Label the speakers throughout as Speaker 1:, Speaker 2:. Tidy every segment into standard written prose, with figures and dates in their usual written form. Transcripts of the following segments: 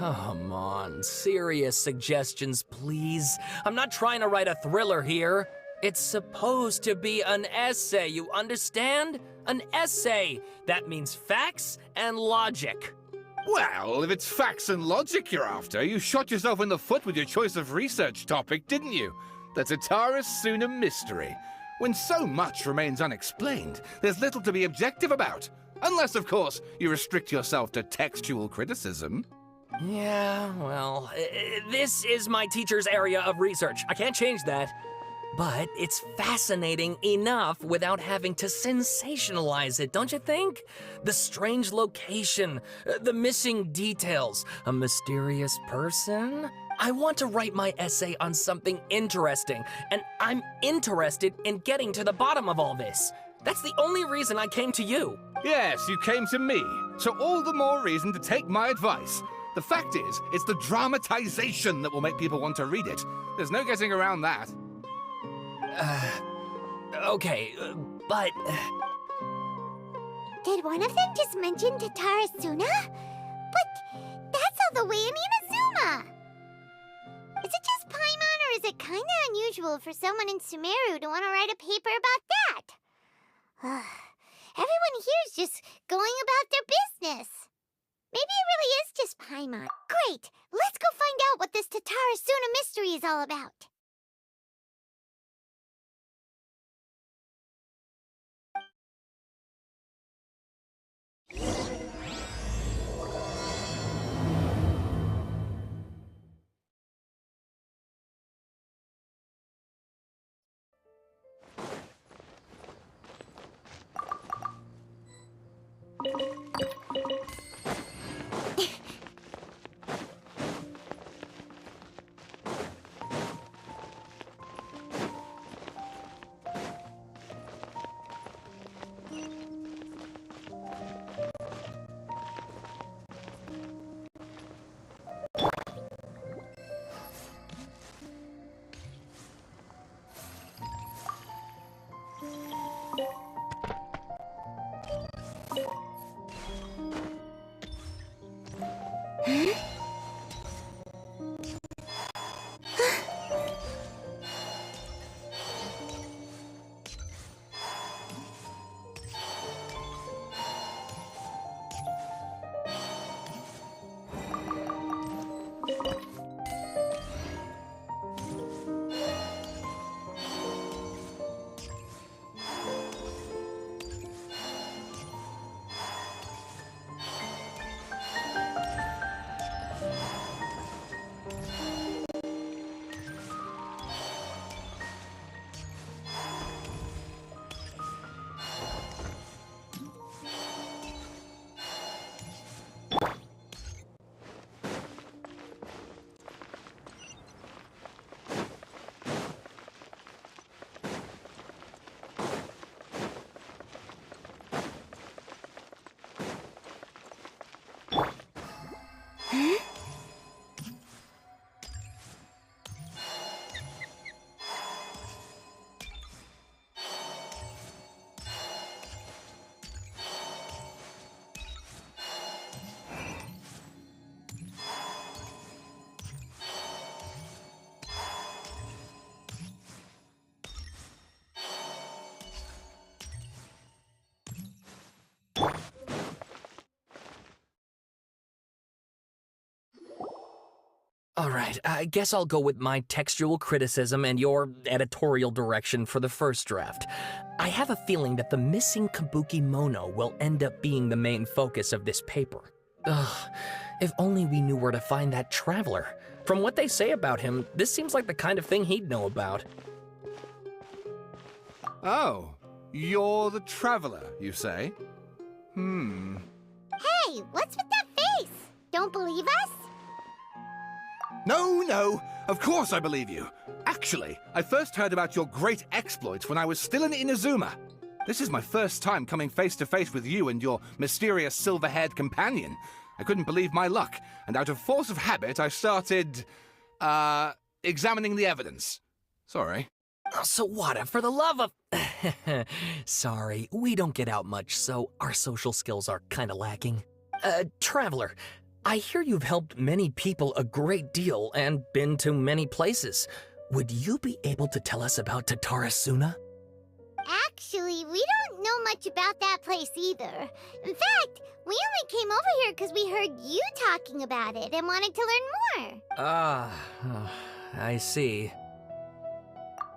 Speaker 1: Come on, serious suggestions, please. I'm not trying to write a thriller here. It's supposed to be an essay, you understand? An essay. That means facts and logic.
Speaker 2: Well, if it's facts and logic you're after, you shot yourself in the foot with your choice of research topic, didn't you? The Tataris Suna mystery. When so much remains unexplained, there's little to be objective about. Unless, of course, you restrict yourself to textual criticism.
Speaker 1: Yeah, well, this is my teacher's area of research. I can't change that. But it's fascinating enough without having to sensationalize it, don't you think? The strange location, the missing details, a mysterious person. I want to write my essay on something interesting, and I'm interested in getting to the bottom of all this. That's the only reason I came to you.
Speaker 2: Yes, you came to me, so all the more reason to take my advice. The fact is, it's the dramatization that will make people want to read it. There's no getting around that.
Speaker 1: Okay, but...
Speaker 3: Did one of them just mention Tataris Suna? But that's all the way in Inazuma! Is it just Paimon, or is it kinda unusual for someone in Sumeru to want to write a paper about that? Everyone here's just going about their business. Maybe it really is just Paimon. Great! Let's go find out what this Tataris Suna mystery is all about.
Speaker 1: Alright, I guess I'll go with my textual criticism and your editorial direction for the first draft. I have a feeling that the missing Kabuki Mono will end up being the main focus of this paper. Ugh, if only we knew where to find that traveler. From what they say about him, this seems like the kind of thing he'd know about.
Speaker 2: Oh, you're the traveler, you say?
Speaker 3: Hey, what's with that face? Don't believe us?
Speaker 2: No, of course I believe you. Actually, I first heard about your great exploits when I was still in Inazuma. This is my first time coming face to face with you and your mysterious silver-haired companion. I couldn't believe my luck, and out of force of habit, I started, examining the evidence. Sorry.
Speaker 1: Oh, Sawada, for the love of... Sorry, we don't get out much, so our social skills are kinda lacking. Traveler, I hear you've helped many people a great deal and been to many places. Would you be able to tell us about Tatarasuna?
Speaker 3: Actually, we don't know much about that place either. In fact, we only came over here because we heard you talking about it and wanted to learn more.
Speaker 1: I see.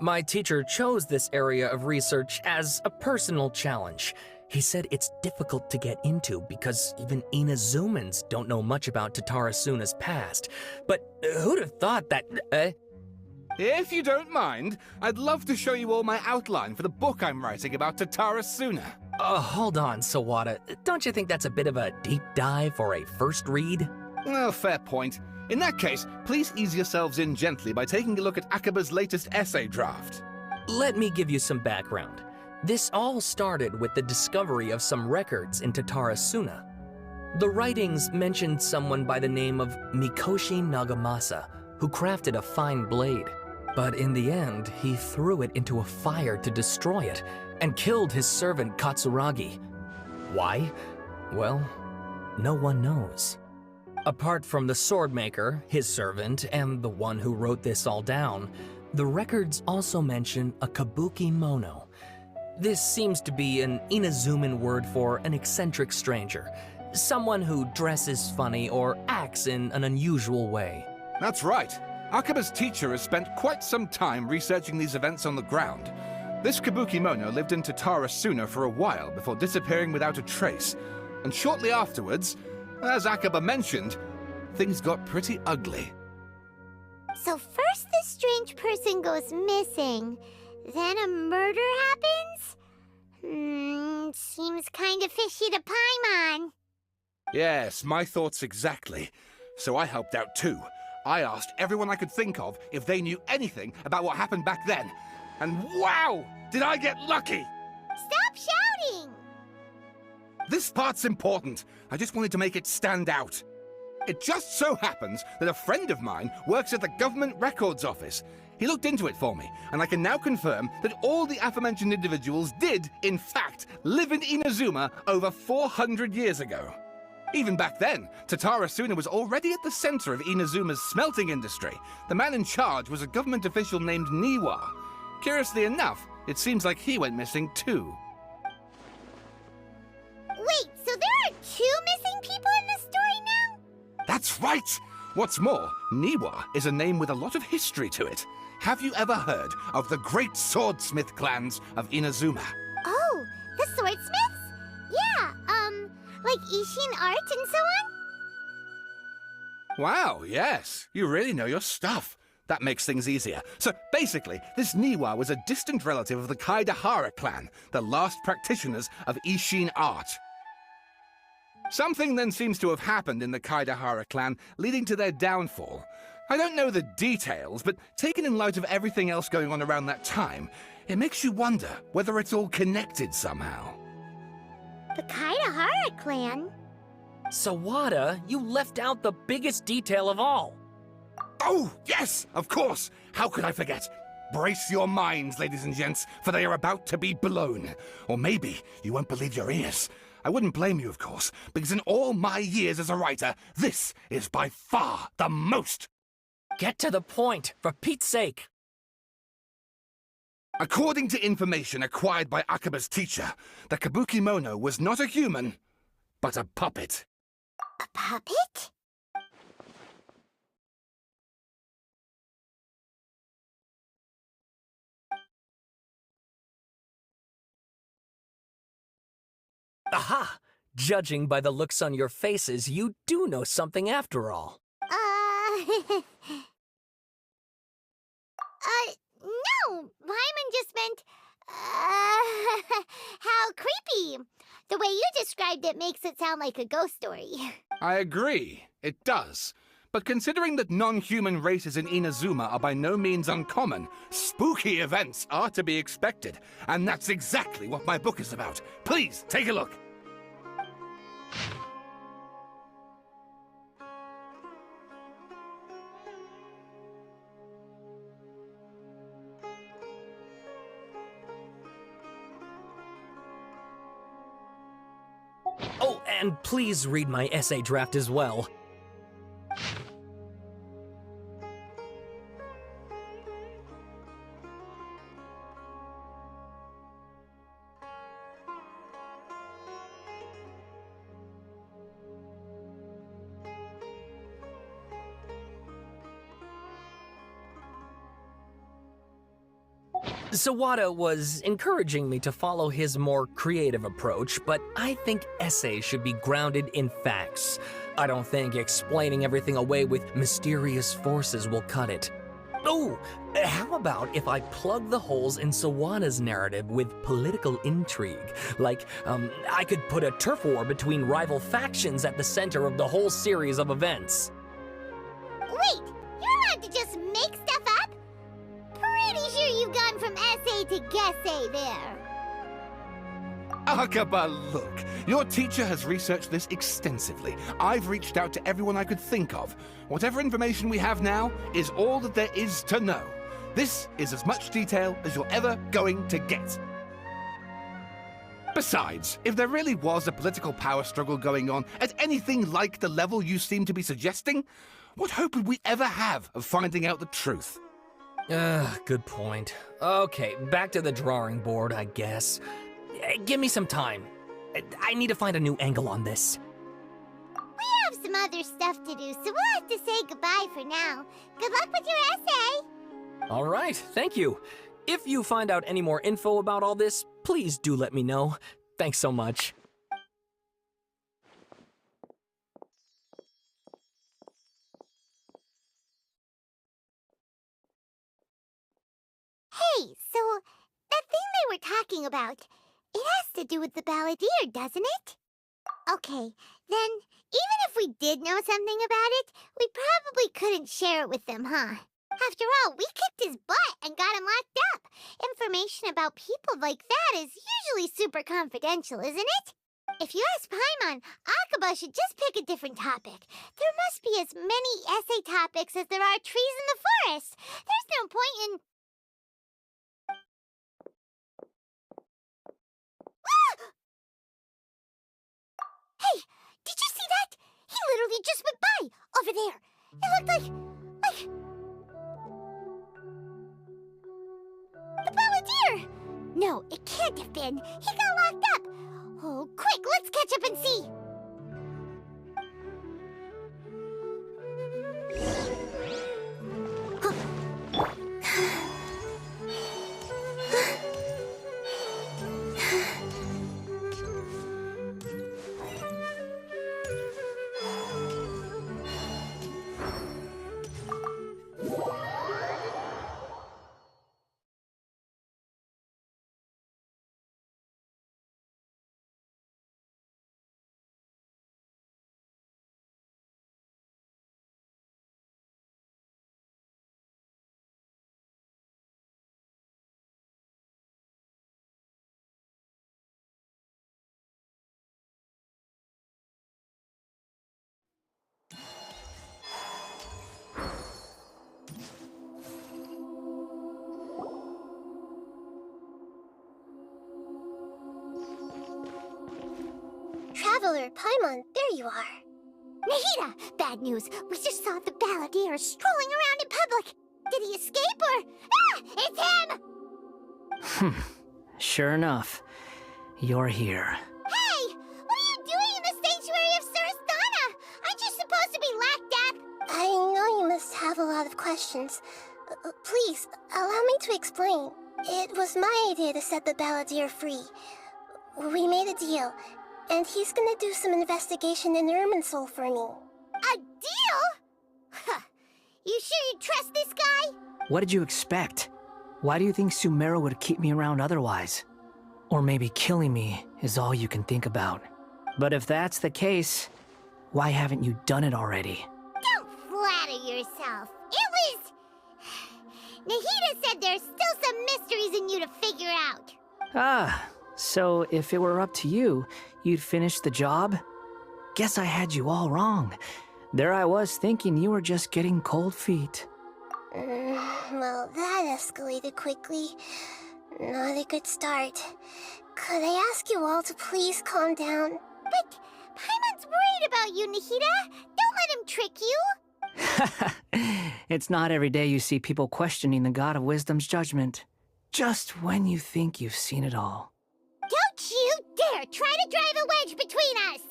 Speaker 1: My teacher chose this area of research as a personal challenge. He said it's difficult to get into because even Inazumans don't know much about Tatarasuna's past. But who'd have thought that...
Speaker 2: If you don't mind, I'd love to show you all my outline for the book I'm writing about Tatarasuna.
Speaker 1: Hold on, Sawada. Don't you think that's a bit of a deep dive for a first read?
Speaker 2: Well, fair point. In that case, please ease yourselves in gently by taking a look at Akaba's latest essay draft.
Speaker 1: Let me give you some background. This all started with the discovery of some records in Tatarasuna. The writings mentioned someone by the name of Mikoshi Nagamasa, who crafted a fine blade. But in the end, he threw it into a fire to destroy it, and killed his servant Katsuragi. Why? Well, no one knows. Apart from the swordmaker, his servant, and the one who wrote this all down, the records also mention a kabuki mono. This seems to be an Inazuman word for an eccentric stranger, someone who dresses funny or acts in an unusual way.
Speaker 2: That's right. Akaba's teacher has spent quite some time researching these events on the ground. This kabuki mono lived in Tatarasuna for a while before disappearing without a trace. And shortly afterwards, as Akaba mentioned, things got pretty ugly.
Speaker 3: So first this strange person goes missing, then a murder happens? Seems kinda fishy to Paimon.
Speaker 2: Yes, my thoughts exactly. So I helped out too. I asked everyone I could think of if they knew anything about what happened back then. And wow! Did I get lucky!
Speaker 3: Stop shouting!
Speaker 2: This part's important. I just wanted to make it stand out. It just so happens that a friend of mine works at the Government Records Office. He looked into it for me, and I can now confirm that all the aforementioned individuals did, in fact, live in Inazuma over 400 years ago. Even back then, Tatarasuna was already at the center of Inazuma's smelting industry. The man in charge was a government official named Niwa. Curiously enough, it seems like he went missing too.
Speaker 3: Wait, so there are 2 missing people in the story now?
Speaker 2: That's right! What's more, Niwa is a name with a lot of history to it. Have you ever heard of the great swordsmith clans of Inazuma?
Speaker 3: Oh, the swordsmiths? Yeah, like Ishin art and so on?
Speaker 2: Wow, yes. You really know your stuff. That makes things easier. So basically, this Niwa was a distant relative of the Kaidahara clan, the last practitioners of Ishin art. Something then seems to have happened in the Kaidahara clan, leading to their downfall. I don't know the details, but taken in light of everything else going on around that time, it makes you wonder whether it's all connected somehow.
Speaker 3: The Kaidahara clan?
Speaker 1: Sawada, you left out the biggest detail of all.
Speaker 2: Oh, yes, of course. How could I forget? Brace your minds, ladies and gents, for they are about to be blown. Or maybe you won't believe your ears. I wouldn't blame you, of course, because in all my years as a writer, this is by far the most.
Speaker 1: Get to the point, for Pete's sake.
Speaker 2: According to information acquired by Akaba's teacher, the kabuki mono was not a human, but a puppet.
Speaker 3: A puppet?
Speaker 1: Aha! Judging by the looks on your faces, you do know something after all.
Speaker 3: No! Paimon just meant, how creepy. The way you described it makes it sound like a ghost story.
Speaker 2: I agree, it does. But considering that non-human races in Inazuma are by no means uncommon, spooky events are to be expected. And that's exactly what my book is about. Please, take a look.
Speaker 1: Oh, and please read my essay draft as well. Sawada was encouraging me to follow his more creative approach, but I think essays should be grounded in facts. I don't think explaining everything away with mysterious forces will cut it. Oh, how about if I plug the holes in Sawada's narrative with political intrigue? Like, I could put a turf war between rival factions at the center of the whole series of events.
Speaker 3: Wait, you're allowed to just make stuff up? Pretty sure you've gone from essay to guessay there.
Speaker 2: Akaba, look. Your teacher has researched this extensively. I've reached out to everyone I could think of. Whatever information we have now is all that there is to know. This is as much detail as you're ever going to get. Besides, if there really was a political power struggle going on at anything like the level you seem to be suggesting, what hope would we ever have of finding out the truth?
Speaker 1: Good point. Okay, back to the drawing board, I guess. Give me some time. I need to find a new angle on this.
Speaker 3: We have some other stuff to do, so we'll have to say goodbye for now. Good luck with your essay!
Speaker 1: All right, thank you. If you find out any more info about all this, please do let me know. Thanks so much.
Speaker 3: Hey, so that thing they were talking about, it has to do with the balladeer, doesn't it? Okay, then even if we did know something about it, we probably couldn't share it with them, huh? After all, we kicked his butt and got him locked up. Information about people like that is usually super confidential, isn't it? If you ask Paimon, Akaba should just pick a different topic. There must be as many essay topics as there are trees in the forest. There's no point in... Hey, did you see that? He literally just went by, over there. It looked like... the balladeer! No, it can't have been. He got locked up. Oh, quick, let's catch up and see. Traveler, Paimon, there you are. Nahida! Bad news. We just saw the balladeer strolling around in public. Did he escape or... Ah! It's him!
Speaker 4: Sure enough. You're here.
Speaker 3: Hey! What are you doing in the sanctuary of Surasthana? Aren't you supposed to be locked up? I know you must have a lot of questions. Please, allow me to explain. It was my idea to set the balladeer free. We made a deal. And he's gonna do some investigation in Irminsul for me. A deal? Huh. You sure you trust this guy?
Speaker 4: What did you expect? Why do you think Sumeru would keep me around otherwise? Or maybe killing me is all you can think about. But if that's the case, why haven't you done it already?
Speaker 3: Don't flatter yourself. It was... Nahida said there's still some mysteries in you to figure out.
Speaker 4: Ah, so if it were up to you, you'd finish the job? Guess I had you all wrong. There I was thinking you were just getting cold feet.
Speaker 3: Well, that escalated quickly. Not a good start. Could I ask you all to please calm down? But Paimon's worried about you, Nahida. Don't let him trick you.
Speaker 4: It's not every day you see people questioning the God of Wisdom's judgment. Just when you think you've seen it all.
Speaker 3: Don't you dare try to drive a wedge between us!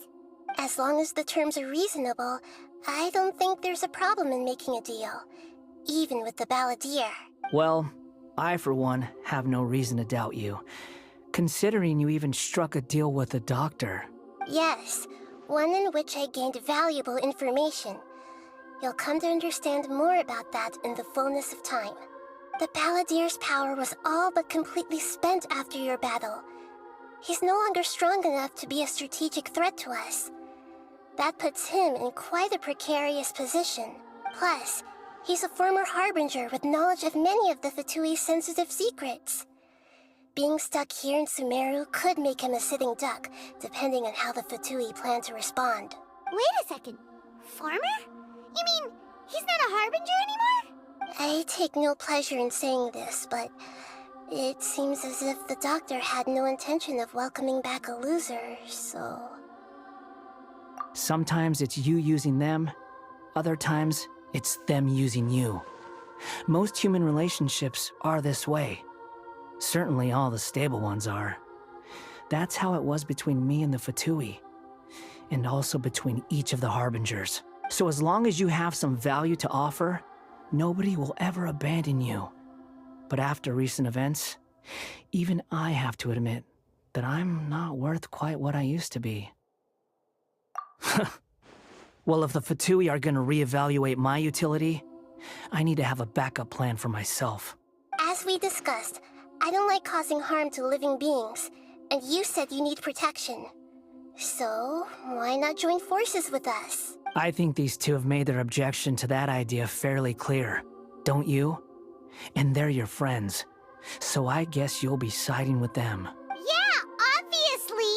Speaker 3: As long as the terms are reasonable, I don't think there's a problem in making a deal. Even with the balladeer.
Speaker 4: Well, I, for one, have no reason to doubt you, considering you even struck a deal with the doctor.
Speaker 5: Yes, one in which I gained valuable information. You'll come to understand more about that in the fullness of time. The Baladier's power was all but completely spent after your battle. He's no longer strong enough to be a strategic threat to us. That puts him in quite a precarious position. Plus, he's a former Harbinger with knowledge of many of the Fatui's sensitive secrets. Being stuck here in Sumeru could make him a sitting duck, depending on how the Fatui plan to respond.
Speaker 3: Wait a second. Farmer? You mean he's not a Harbinger anymore?
Speaker 5: I take no pleasure in saying this, but it seems as if the doctor had no intention of welcoming back a loser, so...
Speaker 4: Sometimes it's you using them, other times it's them using you. Most human relationships are this way. Certainly all the stable ones are. That's how it was between me and the Fatui, and also between each of the Harbingers. So as long as you have some value to offer, nobody will ever abandon you. But after recent events, even I have to admit that I'm not worth quite what I used to be. Well, if the Fatui are gonna reevaluate my utility, I need to have a backup plan for myself.
Speaker 5: As we discussed, I don't like causing harm to living beings, and you said you need protection. So, why not join forces with us?
Speaker 4: I think these two have made their objection to that idea fairly clear, don't you? And they're your friends, so I guess you'll be siding with them.
Speaker 3: Yeah, obviously!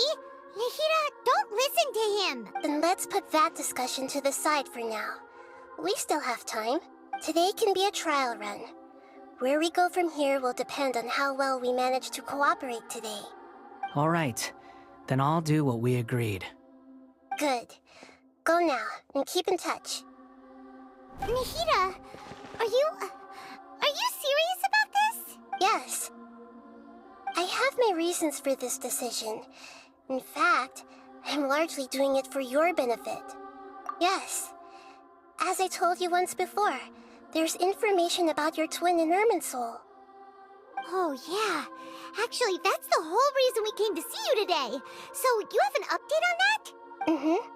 Speaker 3: Nahida, don't listen to him!
Speaker 5: Then let's put that discussion to the side for now. We still have time. Today can be a trial run. Where we go from here will depend on how well we manage to cooperate today.
Speaker 4: All right, then I'll do what we agreed.
Speaker 5: Good. Go now, and keep in touch.
Speaker 3: Nahida, are you serious about this?
Speaker 5: Yes. I have my reasons for this decision. In fact, I'm largely doing it for your benefit. Yes. As I told you once before, there's information about your twin in Irminsul.
Speaker 3: Oh, yeah. Actually, that's the whole reason we came to see you today. So, you have an update on that?
Speaker 5: Mm-hmm.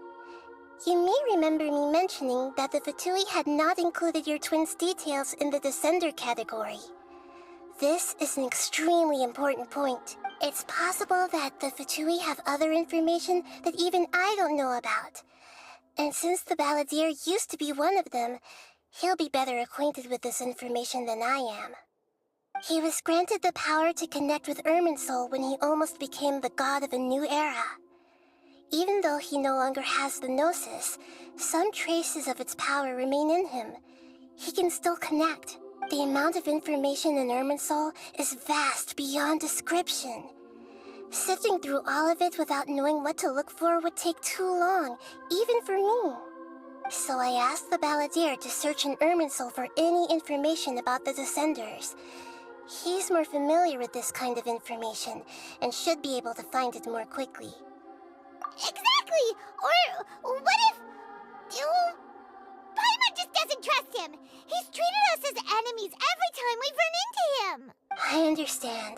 Speaker 5: You may remember me mentioning that the Fatui had not included your twin's details in the Descender category. This is an extremely important point. It's possible that the Fatui have other information that even I don't know about. And since the Baladier used to be one of them, he'll be better acquainted with this information than I am. He was granted the power to connect with Irminsul when he almost became the god of a new era. Even though he no longer has the Gnosis, some traces of its power remain in him. He can still connect. The amount of information in Irminsul is vast beyond description. Sifting through all of it without knowing what to look for would take too long, even for me. So I asked the Baladier to search in Irminsul for any information about the Descenders. He's more familiar with this kind of information, and should be able to find it more quickly.
Speaker 3: Exactly! Or what if... Paimon just doesn't trust him! He's treated us as enemies every time we've run into him!
Speaker 5: I understand.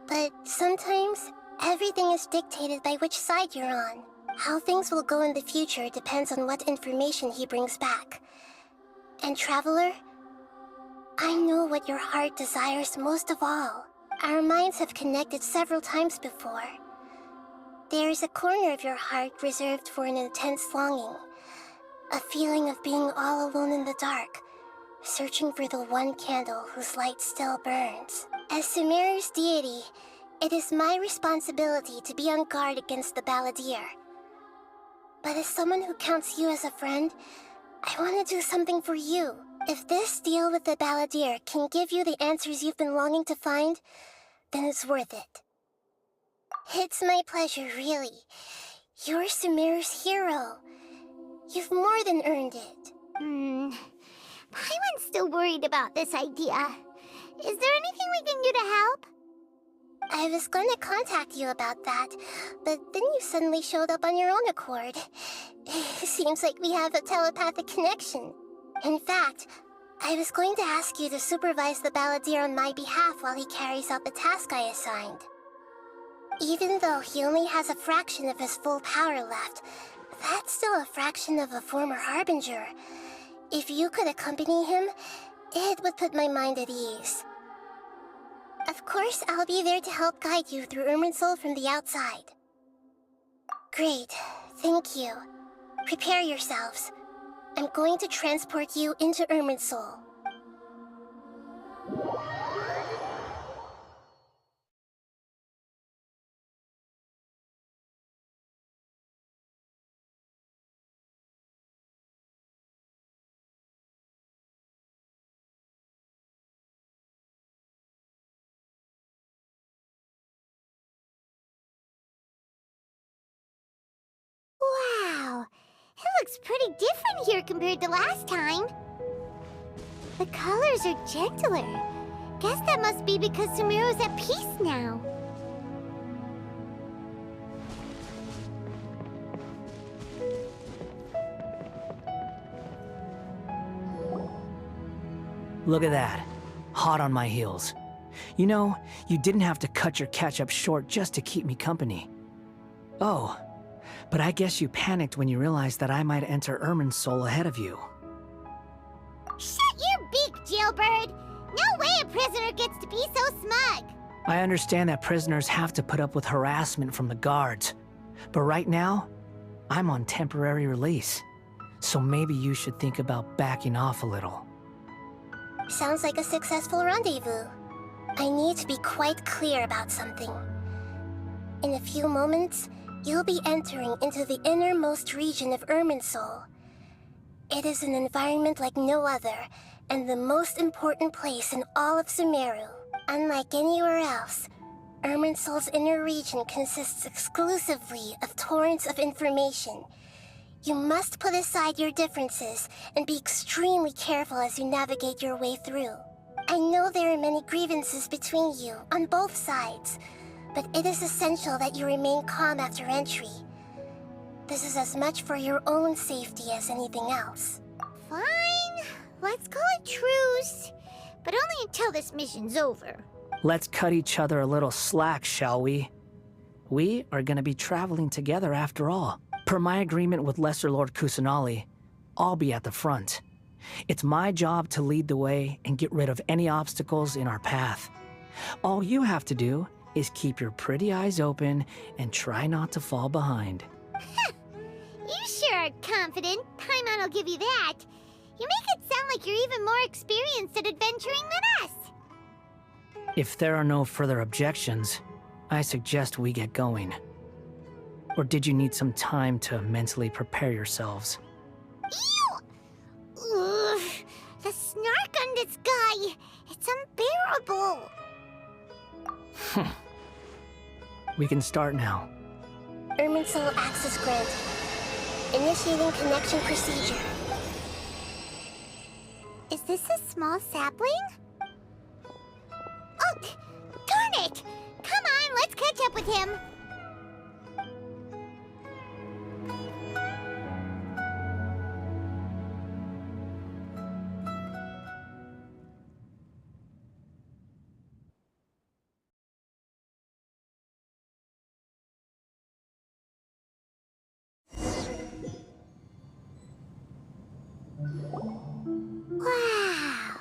Speaker 5: But sometimes, everything is dictated by which side you're on. How things will go in the future depends on what information he brings back. And Traveler, I know what your heart desires most of all. Our minds have connected several times before. There is a corner of your heart reserved for an intense longing. A feeling of being all alone in the dark, searching for the one candle whose light still burns. As Sumeru's deity, it is my responsibility to be on guard against the Baladier. But as someone who counts you as a friend, I want to do something for you. If this deal with the Baladier can give you the answers you've been longing to find, then it's worth it. It's my pleasure, really. You're Sumeru's hero. You've more than earned it.
Speaker 3: Paimon's still worried about this idea. Is there anything we can do to help?
Speaker 5: I was going to contact you about that, but then you suddenly showed up on your own accord. Seems like we have a telepathic connection. In fact, I was going to ask you to supervise the balladeer on my behalf while he carries out the task I assigned. Even though he only has a fraction of his full power left, that's still a fraction of a former Harbinger. If you could accompany him, it would put my mind at ease. Of course, I'll be there to help guide you through Irminsul from the outside. Great, thank you. Prepare yourselves. I'm going to transport you into Irminsul.
Speaker 3: Wow, it looks pretty different here compared to last time. The colors are gentler. Guess that must be because Sumeru's at peace now.
Speaker 4: Look at that. Hot on my heels. You know, you didn't have to cut your catch-up short just to keep me company. Oh, but I guess you panicked when you realized that I might enter Irminsul ahead of you.
Speaker 3: Shut your beak, jailbird! No way a prisoner gets to be so smug!
Speaker 4: I understand that prisoners have to put up with harassment from the guards, but right now, I'm on temporary release. So maybe you should think about backing off a little.
Speaker 5: Sounds like a successful rendezvous. I need to be quite clear about something. In a few moments, you'll be entering into the innermost region of Irminsul. It is an environment like no other, and the most important place in all of Sumeru. Unlike anywhere else, Irminsul's inner region consists exclusively of torrents of information. You must put aside your differences and be extremely careful as you navigate your way through. I know there are many grievances between you, on both sides, but it is essential that you remain calm after entry. This is as much for your own safety as anything else.
Speaker 3: Fine, let's call it truce. But only until this mission's over.
Speaker 4: Let's cut each other a little slack, shall we? We are gonna be traveling together after all. Per my agreement with Lesser Lord Kusanali, I'll be at the front. It's my job to lead the way and get rid of any obstacles in our path. All you have to do is keep your pretty eyes open and try not to fall behind.
Speaker 3: You sure are confident. Paimon will give you that. You make it sound like you're even more experienced at adventuring than us.
Speaker 4: If there are no further objections, I suggest we get going. Or did you need some time to mentally prepare yourselves?
Speaker 3: Ew! Ugh, the snark on this guy, it's unbearable.
Speaker 4: We can start now.
Speaker 5: Irminsul access granted. Initiating connection procedure.
Speaker 3: Is this a small sapling? Oh, darn it! Come on, let's catch up with him. Wow!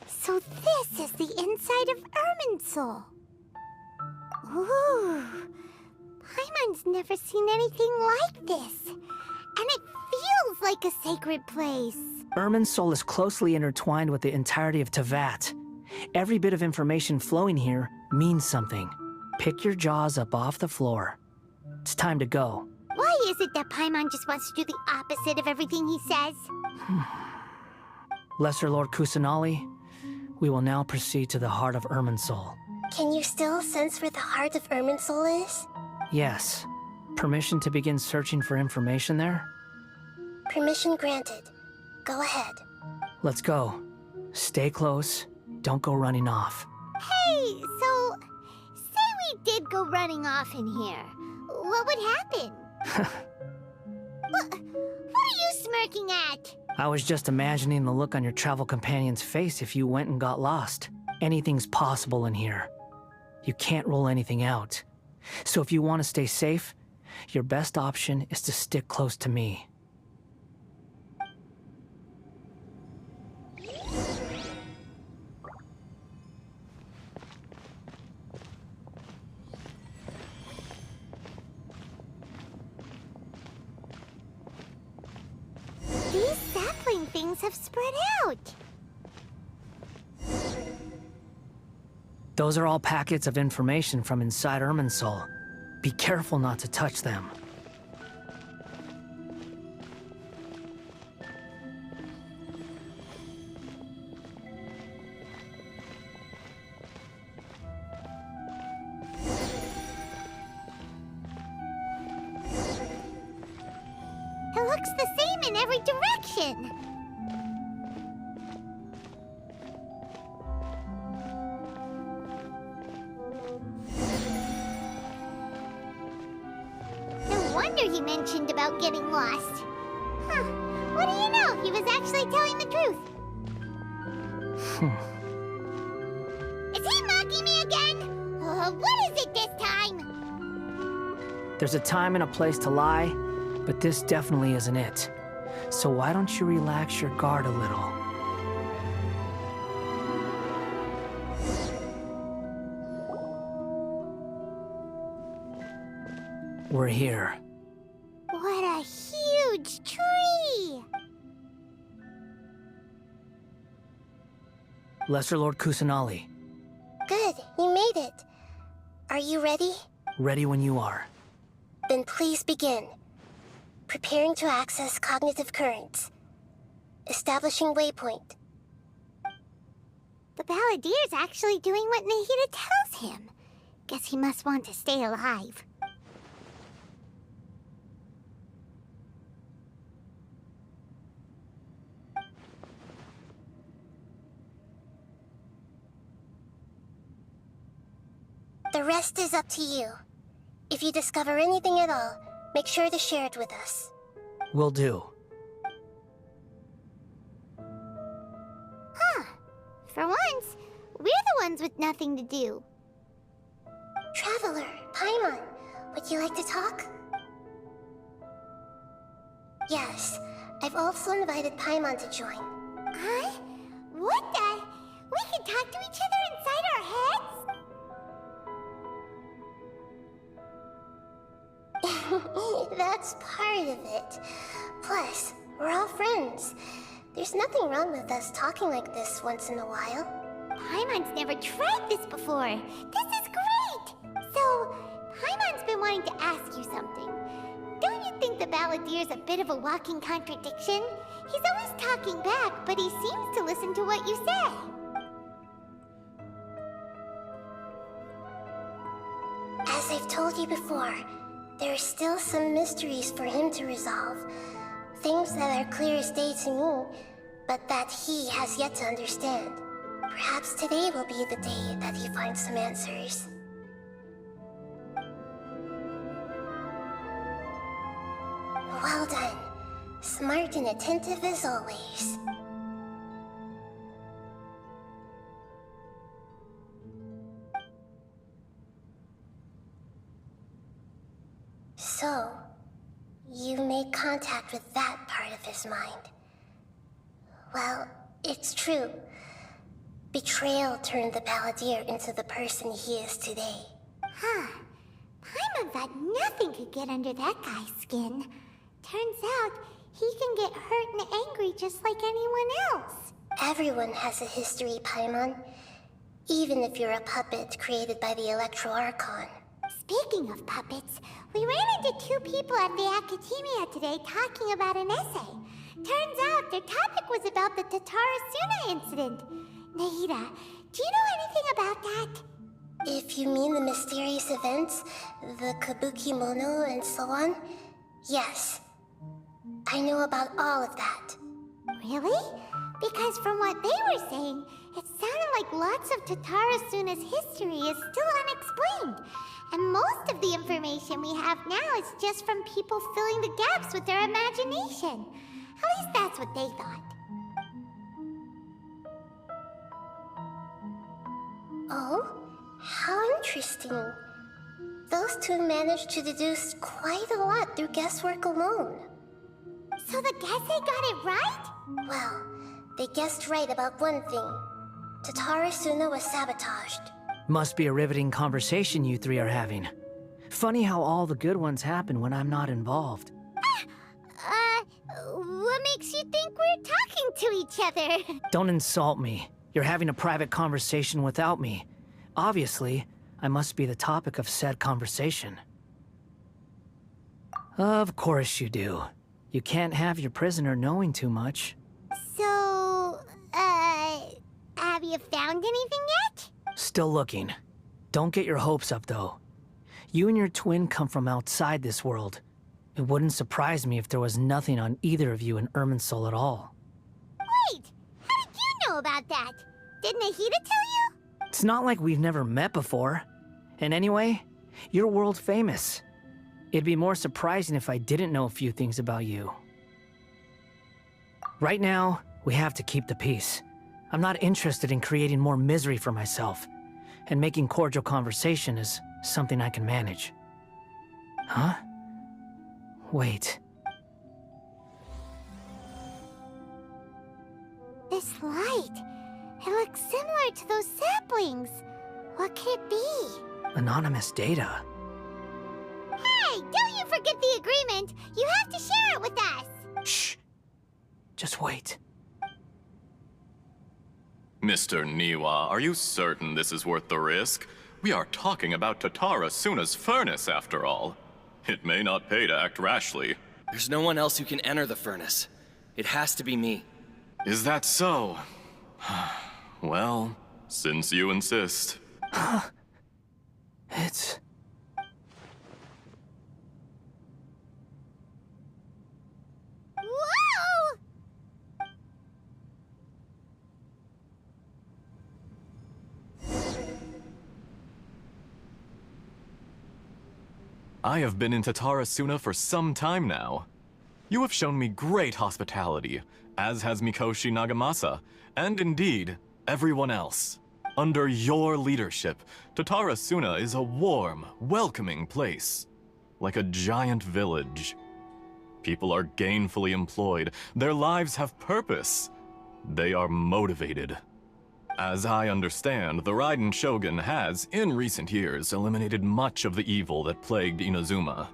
Speaker 3: So this is the inside of Irminsul. Ooh! Paimon's never seen anything like this. And it feels like a sacred place.
Speaker 4: Irminsul is closely intertwined with the entirety of Teyvat. Every bit of information flowing here means something. Pick your jaws up off the floor. It's time to go.
Speaker 3: Why is it that Paimon just wants to do the opposite of everything he says?
Speaker 4: Lesser Lord Kusanali, we will now proceed to the heart of Irminsul.
Speaker 5: Can you still sense where the heart of Irminsul is?
Speaker 4: Yes. Permission to begin searching for information there?
Speaker 5: Permission granted. Go ahead.
Speaker 4: Let's go. Stay close. Don't go running off.
Speaker 3: Hey, so... say we did go running off in here. What would happen? What are you smirking at?
Speaker 4: I was just imagining the look on your travel companion's face if you went and got lost. Anything's possible in here. You can't rule anything out. So if you want to stay safe, your best option is to stick close to me.
Speaker 3: These sapling things have spread out.
Speaker 4: Those are all packets of information from inside Irminsul. Be careful not to touch them.
Speaker 3: It looks the same in every direction. No wonder he mentioned about getting lost. Huh. What do you know? He was actually telling the truth. Is he mocking me again? What is it this time?
Speaker 4: There's a time and a place to lie, but this definitely isn't it. So why don't you relax your guard a little? We're here.
Speaker 3: What a huge tree!
Speaker 4: Lesser Lord Kusanali,
Speaker 5: Good, you made it. Are you ready?
Speaker 4: ready when you are.
Speaker 5: Then please begin. Preparing to access cognitive currents. Establishing waypoint.
Speaker 3: The Balladier's actually doing what Nahida tells him. Guess he must want to stay alive.
Speaker 5: The rest is up to you. If you discover anything at all, make sure to share it with us.
Speaker 4: Will do.
Speaker 3: Huh. For once, we're the ones with nothing to do.
Speaker 5: Traveler, Paimon, would you like to talk? Yes, I've also invited Paimon to join.
Speaker 3: Huh? What the? We can talk to each other inside our heads?
Speaker 5: That's part of it. Plus, we're all friends. There's nothing wrong with us talking like this once in a while.
Speaker 3: Paimon's never tried this before. This is great! So, Paimon's been wanting to ask you something. Don't you think the Balladier's a bit of a walking contradiction? He's always talking back, but he seems to listen to what you say.
Speaker 5: As I've told you before, there are still some mysteries for him to resolve. Things that are clear as day to me, but that he has yet to understand. Perhaps today will be the day that he finds some answers. Well done. Smart and attentive as always. So, you made contact with that part of his mind. Well, it's true. Betrayal turned the Balladeer into the person he is today.
Speaker 3: Huh. Paimon thought nothing could get under that guy's skin. Turns out, he can get hurt and angry just like anyone else.
Speaker 5: Everyone has a history, Paimon. Even if you're a puppet created by the Electro Archon.
Speaker 3: Speaking of puppets, we ran into two people at the Academia today talking about an essay. Turns out their topic was about the Tatarasuna incident. Nahida, do you know anything about that?
Speaker 5: If you mean the mysterious events, the Kabuki Mono and so on, yes. I know about all of that.
Speaker 3: Really? Because from what they were saying, it sounded like lots of Tatarasuna's history is still unexplained. And most of the information we have now is just from people filling the gaps with their imagination. At least that's what they thought.
Speaker 5: Oh, how interesting. Those two managed to deduce quite a lot through guesswork alone.
Speaker 3: So the Gese got it right?
Speaker 5: Well, they guessed right about one thing. Tatara Suna was sabotaged.
Speaker 4: Must be a riveting conversation you three are having. Funny how all the good ones happen when I'm not involved.
Speaker 3: What makes you think we're talking to each other?
Speaker 4: Don't insult me. You're having a private conversation without me. Obviously, I must be the topic of said conversation. Of course you do. You can't have your prisoner knowing too much.
Speaker 3: So, have you found anything yet?
Speaker 4: Still looking. Don't get your hopes up, though. You and your twin come from outside this world. It wouldn't surprise me if there was nothing on either of you in Irminsul at all.
Speaker 3: Wait, how did you know about that? Did Nahida tell you?
Speaker 4: It's not like we've never met before. And anyway, you're world famous. It'd be more surprising if I didn't know a few things about you. Right now, we have to keep the peace. I'm not interested in creating more misery for myself, and making cordial conversation is something I can manage. Huh? Wait.
Speaker 3: This light. It looks similar to those saplings. What could it be?
Speaker 4: Anonymous data.
Speaker 3: Hey, don't you forget the agreement! You have to share it with us!
Speaker 4: Shh. Just wait.
Speaker 6: Mr. Niwa, are you certain this is worth the risk? We are talking about Tatara Suna's furnace, after all. It may not pay to act rashly.
Speaker 7: There's no one else who can enter the furnace. It has to be me.
Speaker 6: Is that so? Well, since you insist.
Speaker 4: It's...
Speaker 3: Whoa!
Speaker 6: I have been in Tatara Suna for some time now. You have shown me great hospitality, as has Mikoshi Nagamasa, and indeed, everyone else. Under your leadership, Tatara Suna is a warm, welcoming place. Like a giant village. People are gainfully employed, their lives have purpose. They are motivated. As I understand, the Raiden Shogun has, in recent years, eliminated much of the evil that plagued Inazuma.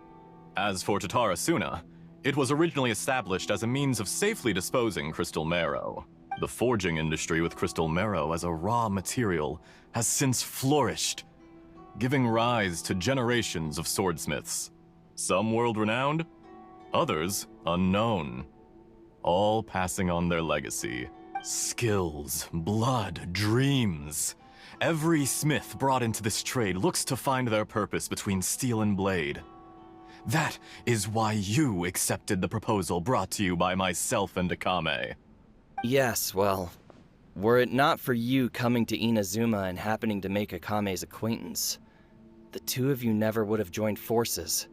Speaker 6: As for Tatara Suna, it was originally established as a means of safely disposing crystal marrow. The forging industry with crystal marrow as a raw material has since flourished, giving rise to generations of swordsmiths. Some world-renowned, others unknown, all passing on their legacy. Skills, blood, dreams. Every smith brought into this trade looks to find their purpose between steel and blade. That is why you accepted the proposal brought to you by myself and Akame.
Speaker 7: Yes, well, were it not for you coming to Inazuma and happening to make Akame's acquaintance, the two of you never would have joined forces.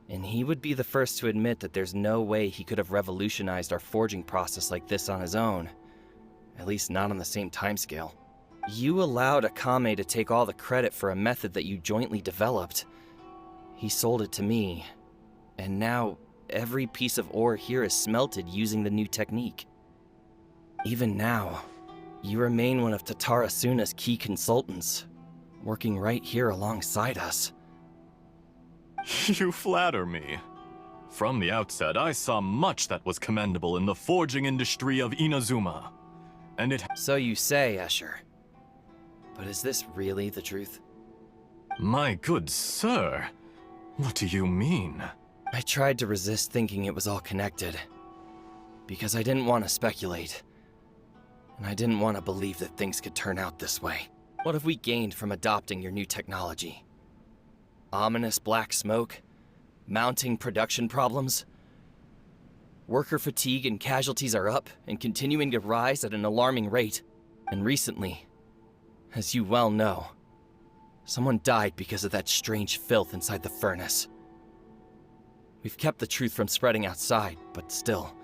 Speaker 7: And he would be the first to admit that there's no way he could have revolutionized our forging process like this on his own. At least not on the same timescale. You allowed Akame to take all the credit for a method that you jointly developed. He sold it to me, and now every piece of ore here is smelted using the new technique. Even now, you remain one of Tatara Suna's key consultants, working right here alongside us.
Speaker 6: You flatter me. From the outset, I saw much that was commendable in the forging industry of Inazuma. And it...
Speaker 7: So you say, Escher. But is this really the truth?
Speaker 6: My good sir, what do you mean?
Speaker 7: I tried to resist thinking it was all connected. Because I didn't want to speculate. And I didn't want to believe that things could turn out this way. What have we gained from adopting your new technology? Ominous black smoke? Mounting production problems? Worker fatigue and casualties are up and continuing to rise at an alarming rate. And recently, as you well know, someone died because of that strange filth inside the furnace. We've kept the truth from spreading outside, but still,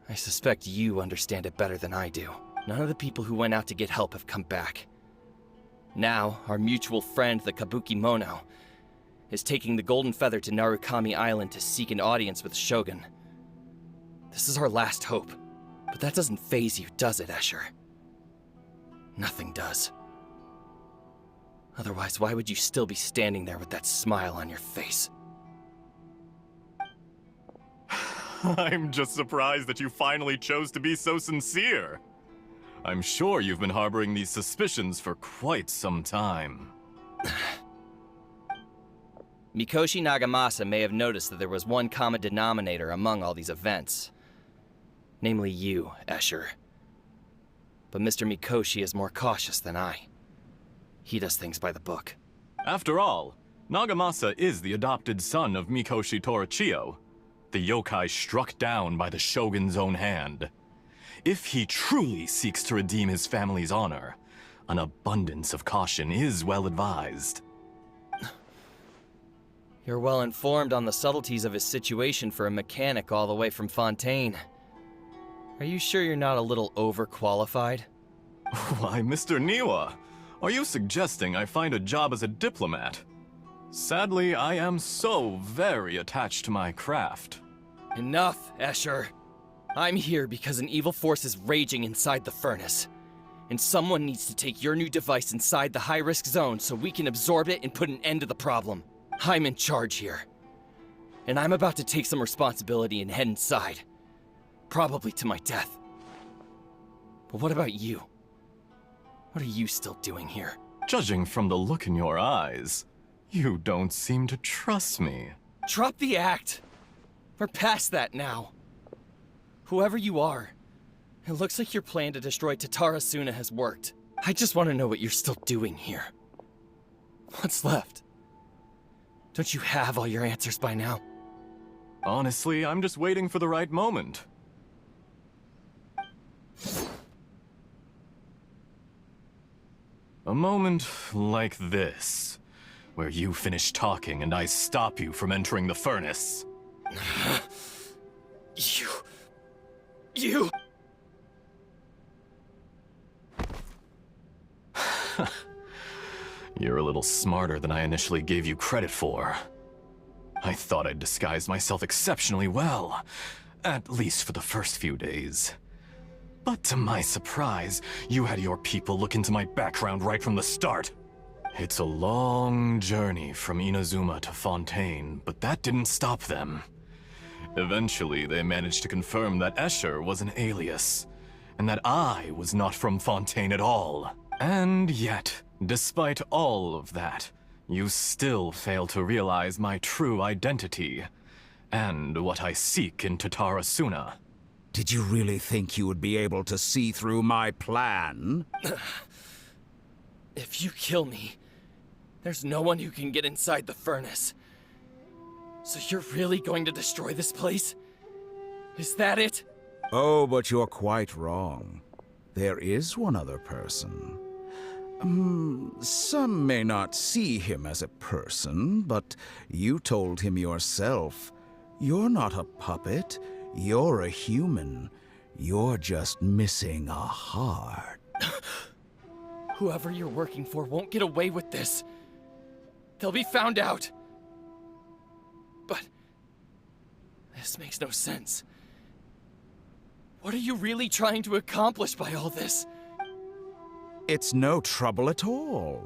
Speaker 7: I suspect you understand it better than I do. None of the people who went out to get help have come back. Now, our mutual friend, the Kabuki Mono, is taking the Golden Feather to Narukami Island to seek an audience with the Shogun. This is our last hope. But that doesn't faze you, does it, Escher? Nothing does. Otherwise, why would you still be standing there with that smile on your face?
Speaker 6: I'm just surprised that you finally chose to be so sincere. I'm sure you've been harboring these suspicions for quite some time.
Speaker 7: Mikoshi Nagamasa may have noticed that there was one common denominator among all these events. Namely you, Escher. But Mr. Mikoshi is more cautious than I. He does things by the book.
Speaker 6: After all, Nagamasa is the adopted son of Mikoshi Torichio, the yokai struck down by the Shogun's own hand. If he truly seeks to redeem his family's honor, an abundance of caution is well advised.
Speaker 7: You're well informed on the subtleties of his situation for a mechanic all the way from Fontaine. Are you sure you're not a little overqualified?
Speaker 6: Why, Mr. Niwa, are you suggesting I find a job as a diplomat? Sadly, I am so very attached to my craft.
Speaker 7: Enough, Escher. I'm here because an evil force is raging inside the furnace. And someone needs to take your new device inside the high-risk zone so we can absorb it and put an end to the problem. I'm in charge here. And I'm about to take some responsibility and head inside. Probably to my death. But what about you? What are you still doing here?
Speaker 6: Judging from the look in your eyes, you don't seem to trust me.
Speaker 7: Drop the act! We're past that now. Whoever you are, it looks like your plan to destroy Tatara Suna has worked. I just want to know what you're still doing here. What's left? Don't you have all your answers by now?
Speaker 6: Honestly, I'm just waiting for the right moment. A moment like this, where you finish talking and I stop you from entering the furnace.
Speaker 7: You...
Speaker 6: You're a little smarter than I initially gave you credit for. I thought I'd disguised myself exceptionally well, at least for the first few days. But to my surprise, you had your people look into my background right from the start. It's a long journey from Inazuma to Fontaine, but that didn't stop them. Eventually, they managed to confirm that Escher was an alias, and that I was not from Fontaine at all. And yet, despite all of that, you still fail to realize my true identity, and what I seek in Tatara Suna.
Speaker 8: Did you really think you would be able to see through my plan?
Speaker 7: If you kill me, there's no one who can get inside the furnace. So you're really going to destroy this place? Is that it?
Speaker 8: Oh, but you're quite wrong. There is one other person. Some may not see him as a person, but you told him yourself. You're not a puppet. You're a human. You're just missing a heart.
Speaker 7: Whoever you're working for won't get away with this. They'll be found out. But this makes no sense. What are you really trying to accomplish by all this?
Speaker 8: It's no trouble at all.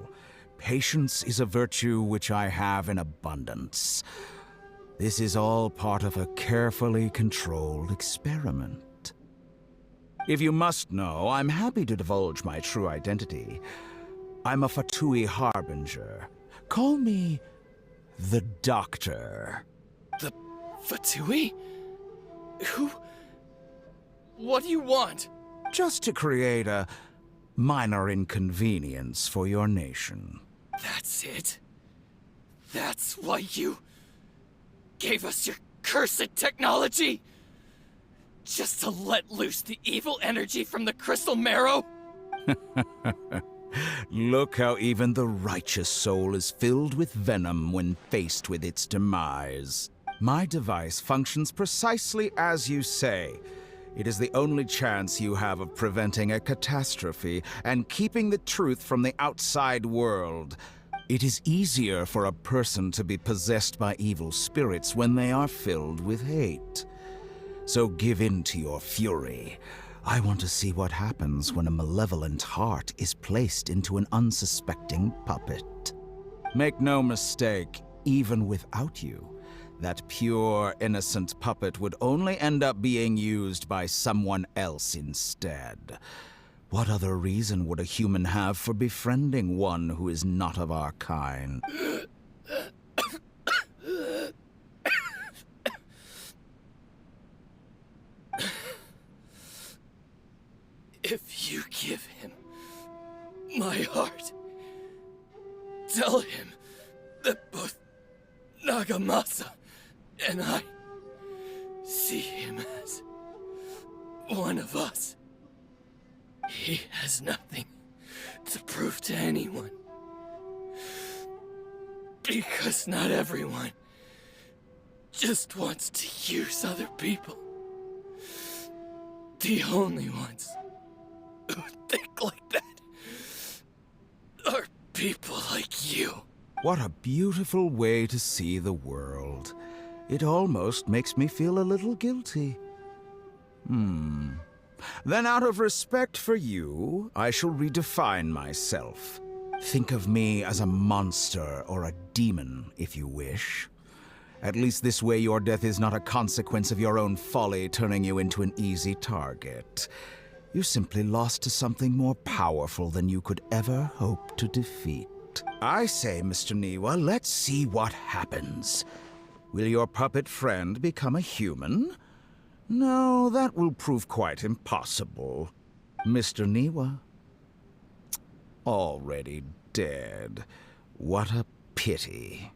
Speaker 8: Patience is a virtue which I have in abundance. This is all part of a carefully controlled experiment. If you must know, I'm happy to divulge my true identity. I'm a Fatui Harbinger. Call me the Doctor.
Speaker 7: The Fatui? Who? What do you want?
Speaker 8: Just to create a minor inconvenience for your nation.
Speaker 7: That's it? That's why you gave us your cursed technology? Just to let loose the evil energy from the crystal marrow?
Speaker 8: Look how even the righteous soul is filled with venom when faced with its demise. My device functions precisely as you say. It is the only chance you have of preventing a catastrophe and keeping the truth from the outside world. It is easier for a person to be possessed by evil spirits when they are filled with hate. So give in to your fury. I want to see what happens when a malevolent heart is placed into an unsuspecting puppet. Make no mistake, even without you, that pure, innocent puppet would only end up being used by someone else instead. What other reason would a human have for befriending one who is not of our kind?
Speaker 7: If you give him my heart, tell him that both Nagamasa and I see him as one of us. He has nothing to prove to anyone. Because not everyone just wants to use other people. The only ones who think like that are people like you.
Speaker 8: What a beautiful way to see the world. It almost makes me feel a little guilty. Then out of respect for you, I shall redefine myself. Think of me as a monster or a demon, if you wish. At least this way your death is not a consequence of your own folly turning you into an easy target. You simply lost to something more powerful than you could ever hope to defeat. I say, Mr. Niwa, let's see what happens. Will your puppet friend become a human? No, that will prove quite impossible. Mr. Niwa? Already dead. What a pity.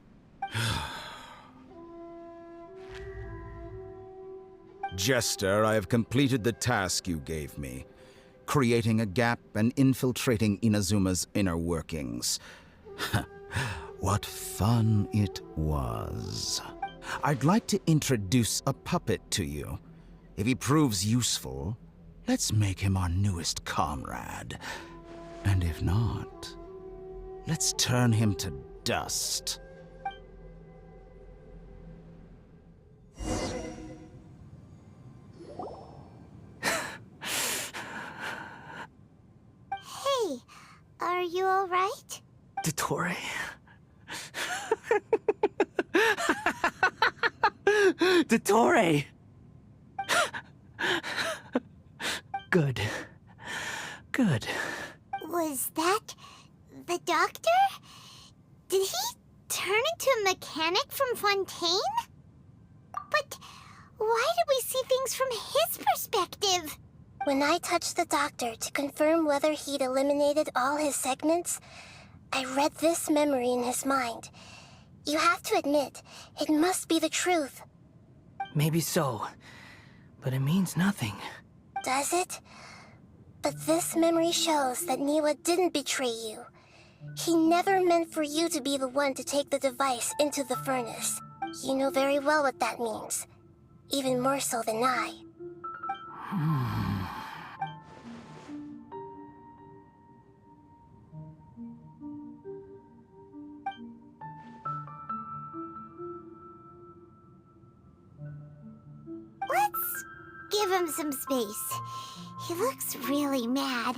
Speaker 8: Jester, I have completed the task you gave me. Creating a gap and infiltrating Inazuma's inner workings. What fun it was. I'd like to introduce a puppet to you. If he proves useful, let's make him our newest comrade. And if not, let's turn him to dust.
Speaker 3: Hey, are you alright?
Speaker 4: Dottore? Dottore! Good. Good.
Speaker 3: Was that the doctor? Did he turn into a mechanic from Fontaine? But why did we see things from his perspective?
Speaker 5: When I touched the doctor to confirm whether he'd eliminated all his segments, I read this memory in his mind. You have to admit, it must be the truth.
Speaker 4: Maybe so, but it means nothing.
Speaker 5: Does it? But this memory shows that Niwa didn't betray you. He never meant for you to be the one to take the device into the furnace. You know very well what that means. Even more so than I.
Speaker 3: Let's give him some space. He looks really mad.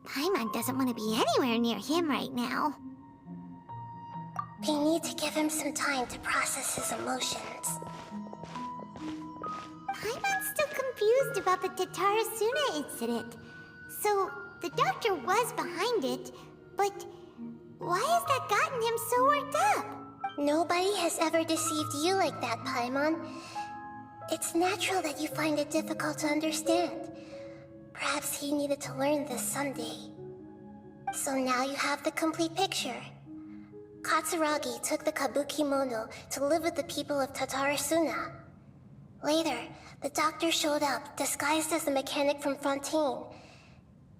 Speaker 3: Paimon doesn't want to be anywhere near him right now.
Speaker 5: We need to give him some time to process his emotions.
Speaker 3: Paimon's still confused about the Tatarasuna incident. So, the doctor was behind it, but why has that gotten him so worked up?
Speaker 5: Nobody has ever deceived you like that, Paimon. It's natural that you find it difficult to understand. Perhaps he needed to learn this someday. So now you have the complete picture. Katsuragi took the Kabukimono to live with the people of Tatarasuna. Later, the doctor showed up, disguised as the mechanic from Fontaine.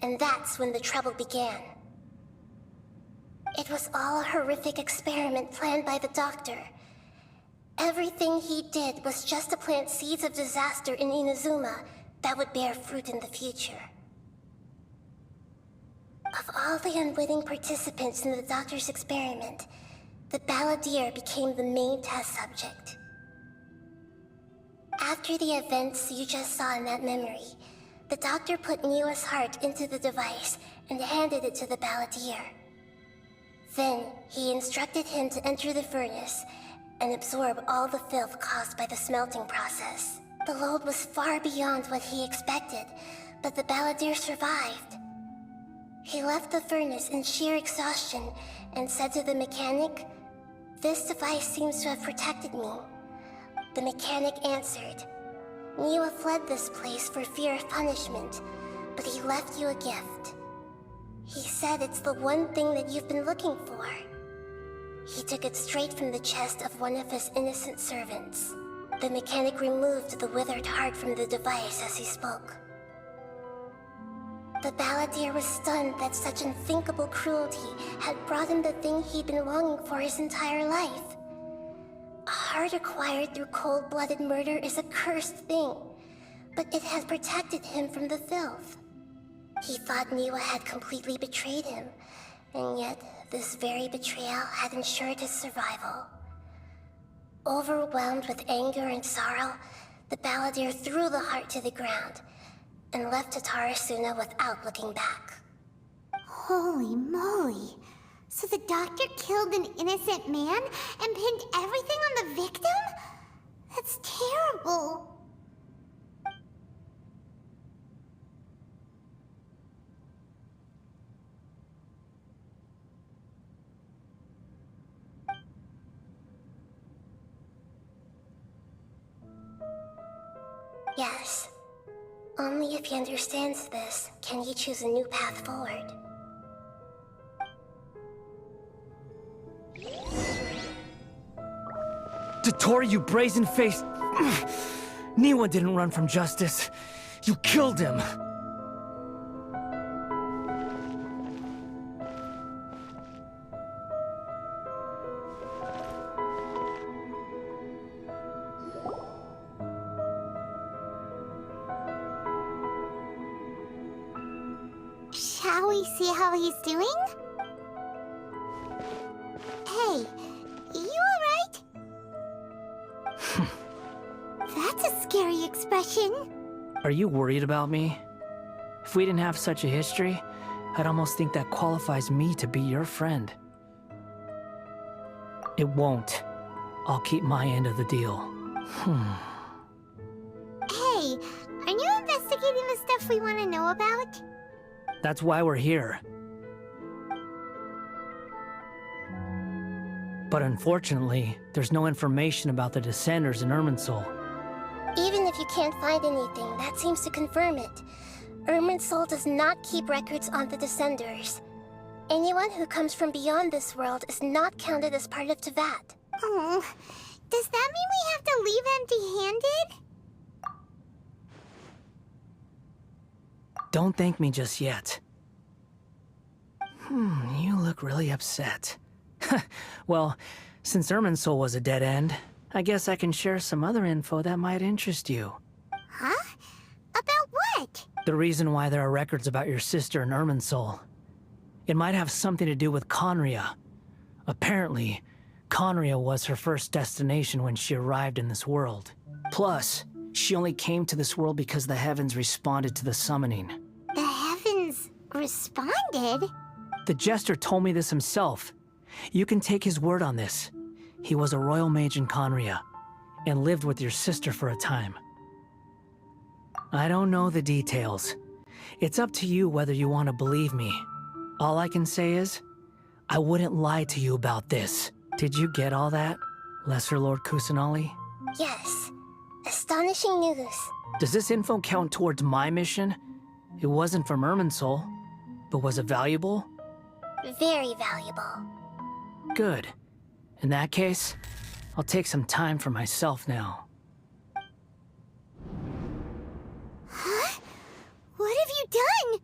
Speaker 5: And that's when the trouble began. It was all a horrific experiment planned by the doctor. Everything he did was just to plant seeds of disaster in Inazuma, that would bear fruit in the future. Of all the unwitting participants in the doctor's experiment, the balladeer became the main test subject. After the events you just saw in that memory, the doctor put Niwa's heart into the device and handed it to the balladeer. Then, he instructed him to enter the furnace and absorb all the filth caused by the smelting process. The load was far beyond what he expected, but the balladeer survived. He left the furnace in sheer exhaustion and said to the mechanic, "This device seems to have protected me." The mechanic answered, "Niwa fled this place for fear of punishment, but he left you a gift. He said it's the one thing that you've been looking for." He took it straight from the chest of one of his innocent servants. The mechanic removed the withered heart from the device as he spoke. The balladeer was stunned that such unthinkable cruelty had brought him the thing he'd been longing for his entire life. A heart acquired through cold-blooded murder is a cursed thing, but it had protected him from the filth. He thought Niwa had completely betrayed him, and yet this very betrayal had ensured his survival. Overwhelmed with anger and sorrow, the balladeer threw the heart to the ground and left Tatarasuna without looking back.
Speaker 3: Holy moly. So the doctor killed an innocent man and pinned everything on the victim? That's terrible.
Speaker 5: Yes. Only if he understands this can he choose a new path forward.
Speaker 4: Dotori, you brazen-faced... Niwa didn't run from justice. You killed him.
Speaker 3: Shall we see how he's doing? Hey, you alright? That's a scary expression.
Speaker 4: Are you worried about me? If we didn't have such a history, I'd almost think that qualifies me to be your friend. It won't. I'll keep my end of the deal.
Speaker 3: Hey, aren't you investigating the stuff we want to know about?
Speaker 4: That's why we're here. But unfortunately, there's no information about the Descenders in Irminsul.
Speaker 5: Even if you can't find anything, that seems to confirm it. Irminsul does not keep records on the Descenders. Anyone who comes from beyond this world is not counted as part of Tevat.
Speaker 3: Oh, does that mean we have to leave empty-handed?
Speaker 4: Don't thank me just yet. You look really upset. Well, since Irminsul was a dead end, I guess I can share some other info that might interest you.
Speaker 3: Huh? About what?
Speaker 4: The reason why there are records about your sister in Irminsul. It might have something to do with Conria. Apparently, Conria was her first destination when she arrived in this world. Plus, she only came to this world because the heavens responded to the summoning.
Speaker 3: The heavens responded?
Speaker 4: The Jester told me this himself. You can take his word on this. He was a royal mage in Conria, and lived with your sister for a time. I don't know the details. It's up to you whether you want to believe me. All I can say is, I wouldn't lie to you about this. Did you get all that, Lesser Lord Kusanali?
Speaker 5: Yes. Astonishing news.
Speaker 4: Does this info count towards my mission? It wasn't from Irminsul, but was it valuable?
Speaker 5: Very valuable.
Speaker 4: Good. In that case, I'll take some time for myself now.
Speaker 3: Huh? What have you done?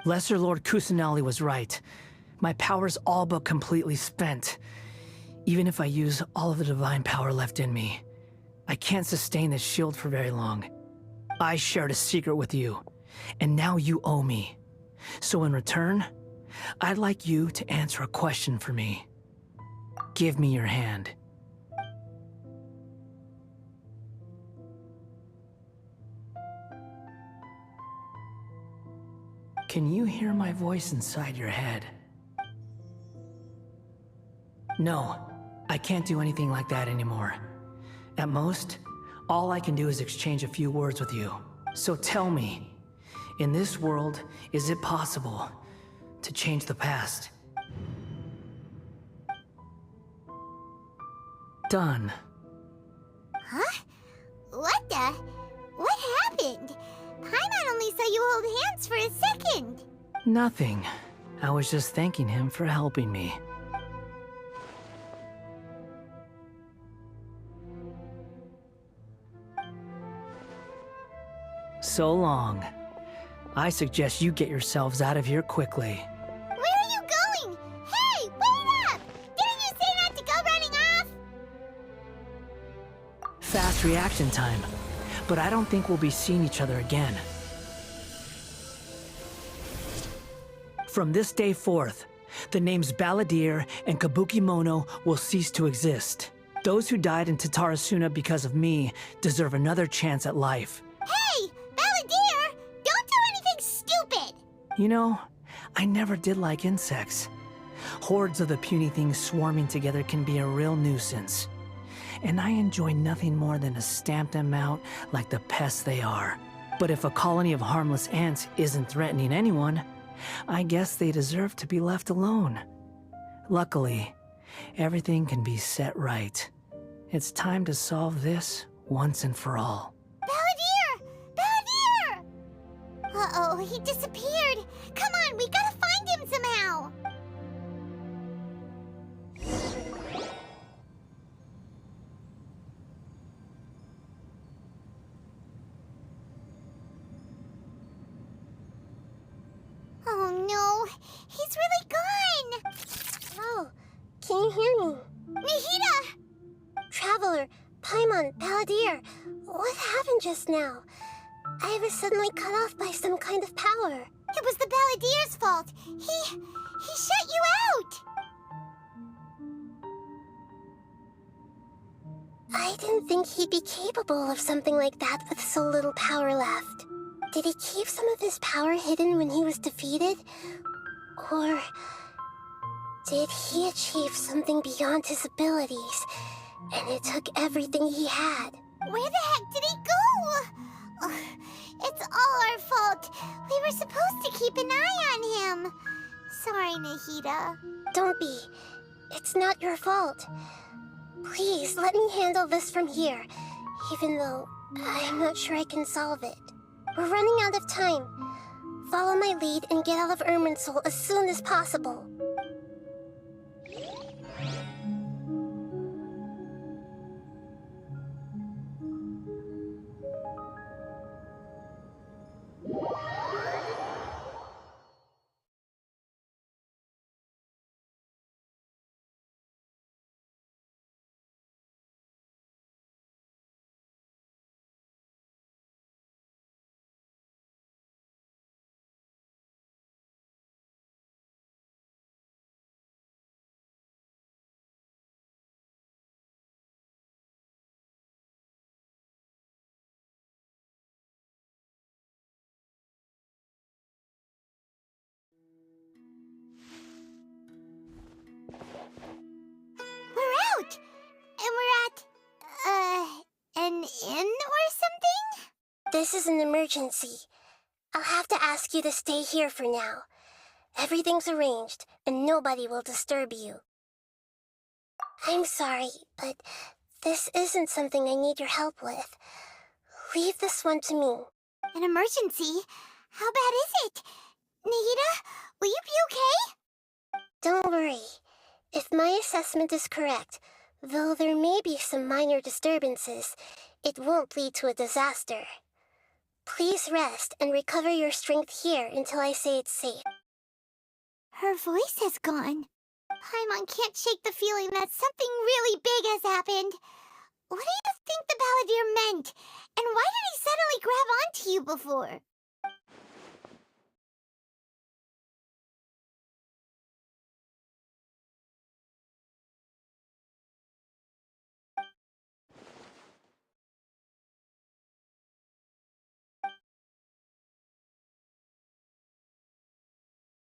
Speaker 4: Lesser Lord Kusanali was right. My power's all but completely spent. Even if I use all of the divine power left in me, I can't sustain this shield for very long. I shared a secret with you, and now you owe me. So in return, I'd like you to answer a question for me. Give me your hand. Can you hear my voice inside your head? No, I can't do anything like that anymore. At most, all I can do is exchange a few words with you. So tell me, in this world, is it possible to change the past? Done.
Speaker 3: Huh? What the? What happened? Paimon only saw you hold hands for a second.
Speaker 4: Nothing. I was just thanking him for helping me. So long. I suggest you get yourselves out of here quickly.
Speaker 3: Where are you going? Hey, wait up! Didn't you say not to go running off?
Speaker 4: Fast reaction time. But I don't think we'll be seeing each other again. From this day forth, the names Balladeer and Kabukimono will cease to exist. Those who died in Tatarasuna because of me deserve another chance at life.
Speaker 3: Hey, Balladeer! Don't do anything stupid!
Speaker 4: You know, I never did like insects. Hordes of the puny things swarming together can be a real nuisance. And I enjoy nothing more than to stamp them out like the pests they are. But if a colony of harmless ants isn't threatening anyone, I guess they deserve to be left alone. Luckily, everything can be set right. It's time to solve this once and for all.
Speaker 3: Balladeer! Balladeer! Uh-oh, he disappeared. Come on, we gotta find him somehow. Oh no, he's really gone!
Speaker 5: Oh, can you hear me?
Speaker 3: Nahida!
Speaker 5: Traveler, Paimon, Balladeer, what happened just now? I was suddenly cut off by some kind of power.
Speaker 3: It was the Balladeer's fault. He shut you out!
Speaker 5: I didn't think he'd be capable of something like that with so little power left. Did he keep some of his power hidden when he was defeated? Or did he achieve something beyond his abilities, and it took everything he had?
Speaker 3: Where the heck did he go? Ugh, it's all our fault. We were supposed to keep an eye on him. Sorry, Nahida.
Speaker 5: Don't be. It's not your fault. Please, let me handle this from here, even though I'm not sure I can solve it. We're running out of time. Follow my lead and get out of Irminsul as soon as possible.
Speaker 3: We're out! And we're at, an inn or something?
Speaker 5: This is an emergency. I'll have to ask you to stay here for now. Everything's arranged, and nobody will disturb you. I'm sorry, but this isn't something I need your help with. Leave this one to me.
Speaker 3: An emergency? How bad is it? Nahida, will you be okay?
Speaker 5: Don't worry. If my assessment is correct, though there may be some minor disturbances, it won't lead to a disaster. Please rest and recover your strength here until I say it's safe.
Speaker 3: Her voice has gone. Paimon can't shake the feeling that something really big has happened. What do you think the Balladeer meant? And why did he suddenly grab onto to you before.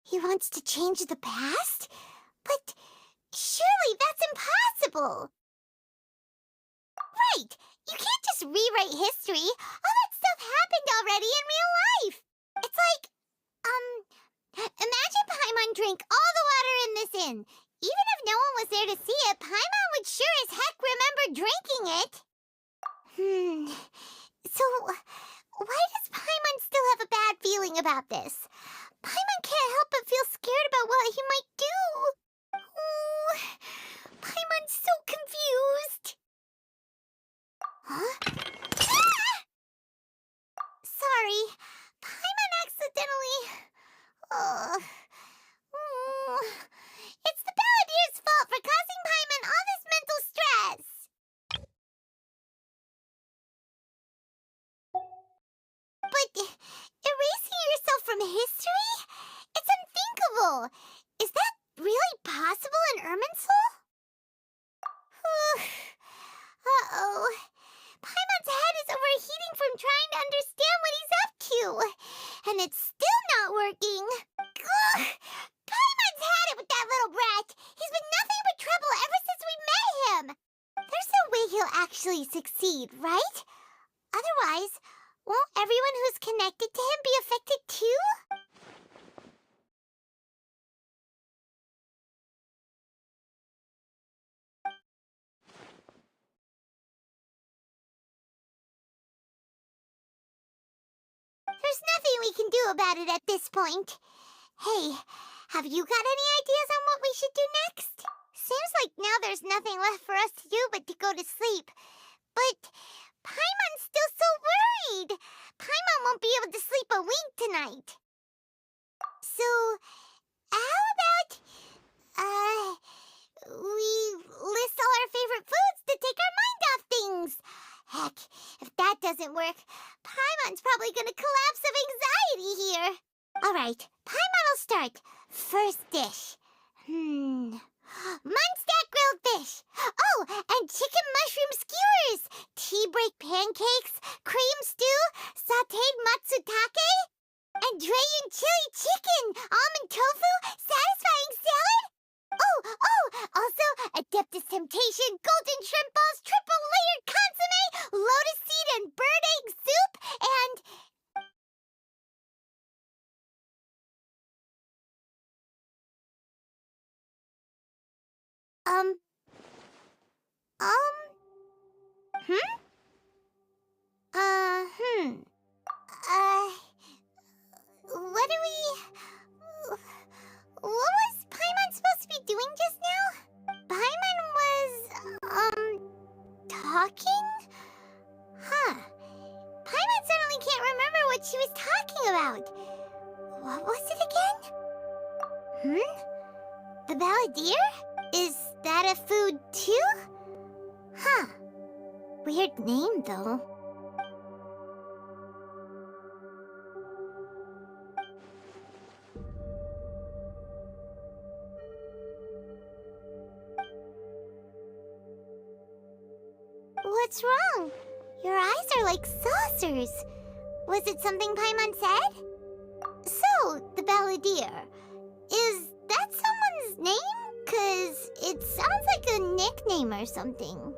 Speaker 3: He wants to change the past? But surely that's impossible! Right! You can't just rewrite history! All that stuff happened already in real life! It's like, imagine Paimon drank all the water in this inn. Even if no one was there to see it, Paimon would sure as heck remember drinking it! So, why does Paimon still have a bad feeling about this? Paimon can't help but feel scared about what he might do. Oh, Paimon's so confused. Huh? Ah! Sorry, Paimon accidentally... It's the Balladier's fault for causing Paimon all this mental stress. But erasing yourself from history? It's unthinkable. Is that really possible in Irminsul? Uh-oh. Paimon's head is overheating from trying to understand what he's up to. And it's still not working. Ugh. Paimon's had it with that little brat. He's been nothing but trouble ever since we met him. There's no way he'll actually succeed, right? Otherwise, won't everyone who's connected to him be affected too? There's nothing we can do about it at this point. Hey, have you got any ideas on what we should do next? Seems like now there's nothing left for us to do but to go to sleep. But Paimon's still so worried. Paimon won't be able to sleep a wink tonight. So, how about, we list all our favorite foods to take our mind off things? Heck, if that doesn't work, Paimon's probably gonna collapse of anxiety here. Alright, Paimon will start. First dish. Munstack grilled fish. Oh, and chicken mushroom skewers. Tea break pancakes, cream stew, sauteed matsutake, and Dragon chili chicken, almond tofu, satisfying salad. Oh, also Adeptus Temptation, golden shrimp balls, triple layered consomme, lotus seed and bird egg soup, and... What are we... What was Paimon supposed to be doing just now? Paimon was, talking? Huh. Paimon suddenly can't remember what she was talking about. What was it again? The Balladeer? Is that a food too? Huh. Weird name, though. What's wrong? Your eyes are like saucers. Was it something Paimon said? So, the Balladeer. Is that someone's name? 'Cause it sounds like a nickname or something.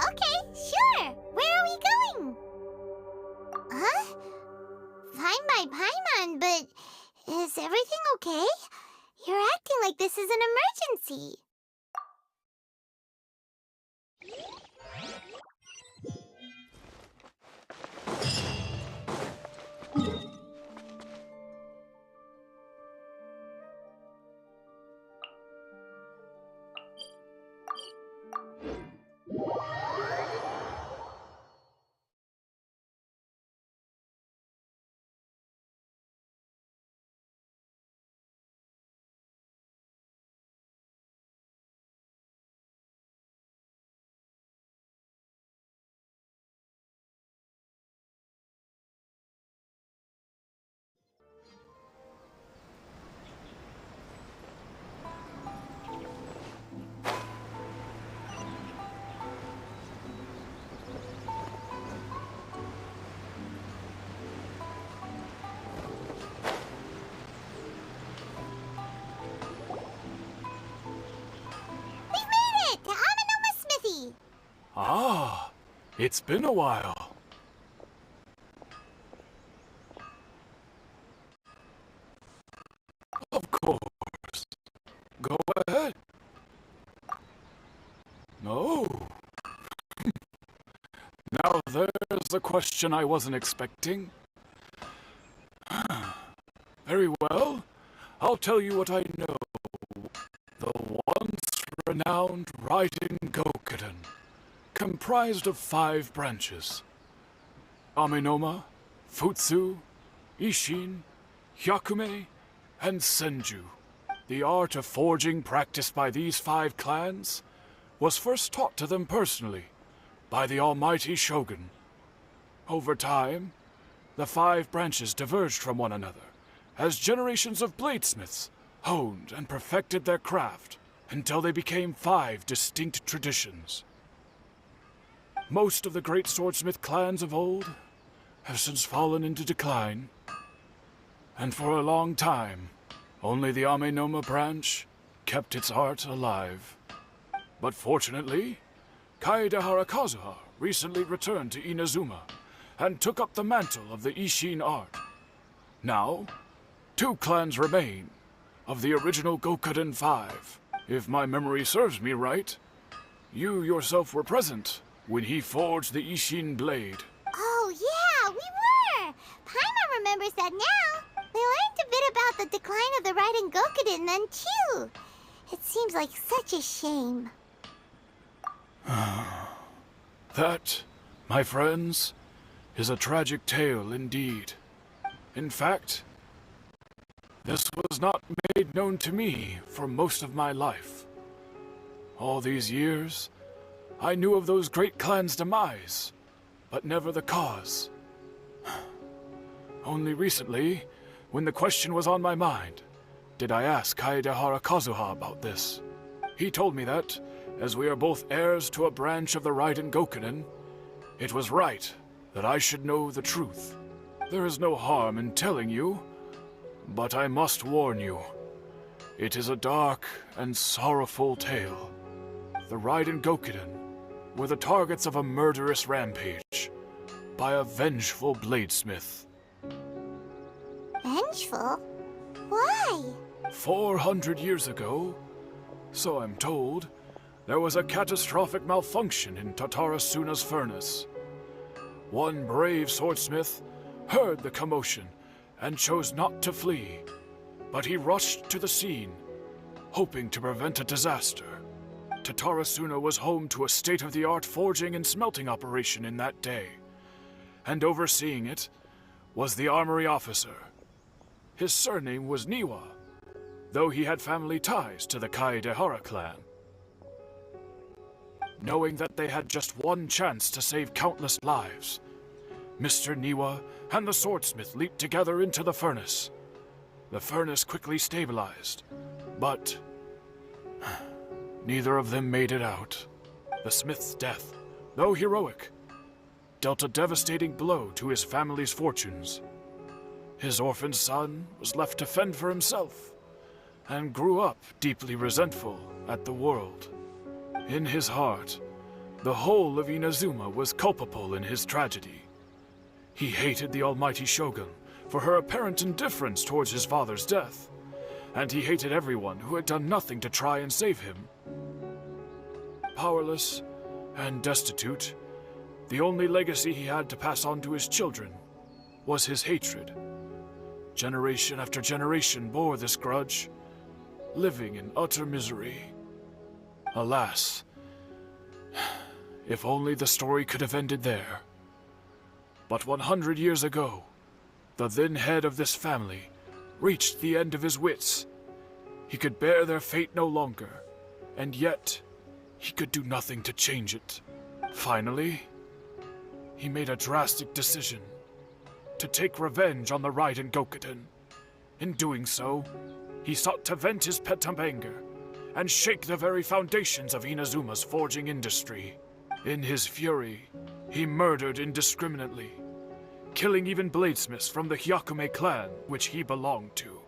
Speaker 3: Okay, sure. Where are we going? Huh? Fine by Paimon, but is everything okay? You're acting like this is an emergency.
Speaker 9: It's been a while. Of course. Go ahead. No. Now there's a question I wasn't expecting. Very well. I'll tell you what I know. The once renowned Raiden Gokuden, comprised of 5 branches. Amenoma, Futsu, Ishin, Hyakume, and Senju. The art of forging practiced by these 5 clans was first taught to them personally by the almighty Shogun. Over time, the 5 branches diverged from one another as generations of bladesmiths honed and perfected their craft until they became 5 distinct traditions. Most of the great swordsmith clans of old have since fallen into decline, and for a long time, only the Amenoma branch kept its art alive. But fortunately, Kaedehara Kazuha recently returned to Inazuma and took up the mantle of the Ishin art. Now, 2 clans remain of the original Gokuden 5. If my memory serves me right, you yourself were present when he forged the Ishin blade.
Speaker 3: Oh, yeah, we were! Paimon remembers that now. We learned a bit about the decline of the Raiden Gokuden then, too. It seems like such a shame.
Speaker 9: That, my friends, is a tragic tale indeed. In fact, this was not made known to me for most of my life. All these years, I knew of those great clans' demise, but never the cause. Only recently, when the question was on my mind, did I ask Kaedehara Kazuha about this. He told me that, as we are both heirs to a branch of the Raiden Gokuden, it was right that I should know the truth. There is no harm in telling you, but I must warn you. It is a dark and sorrowful tale. The Raiden Gokuden were the targets of a murderous rampage by a vengeful bladesmith.
Speaker 3: Vengeful? Why?
Speaker 9: 400 years ago, so I'm told, there was a catastrophic malfunction in Tatarasuna's furnace. One brave swordsmith heard the commotion and chose not to flee, but he rushed to the scene, hoping to prevent a disaster. Tatarasuna was home to a state-of-the-art forging and smelting operation in that day, and overseeing it was the armory officer. His surname was Niwa, though he had family ties to the Kaedehara clan. Knowing that they had just one chance to save countless lives, Mr. Niwa and the swordsmith leaped together into the furnace. The furnace quickly stabilized, but neither of them made it out. The smith's death, though heroic, dealt a devastating blow to his family's fortunes. His orphaned son was left to fend for himself, and grew up deeply resentful at the world. In his heart, the whole of Inazuma was culpable in his tragedy. He hated the almighty Shogun for her apparent indifference towards his father's death, and he hated everyone who had done nothing to try and save him. Powerless and destitute, the only legacy he had to pass on to his children was his hatred. Generation after generation bore this grudge, living in utter misery. Alas, if only the story could have ended there. But 100 years ago, the then head of this family reached the end of his wits. He could bear their fate no longer, and yet he could do nothing to change it. Finally, he made a drastic decision to take revenge on the Raiden Gokuden. In doing so, he sought to vent his pent anger and shake the very foundations of Inazuma's forging industry. In his fury, he murdered indiscriminately, killing even bladesmiths from the Hyakume clan which he belonged to.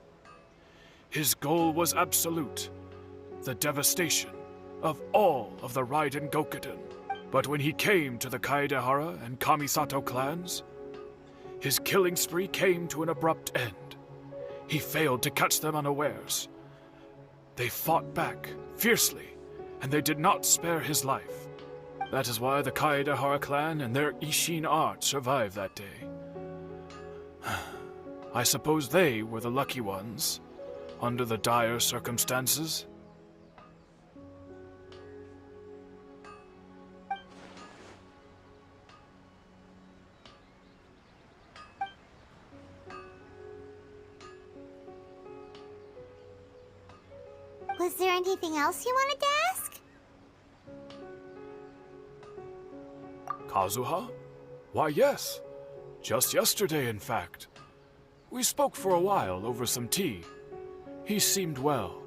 Speaker 9: His goal was absolute, the devastation of all of the Raiden Gokuden. But when he came to the Kaedehara and Kamisato clans, his killing spree came to an abrupt end. He failed to catch them unawares. They fought back fiercely, and they did not spare his life. That is why the Kaedehara clan and their Ishin art survived that day. I suppose they were the lucky ones, under the dire circumstances.
Speaker 3: Was there anything else you wanted to ask?
Speaker 9: Kazuha? Why, yes. Just yesterday, in fact. We spoke for a while over some tea. He seemed well.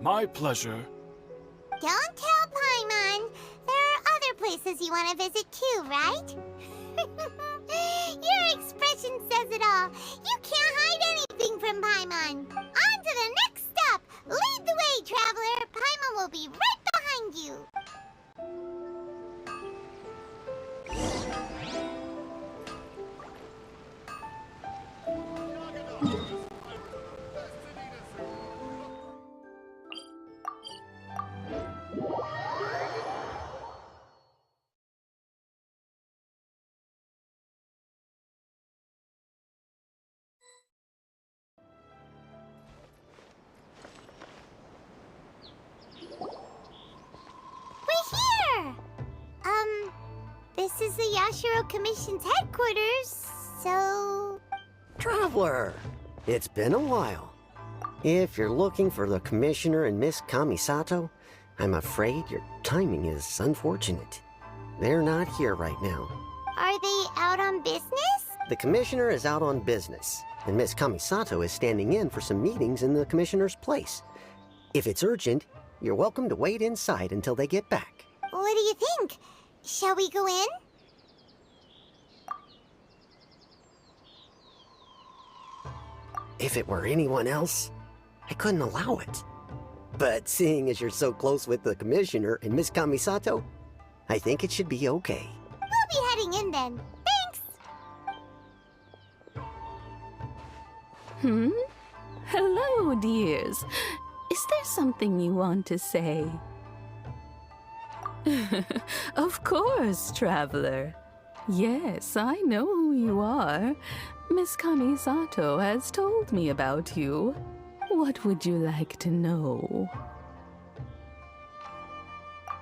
Speaker 9: My pleasure.
Speaker 3: Don't tell Paimon. There are other places you want to visit too, right? Your expression says it all. You can't hide anything from Paimon. On to the next stop. Lead the way, traveler. Paimon will be right behind you. This is the Yashiro Commission's headquarters, so...
Speaker 10: Traveler, it's been a while. If you're looking for the Commissioner and Miss Kamisato, I'm afraid your timing is unfortunate. They're not here right now.
Speaker 3: Are they out on business?
Speaker 10: The Commissioner is out on business, and Miss Kamisato is standing in for some meetings in the Commissioner's place. If it's urgent, you're welcome to wait inside until they get back.
Speaker 3: What do you think? Shall we go in?
Speaker 10: If it were anyone else, I couldn't allow it. But seeing as you're so close with the Commissioner and Miss Kamisato, I think it should be okay.
Speaker 3: We'll be heading in then. Thanks!
Speaker 11: Hello, dears. Is there something you want to say? Of course, traveler. Yes, I know who you are. Miss Kamisato has told me about you. What would you like to know?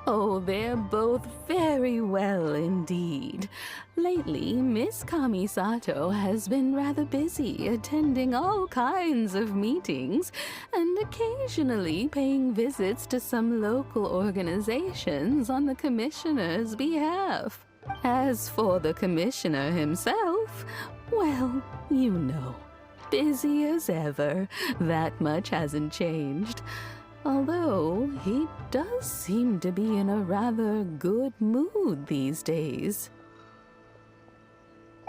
Speaker 11: Oh, they're both very well indeed. Lately, Miss Kamisato has been rather busy attending all kinds of meetings and occasionally paying visits to some local organizations on the Commissioner's behalf. As for the Commissioner himself, well, you know, busy as ever. That much hasn't changed. Although, he does seem to be in a rather good mood these days.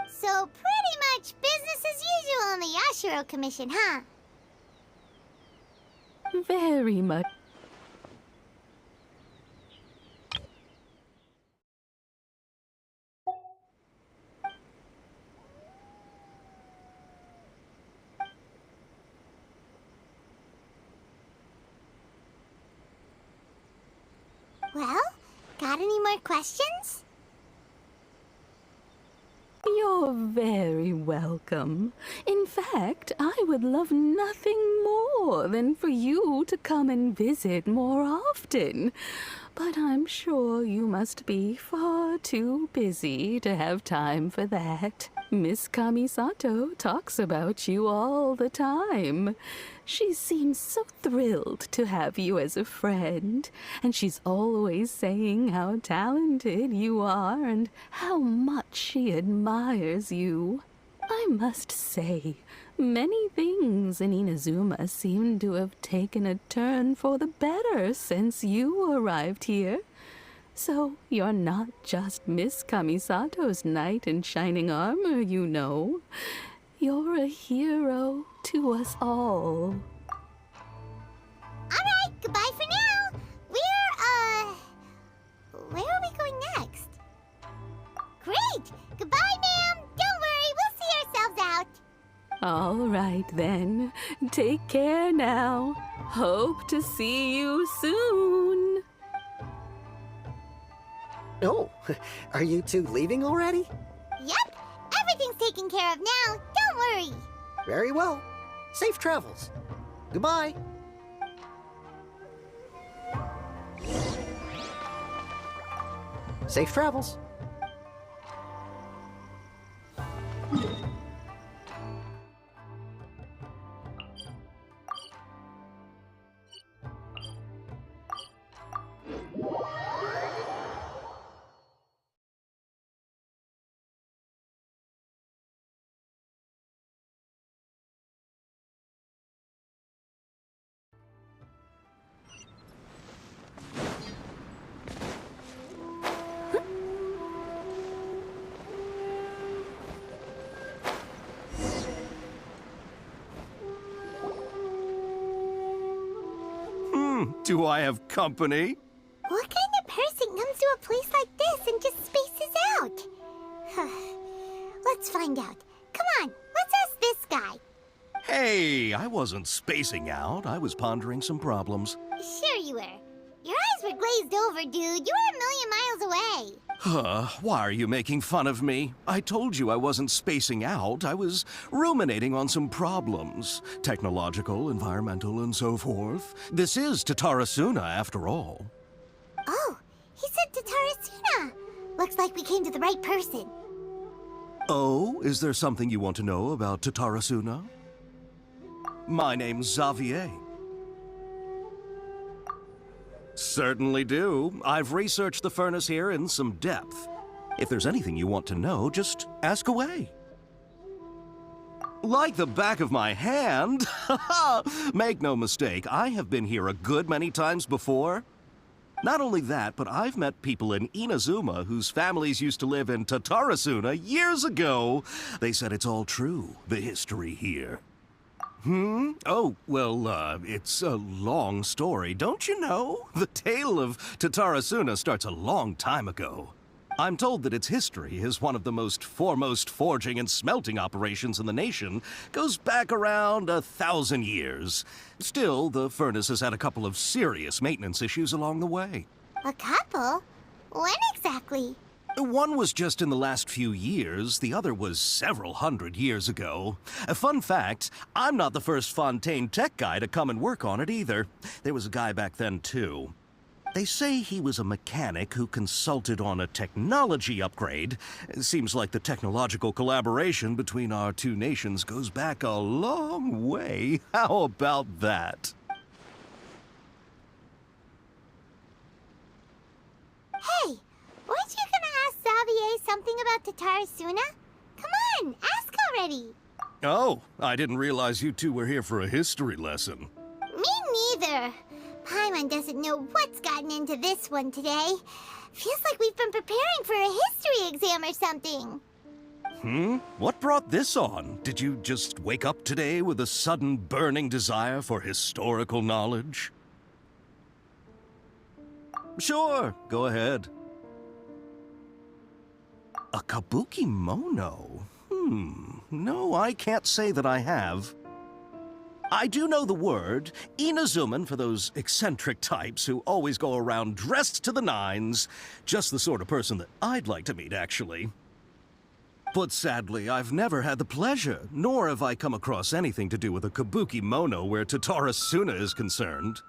Speaker 3: So pretty much business as usual in the Yashiro Commission, huh?
Speaker 11: Very much.
Speaker 3: Well, got any more questions?
Speaker 11: You're very welcome. In fact, I would love nothing more than for you to come and visit more often. But I'm sure you must be far too busy to have time for that. Miss Kamisato talks about you all the time. She seems so thrilled to have you as a friend, and she's always saying how talented you are and how much she admires you. I must say, many things in Inazuma seem to have taken a turn for the better since you arrived here. So you're not just Miss Kamisato's knight in shining armor, you know. You're a hero to us all. All right then. Take care now. Hope to see you soon.
Speaker 10: Oh, are you two leaving already?
Speaker 3: Yep, everything's taken care of now. Don't worry.
Speaker 10: Very well. Safe travels. Goodbye. Safe travels.
Speaker 12: Do I have company?
Speaker 3: What kind of person comes to a place like this and just spaces out? Let's find out. Come on, let's ask this guy.
Speaker 12: Hey, I wasn't spacing out. I was pondering some problems.
Speaker 3: Sure you were. Your eyes were glazed over, dude. You were a million miles away.
Speaker 12: Why are you making fun of me? I told you I wasn't spacing out. I was ruminating on some problems. Technological, environmental, and so forth. This is Tatarasuna, after all.
Speaker 3: Oh, he said Tatarasuna. Looks like we came to the right person.
Speaker 12: Oh, is there something you want to know about Tatarasuna? My name's Xavier. Certainly do. I've researched the furnace here in some depth. If there's anything you want to know, just ask away. Like the back of my hand? Make no mistake, I have been here a good many times before. Not only that, but I've met people in Inazuma whose families used to live in Tatarasuna years ago. They said it's all true, the history here. Oh, well, it's a long story, don't you know? The tale of Tatarasuna starts a long time ago. I'm told that its history as one of the most foremost forging and smelting operations in the nation goes back around 1,000 years. Still, the furnace has had a couple of serious maintenance issues along the way.
Speaker 3: A couple? When exactly?
Speaker 12: One was just in the last few years, the other was several hundred years ago. A fun fact, I'm not the first Fontaine tech guy to come and work on it either. There was a guy back then too. They say he was a mechanic who consulted on a technology upgrade. It seems like the technological collaboration between our two nations goes back a long way. How about that?
Speaker 3: Hey, weren't you gonna ask Xavier something about Tatarasuna? Come on, ask already.
Speaker 12: Oh, I didn't realize you two were here for a history lesson.
Speaker 3: Me neither. Paimon doesn't know what's gotten into this one today. Feels like we've been preparing for a history exam or something.
Speaker 12: What brought this on? Did you just wake up today with a sudden burning desire for historical knowledge? Sure, go ahead. A kabuki mono? No, I can't say that I have. I do know the word, Inazuman for those eccentric types who always go around dressed to the nines. Just the sort of person that I'd like to meet, actually. But sadly, I've never had the pleasure, nor have I come across anything to do with a kabuki mono where Tatarasuna is concerned.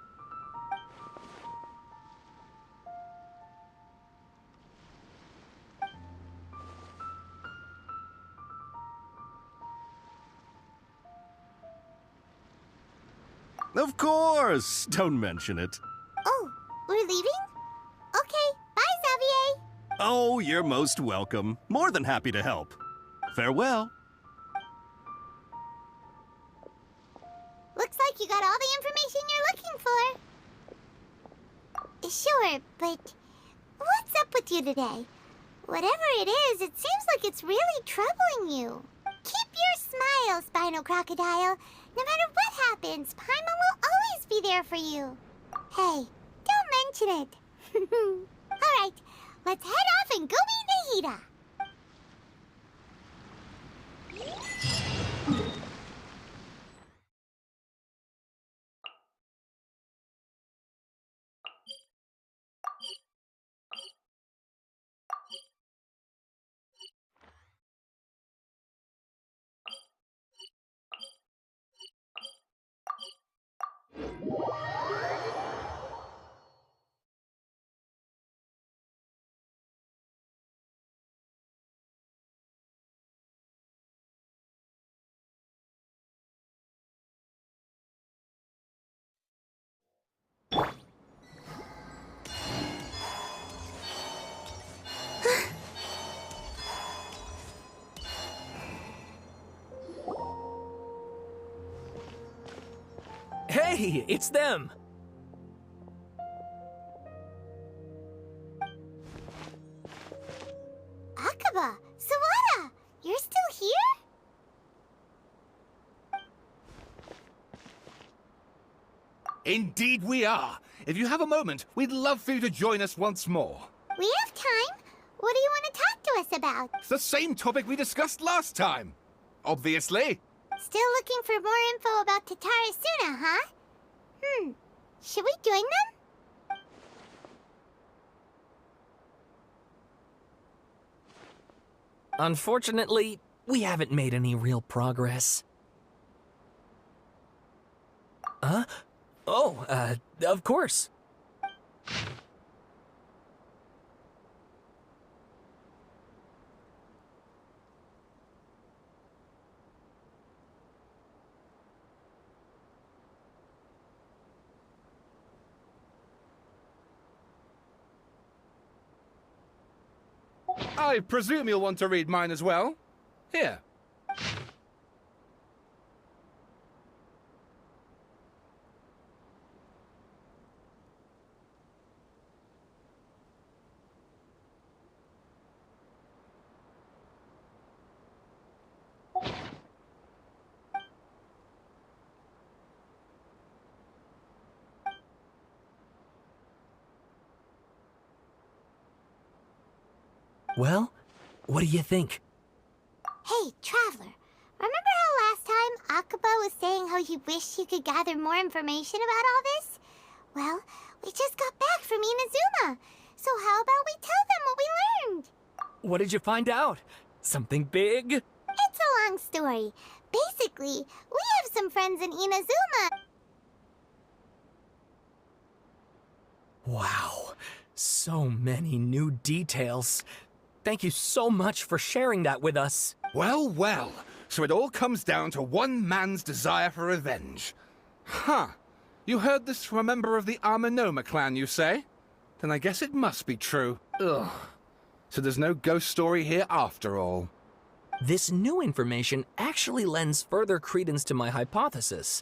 Speaker 12: Of course! Don't mention it.
Speaker 3: Oh, we're leaving? Okay, bye, Xavier.
Speaker 12: Oh, you're most welcome. More than happy to help. Farewell.
Speaker 3: Looks like you got all the information you're looking for. Sure, but what's up with you today? Whatever it is, it seems like it's really troubling you. Keep your smile, Spinal Crocodile. No matter what happens, Paimon will always be there for you. Hey, don't mention it. All right, let's head off and go meet Nahida.
Speaker 1: Hey, it's them!
Speaker 3: Akaba, Sawada, you're still here?
Speaker 2: Indeed we are. If you have a moment, we'd love for you to join us once more.
Speaker 3: We have time. What do you want to talk to us about?
Speaker 2: It's the same topic we discussed last time. Obviously.
Speaker 3: Still looking for more info about Tatara Suna, huh? Should we join them?
Speaker 1: Unfortunately, we haven't made any real progress. Huh? Oh, of course.
Speaker 2: I presume you'll want to read mine as well. Here.
Speaker 1: Well, what do you think?
Speaker 3: Hey, Traveler. Remember how last time Akaba was saying how he wished he could gather more information about all this? Well, we just got back from Inazuma. So how about we tell them what we learned?
Speaker 1: What did you find out? Something big?
Speaker 3: It's a long story. Basically, we have some friends in Inazuma.
Speaker 1: Wow, so many new details. Thank you so much for sharing that with us.
Speaker 2: Well, well. So it all comes down to one man's desire for revenge. Huh. You heard this from a member of the Amanoma clan, you say? Then I guess it must be true. Ugh. So there's no ghost story here after all.
Speaker 1: This new information actually lends further credence to my hypothesis.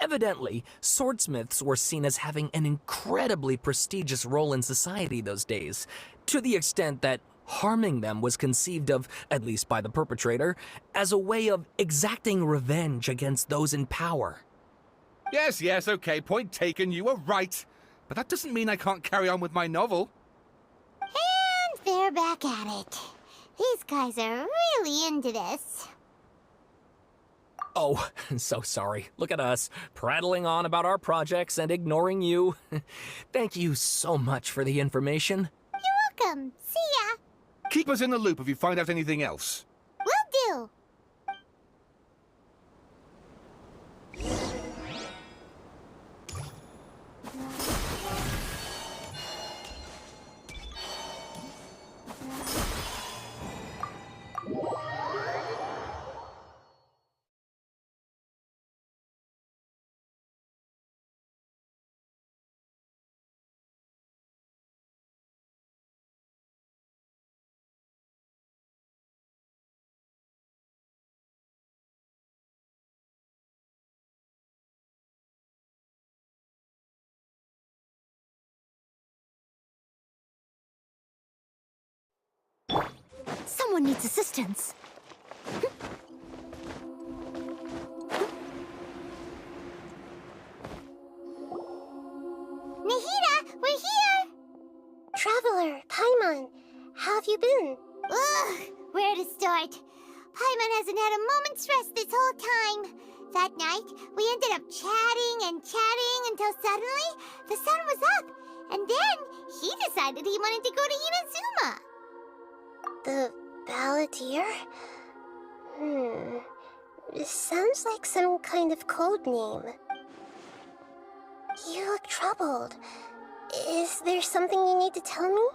Speaker 1: Evidently, swordsmiths were seen as having an incredibly prestigious role in society those days, to the extent that harming them was conceived of, at least by the perpetrator, as a way of exacting revenge against those in power.
Speaker 2: Yes, okay, point taken, you were right. But that doesn't mean I can't carry on with my novel.
Speaker 3: And they're back at it. These guys are really into this.
Speaker 1: Oh, so sorry. Look at us, prattling on about our projects and ignoring you. Thank you so much for the information.
Speaker 3: You're welcome. See ya.
Speaker 2: Keep us in the loop if you find out anything else.
Speaker 3: Will do.
Speaker 11: Someone needs assistance.
Speaker 3: Nahida, we're here!
Speaker 5: Traveler, Paimon, how have you been?
Speaker 3: Ugh, where to start? Paimon hasn't had a moment's rest this whole time. That night, we ended up chatting and chatting until suddenly the sun was up. And then he decided he wanted to go to Inazuma.
Speaker 5: The Balladeer? This sounds like some kind of code name. You look troubled. Is there something you need to tell me?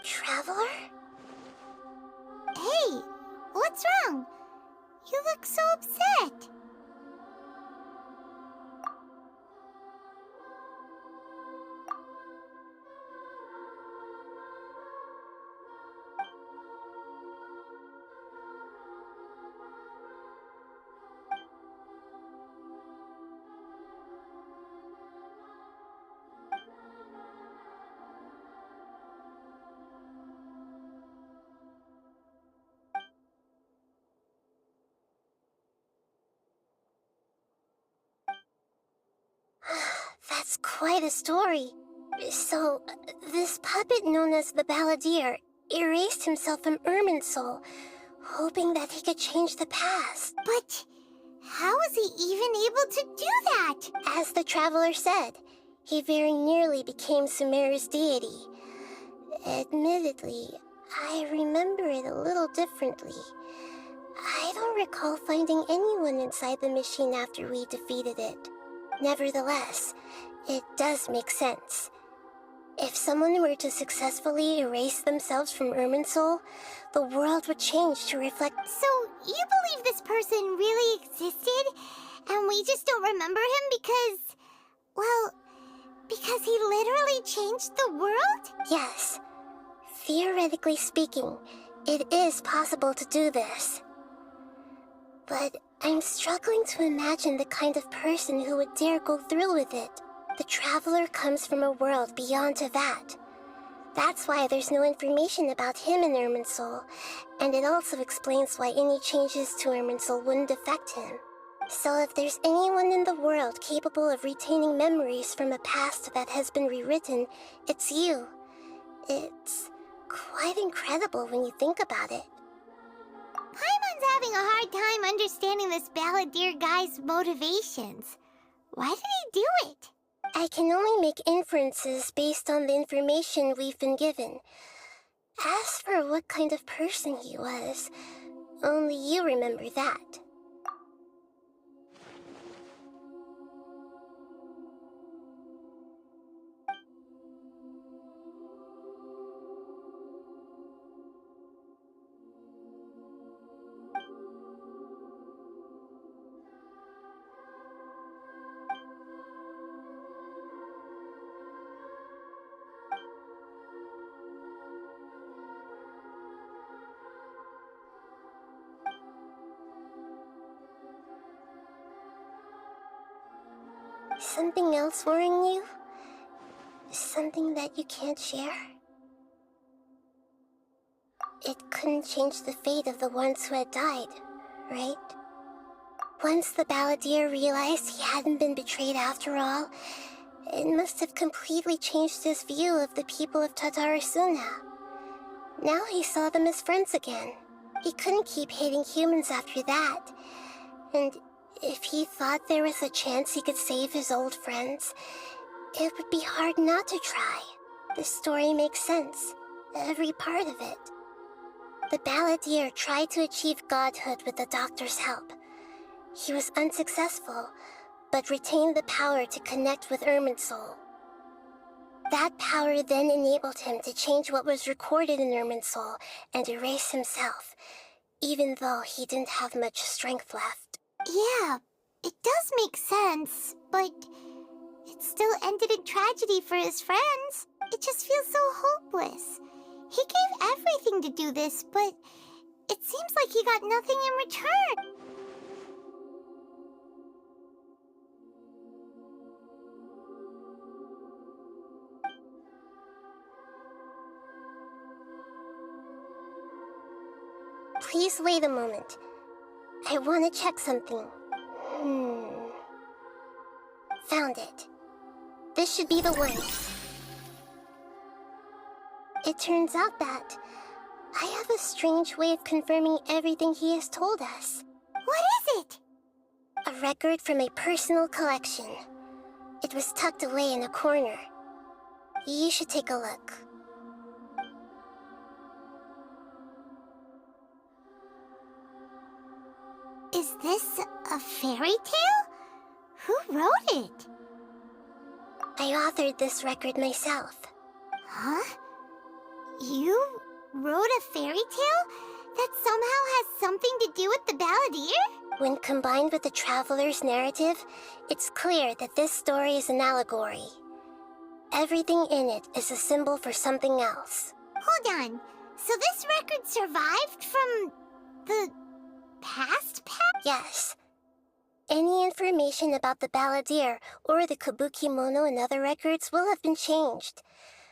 Speaker 5: Traveler?
Speaker 3: Hey, what's wrong? You look so upset.
Speaker 5: It's quite a story. So, this puppet known as the Balladeer erased himself from Irminsul, hoping that he could change the past.
Speaker 3: But how was he even able to do that?
Speaker 5: As the Traveler said, he very nearly became Sumeru's deity. Admittedly, I remember it a little differently. I don't recall finding anyone inside the machine after we defeated it. Nevertheless, it does make sense. If someone were to successfully erase themselves from Irminsul, the world would change to reflect...
Speaker 3: So, you believe this person really existed, and we just don't remember him because... well, because he literally changed the world?
Speaker 5: Yes. Theoretically speaking, it is possible to do this. But I'm struggling to imagine the kind of person who would dare go through with it. The Traveler comes from a world beyond Tevat. That's why there's no information about him in Irminsul, and it also explains why any changes to Irminsul wouldn't affect him. So if there's anyone in the world capable of retaining memories from a past that has been rewritten, it's you. It's quite incredible when you think about it.
Speaker 3: Paimon's having a hard time understanding this Balladeer guy's motivations. Why did he do it?
Speaker 5: I can only make inferences based on the information we've been given. As for what kind of person he was, only you remember that. Something else worrying you? Something that you can't share? It couldn't change the fate of the ones who had died, right? Once the Balladeer realized he hadn't been betrayed after all, it must have completely changed his view of the people of Tatarasuna. Now he saw them as friends again. He couldn't keep hating humans after that, and if he thought there was a chance he could save his old friends, it would be hard not to try. The story makes sense, every part of it. The Balladeer tried to achieve godhood with the Doctor's help. He was unsuccessful, but retained the power to connect with Irminsul. That power then enabled him to change what was recorded in Irminsul and erase himself, even though he didn't have much strength left.
Speaker 3: Yeah, it does make sense, but it still ended in tragedy for his friends. It just feels so hopeless. He gave everything to do this, but it seems like he got nothing in return.
Speaker 5: Please wait a moment. I want to check something. Found it. This should be the one. It turns out that I have a strange way of confirming everything he has told us.
Speaker 3: What is it?
Speaker 5: A record from a personal collection. It was tucked away in a corner. You should take a look.
Speaker 3: Is this a fairy tale? Who wrote it?
Speaker 5: I authored this record myself.
Speaker 3: Huh? You wrote a fairy tale that somehow has something to do with the Balladeer?
Speaker 5: When combined with the Traveler's narrative, it's clear that this story is an allegory. Everything in it is a symbol for something else.
Speaker 3: Hold on. So this record survived from the past?
Speaker 5: Yes. Any information about the Balladeer or the Kabuki Mono and other records will have been changed.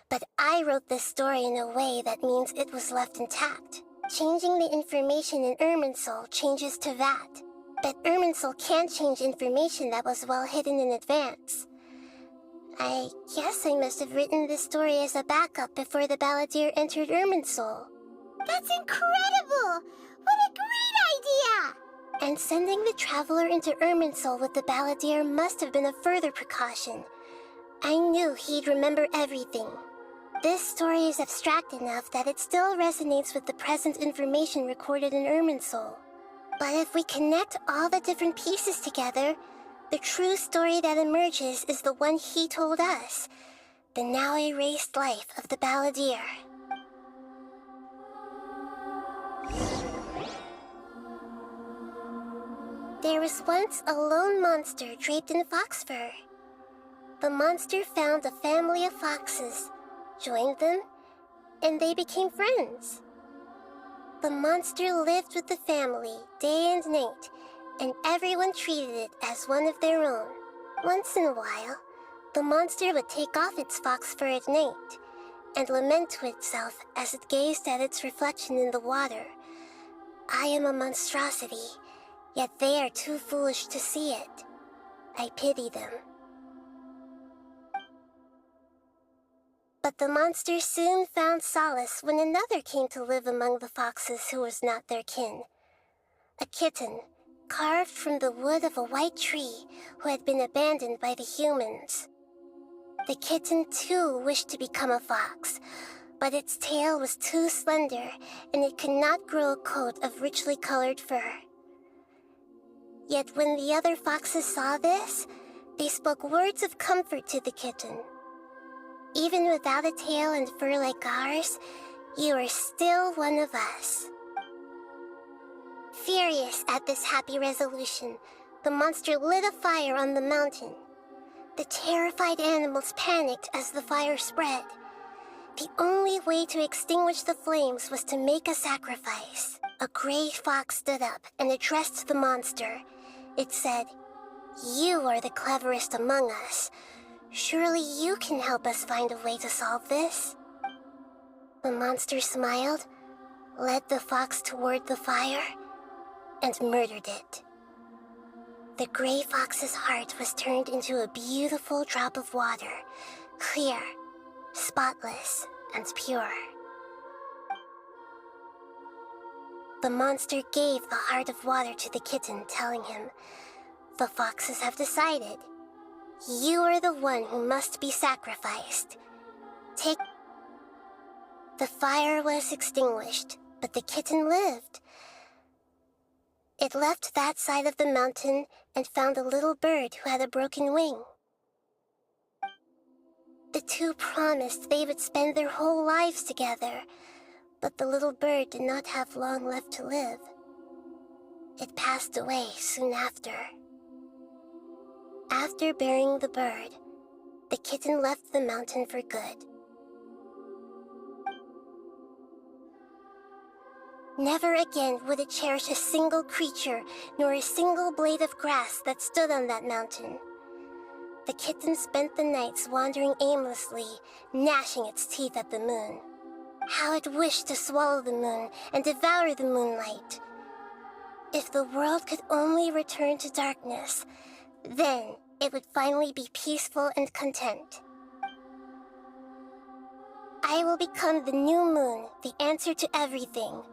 Speaker 5: But I wrote this story in a way that means it was left intact. Changing the information in Irminsul changes to that. But Irminsul can't change information that was well hidden in advance. I guess I must have written this story as a backup before the balladeer entered Irminsul.
Speaker 3: That's incredible! What a great idea!
Speaker 5: And sending the traveler into Irminsul with the balladeer must have been a further precaution. I knew he'd remember everything. This story is abstract enough that it still resonates with the present information recorded in Irminsul. But if we connect all the different pieces together, the true story that emerges is the one he told us, the now erased life of the balladeer. There was once a lone monster draped in fox fur. The monster found a family of foxes, joined them, and they became friends. The monster lived with the family day and night, and everyone treated it as one of their own. Once in a while, the monster would take off its fox fur at night and lament to itself as it gazed at its reflection in the water. I am a monstrosity, yet they are too foolish to see it. I pity them. But the monster soon found solace when another came to live among the foxes who was not their kin. A kitten, carved from the wood of a white tree who had been abandoned by the humans. The kitten too wished to become a fox, but its tail was too slender and it could not grow a coat of richly colored fur. Yet when the other foxes saw this, they spoke words of comfort to the kitten. Even without a tail and fur like ours, you are still one of us. Furious at this happy resolution, the monster lit a fire on the mountain. The terrified animals panicked as the fire spread. The only way to extinguish the flames was to make a sacrifice. A gray fox stood up and addressed the monster. It said, "You are the cleverest among us. Surely you can help us find a way to solve this." The monster smiled, led the fox toward the fire, and murdered it. The gray fox's heart was turned into a beautiful drop of water, clear, spotless, and pure. The monster gave the heart of water to the kitten, telling him, "The foxes have decided. You are the one who must be sacrificed. Take..." The fire was extinguished, but the kitten lived. It left that side of the mountain and found a little bird who had a broken wing. The two promised they would spend their whole lives together, but the little bird did not have long left to live. It passed away soon after. After burying the bird, the kitten left the mountain for good. Never again would it cherish a single creature, nor a single blade of grass that stood on that mountain. The kitten spent the nights wandering aimlessly, gnashing its teeth at the moon. How it wished to swallow the moon and devour the moonlight. If the world could only return to darkness, then it would finally be peaceful and content. I will become the new moon, the answer to everything.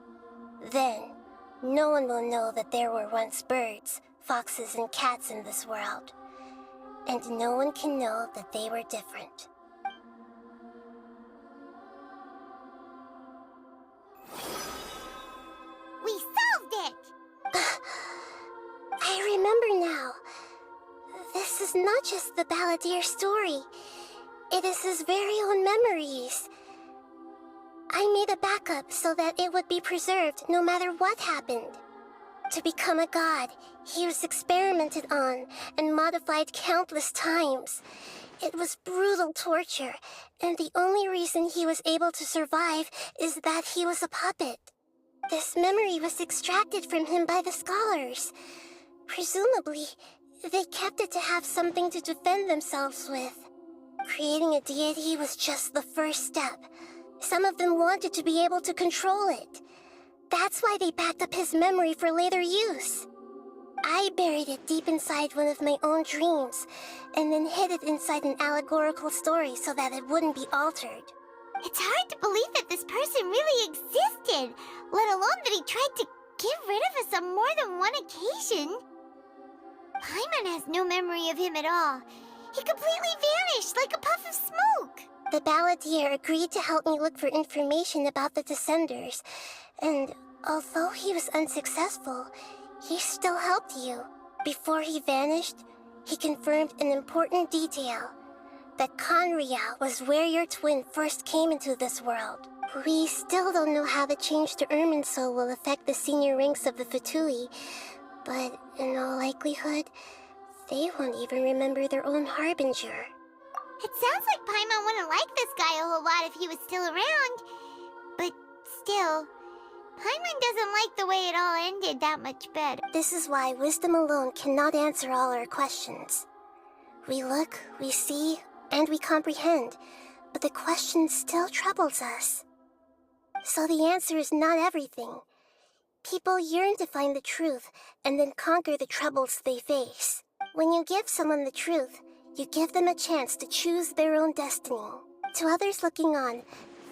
Speaker 5: Then, no one will know that there were once birds, foxes, and cats in this world. And no one can know that they were different.
Speaker 3: We solved it!
Speaker 5: I remember now. This is not just the balladeer's story. It is his very own memories. I made a backup so that it would be preserved no matter what happened. To become a god, he was experimented on and modified countless times. It was brutal torture, and the only reason he was able to survive is that he was a puppet. This memory was extracted from him by the scholars. Presumably, they kept it to have something to defend themselves with. Creating a deity was just the first step. Some of them wanted to be able to control it. That's why they backed up his memory for later use. I buried it deep inside one of my own dreams, and then hid it inside an allegorical story so that it wouldn't be altered.
Speaker 3: It's hard to believe that this person really existed, let alone that he tried to get rid of us on more than one occasion. Paimon has no memory of him at all. He completely vanished like a puff of smoke.
Speaker 5: The balladeer agreed to help me look for information about the Descenders, and although he was unsuccessful, he still helped you. Before he vanished, he confirmed an important detail. That Conria was where your twin first came into this world. We still don't know how the change to Irminsul will affect the senior ranks of the Fatui, but in all likelihood, they won't even remember their own Harbinger.
Speaker 3: It sounds like Paimon wouldn't like this guy a whole lot if he was still around. But still, Paimon doesn't like the way it all ended that much better.
Speaker 5: This is why wisdom alone cannot answer all our questions. We look, we see, and we comprehend, but the question still troubles us. So the answer is not everything. People yearn to find the truth and then conquer the troubles they face. When you give someone the truth, you give them a chance to choose their own destiny. To others looking on,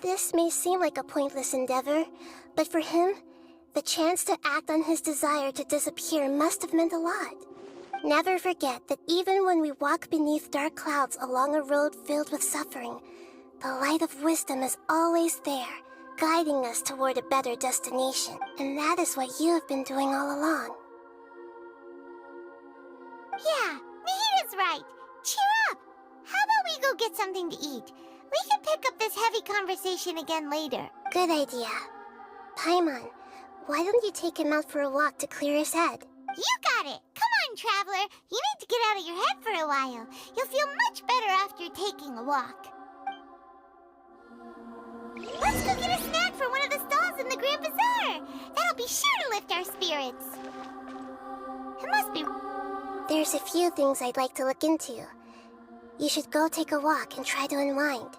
Speaker 5: this may seem like a pointless endeavor, but for him, the chance to act on his desire to disappear must have meant a lot. Never forget that even when we walk beneath dark clouds along a road filled with suffering, the light of wisdom is always there, guiding us toward a better destination. And that is what you have been doing all along.
Speaker 3: Yeah, Nahita's right. Cheer up! How about we go get something to eat? We can pick up this heavy conversation again later.
Speaker 5: Good idea. Paimon, why don't you take him out for a walk to clear his head?
Speaker 3: You got it! Come on, Traveler! You need to get out of your head for a while. You'll feel much better after taking a walk. Let's go get a snack from one of the stalls in the Grand Bazaar! That'll be sure to lift our spirits. It must be...
Speaker 5: There's a few things I'd like to look into. You should go take a walk and try to unwind.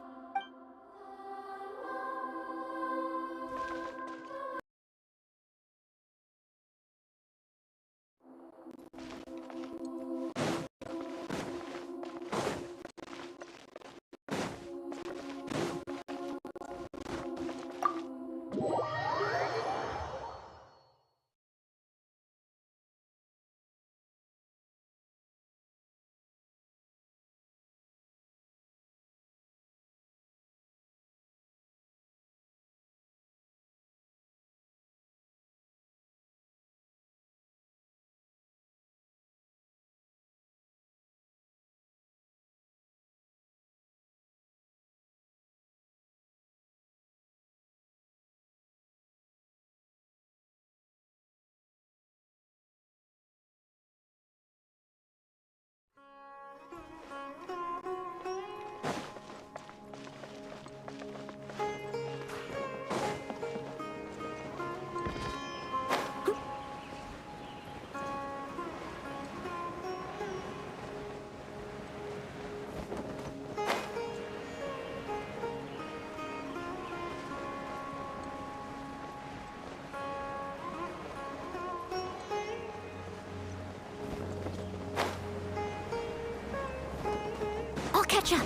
Speaker 3: I'll catch up.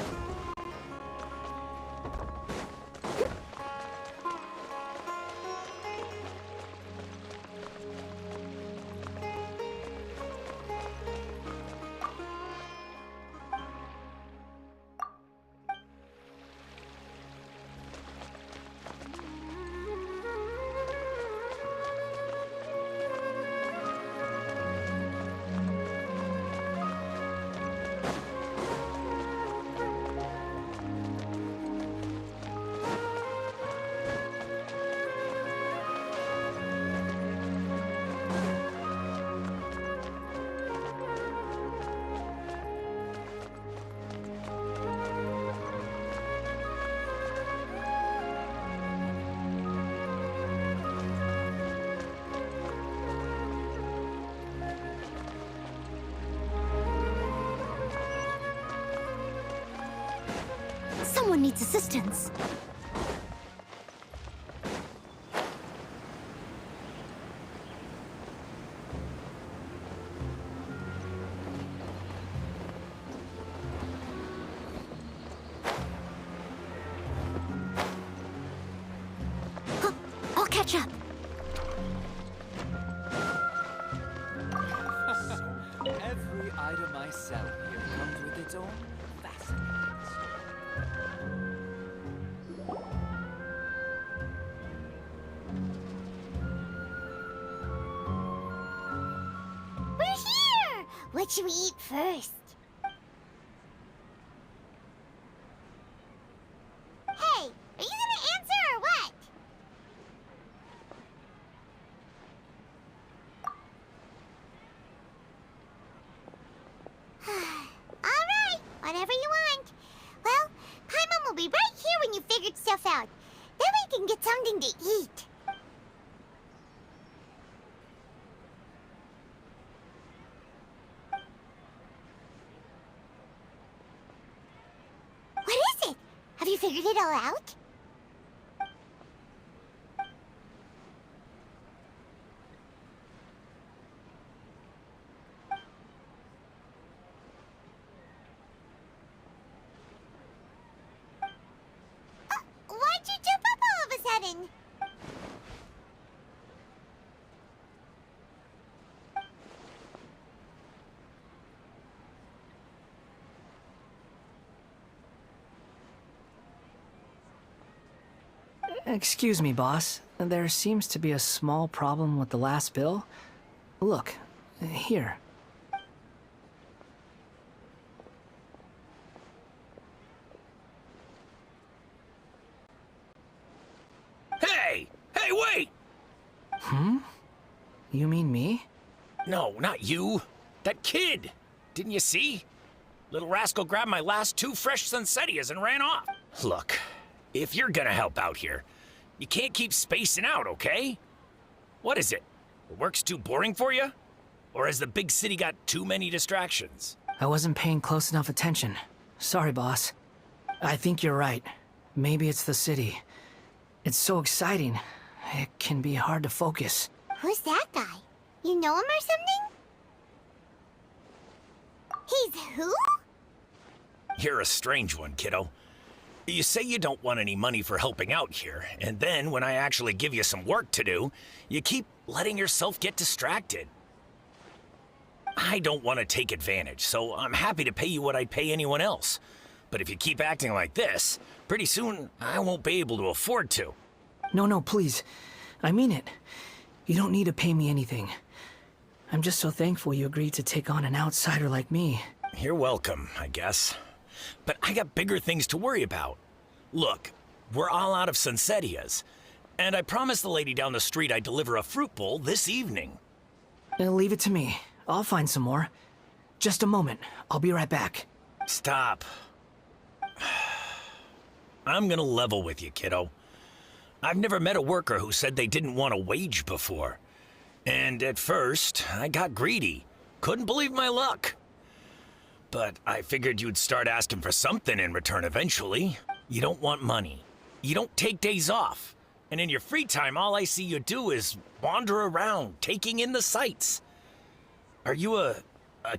Speaker 3: Someone needs assistance.
Speaker 13: This out here comes with its own fascinating.
Speaker 3: We're here! What should we eat first? Hey, are you gonna answer or what? Alright, whatever you want. Well, Paimon will be right here when you figured stuff out. Then we can get something to eat. What is it? Have you figured it all out? Why'd you jump up all of a sudden?
Speaker 4: Excuse me, boss. There seems to be a small problem with the last bill. Look, here.
Speaker 1: Hey! Hey, wait!
Speaker 4: You mean me?
Speaker 1: No, not you. That kid! Didn't you see? Little rascal grabbed my last 2 fresh Sunsettias and ran off. Look, if you're gonna help out here, you can't keep spacing out, okay? What is it? The work's too boring for you? Or has the big city got too many distractions?
Speaker 4: I wasn't paying close enough attention. Sorry, boss. I think you're right. Maybe it's the city. It's so exciting. It can be hard to focus.
Speaker 3: Who's that guy? You know him or something? He's who?
Speaker 1: You're a strange one, kiddo. You say you don't want any money for helping out here, and then when I actually give you some work to do, you keep letting yourself get distracted. I don't want to take advantage, so I'm happy to pay you what I'd pay anyone else. But if you keep acting like this, pretty soon I won't be able to afford to.
Speaker 4: No, please. I mean it. You don't need to pay me anything. I'm just so thankful you agreed to take on an outsider like me.
Speaker 1: You're welcome, I guess. But I got bigger things to worry about. Look, we're all out of Sunsettias, and I promised the lady down the street I'd deliver a fruit bowl this evening.
Speaker 4: Leave it to me. I'll find some more. Just a moment. I'll be right back.
Speaker 1: Stop. I'm gonna level with you, kiddo. I've never met a worker who said they didn't want a wage before. And at first, I got greedy. Couldn't believe my luck. But I figured you'd start asking for something in return eventually. You don't want money. You don't take days off. And in your free time, all I see you do is wander around, taking in the sights. Are you a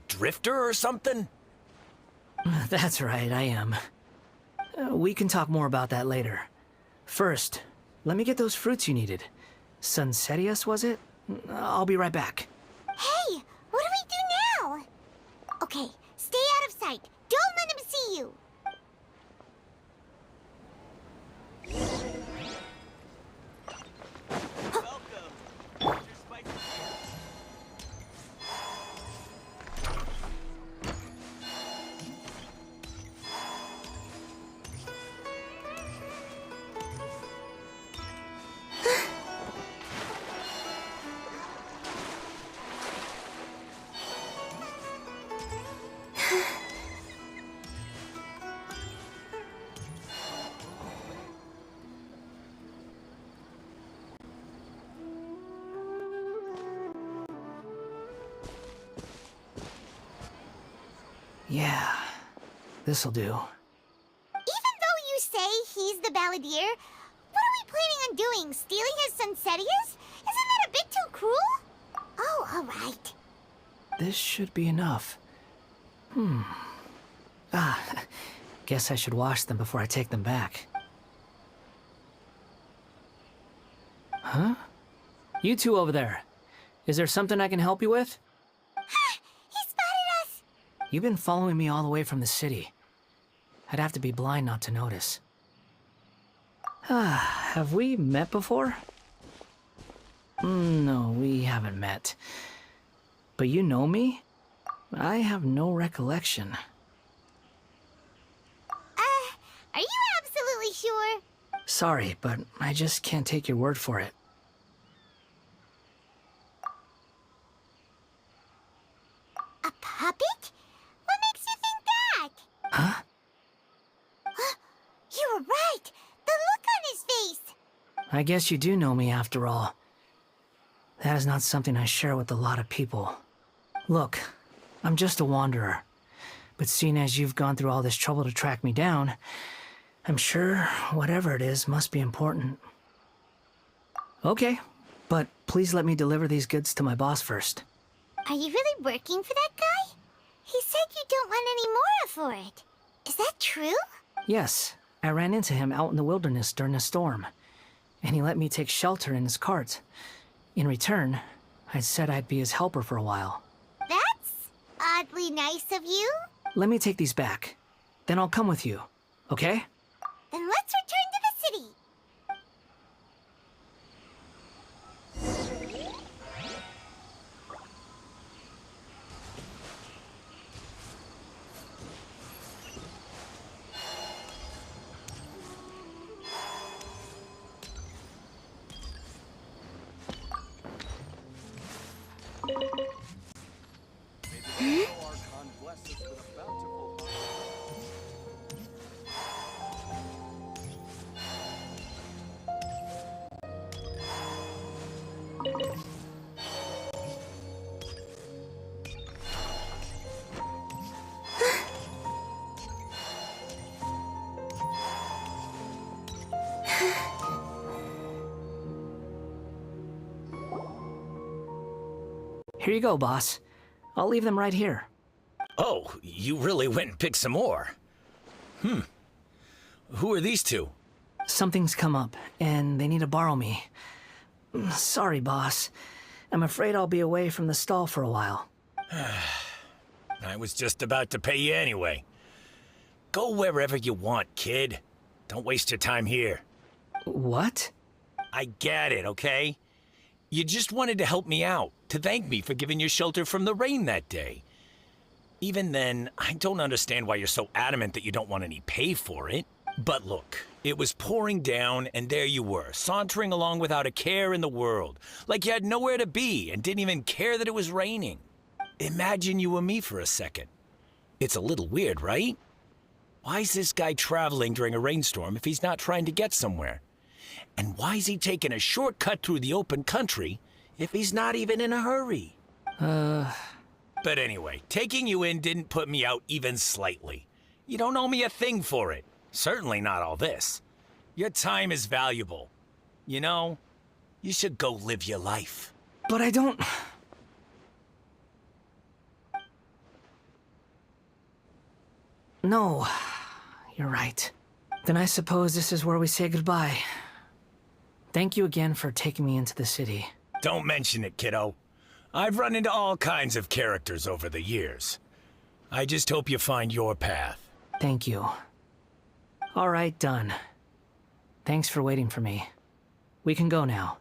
Speaker 1: drifter or something?
Speaker 4: That's right, I am. We can talk more about that later. First, let me get those fruits you needed. Sunsettias, was it? I'll be right back.
Speaker 3: Hey, what do we do now? Okay, stay out of sight. Don't let him see you.
Speaker 4: Yeah, this'll do.
Speaker 3: Even though you say he's the balladeer, what are we planning on doing? Stealing his Sunsettias? Isn't that a bit too cruel? Oh, alright.
Speaker 4: This should be enough. Guess I should wash them before I take them back. Huh? You two over there. Is there something I can help you with?
Speaker 3: He spotted us!
Speaker 4: You've been following me all the way from the city. I'd have to be blind not to notice. Have we met before? No, we haven't met. But you know me? I have no recollection.
Speaker 3: Are you absolutely sure?
Speaker 4: Sorry, but I just can't take your word for it.
Speaker 3: A puppet? What makes you think that?
Speaker 4: Huh?
Speaker 3: You were right! The look on his face!
Speaker 4: I guess you do know me after all. That is not something I share with a lot of people. Look, I'm just a wanderer. But seeing as you've gone through all this trouble to track me down, I'm sure whatever it is must be important. Okay, but please let me deliver these goods to my boss first.
Speaker 3: Are you really working for that guy? He said you don't want any more for it. Is that true?
Speaker 4: Yes, I ran into him out in the wilderness during a storm, and he let me take shelter in his cart. In return, I said I'd be his helper for a while.
Speaker 3: That's oddly nice of you.
Speaker 4: Let me take these back. Then I'll come with you, okay?
Speaker 3: Then let's return to the city.
Speaker 4: Here you go, boss. I'll leave them right here.
Speaker 14: Oh, you really went and picked some more. Who are these two?
Speaker 4: Something's come up, and they need to borrow me. Sorry, boss. I'm afraid I'll be away from the stall for a while.
Speaker 14: I was just about to pay you anyway. Go wherever you want, kid. Don't waste your time here.
Speaker 4: What?
Speaker 14: I get it, okay? You just wanted to help me out, to thank me for giving you shelter from the rain that day. Even then, I don't understand why you're so adamant that you don't want any pay for it. But look, it was pouring down, and there you were, sauntering along without a care in the world, like you had nowhere to be and didn't even care that it was raining. Imagine you were me for a second. It's a little weird, right? Why is this guy traveling during a rainstorm if he's not trying to get somewhere? And why is he taking a shortcut through the open country if he's not even in a hurry? But anyway, taking you in didn't put me out even slightly. You don't owe me a thing for it. Certainly not all this. Your time is valuable. You know, you should go live your life.
Speaker 4: But I don't... No, you're right. Then I suppose this is where we say goodbye. Thank you again for taking me into the city.
Speaker 14: Don't mention it, kiddo. I've run into all kinds of characters over the years. I just hope you find your path.
Speaker 4: Thank you. All right, done. Thanks for waiting for me. We can go now.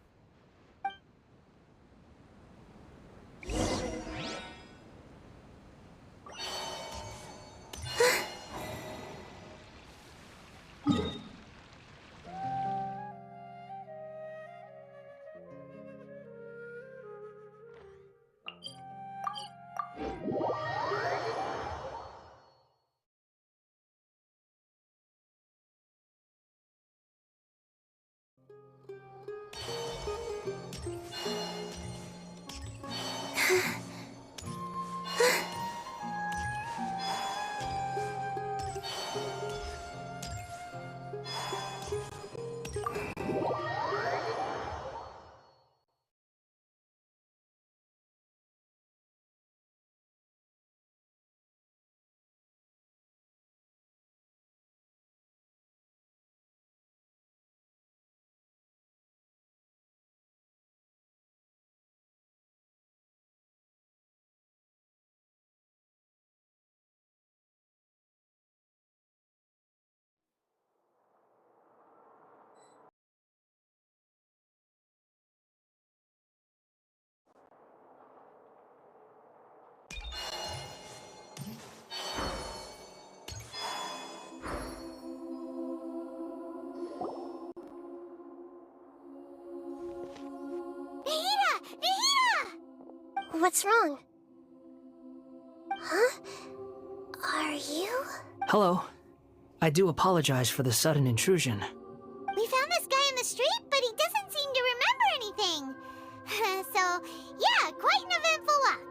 Speaker 5: What's wrong? Huh? Are you?
Speaker 4: Hello. I do apologize for the sudden intrusion.
Speaker 3: We found this guy in the street, but he doesn't seem to remember anything. So, yeah, quite an eventful walk.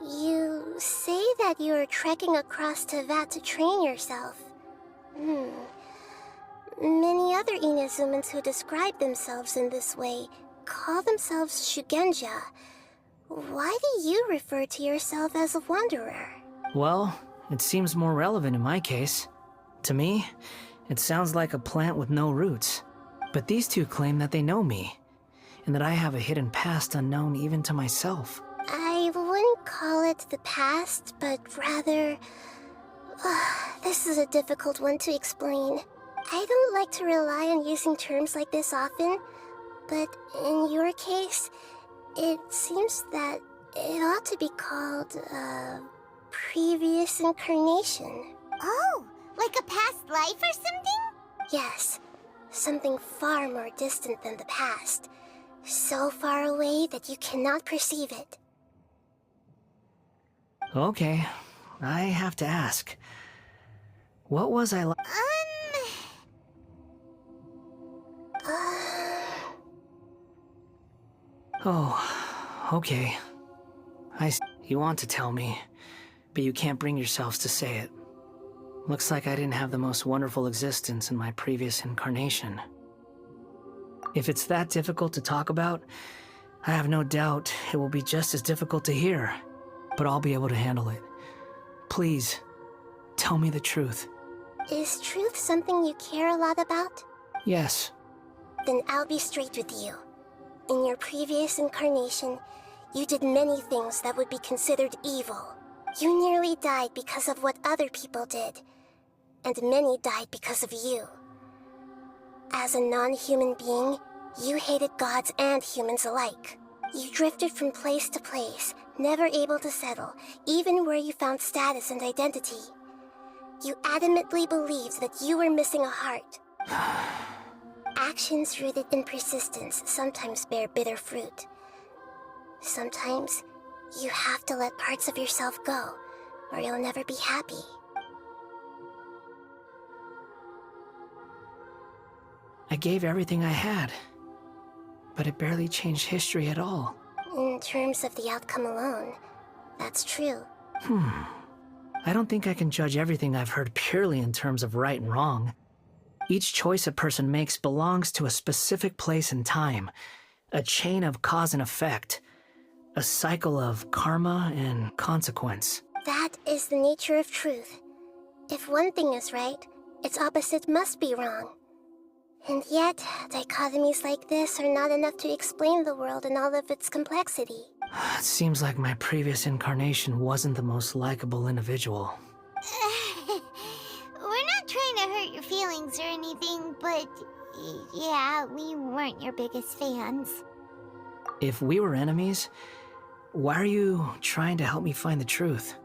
Speaker 5: You say that you're trekking across Teyvat to train yourself. Many other Inazumans who describe themselves in this way call themselves Shugenja. Why do you refer to yourself as a wanderer?
Speaker 4: Well, it seems more relevant in my case. To me, it sounds like a plant with no roots. But these two claim that they know me, and that I have a hidden past unknown even to myself.
Speaker 5: I wouldn't call it the past, but rather... this is a difficult one to explain. I don't like to rely on using terms like this often, but in your case, it seems that it ought to be called previous incarnation.
Speaker 3: Oh, like a past life or something?
Speaker 5: Yes, something far more distant than the past. So far away that you cannot perceive it.
Speaker 4: Okay, I have to ask. What was I like? Oh, okay. You want to tell me, but you can't bring yourselves to say it. Looks like I didn't have the most wonderful existence in my previous incarnation. If it's that difficult to talk about, I have no doubt it will be just as difficult to hear, but I'll be able to handle it. Please, tell me the truth.
Speaker 5: Is truth something you care a lot about?
Speaker 4: Yes.
Speaker 5: Then I'll be straight with you. In your previous incarnation, you did many things that would be considered evil. You nearly died because of what other people did, and many died because of you. As a non-human being, you hated gods and humans alike. You drifted from place to place, never able to settle, even where you found status and identity. You adamantly believed that you were missing a heart. Actions rooted in persistence sometimes bear bitter fruit. Sometimes, you have to let parts of yourself go, or you'll never be happy.
Speaker 4: I gave everything I had, but it barely changed history at all.
Speaker 5: In terms of the outcome alone, that's true.
Speaker 4: I don't think I can judge everything I've heard purely in terms of right and wrong. Each choice a person makes belongs to a specific place and time, a chain of cause and effect, a cycle of karma and consequence.
Speaker 5: That is the nature of truth. If one thing is right, its opposite must be wrong. And yet, dichotomies like this are not enough to explain the world in all of its complexity.
Speaker 4: It seems like my previous incarnation wasn't the most likable individual.
Speaker 3: We're not trying to hurt your feelings or anything, but yeah, we weren't your biggest fans.
Speaker 4: If we were enemies, why are you trying to help me find the truth?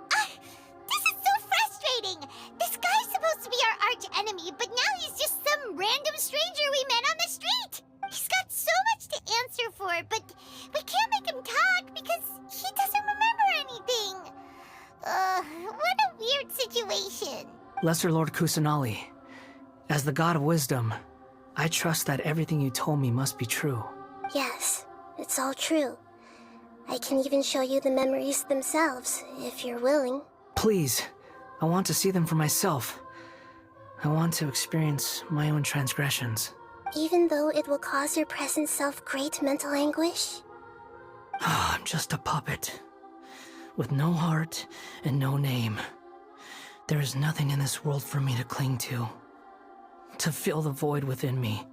Speaker 3: This is so frustrating! This guy's supposed to be our arch enemy, but now he's just some random stranger we met on the street! He's got so much to answer for, but we can't make him talk because he doesn't remember anything. What a weird situation.
Speaker 4: Lesser Lord Kusanali, as the god of wisdom, I trust that everything you told me must be true.
Speaker 5: Yes, it's all true. I can even show you the memories themselves, if you're willing.
Speaker 4: Please, I want to see them for myself. I want to experience my own transgressions.
Speaker 5: Even though it will cause your present self great mental anguish?
Speaker 4: I'm just a puppet, with no heart and no name. There is nothing in this world for me to cling to fill the void within me.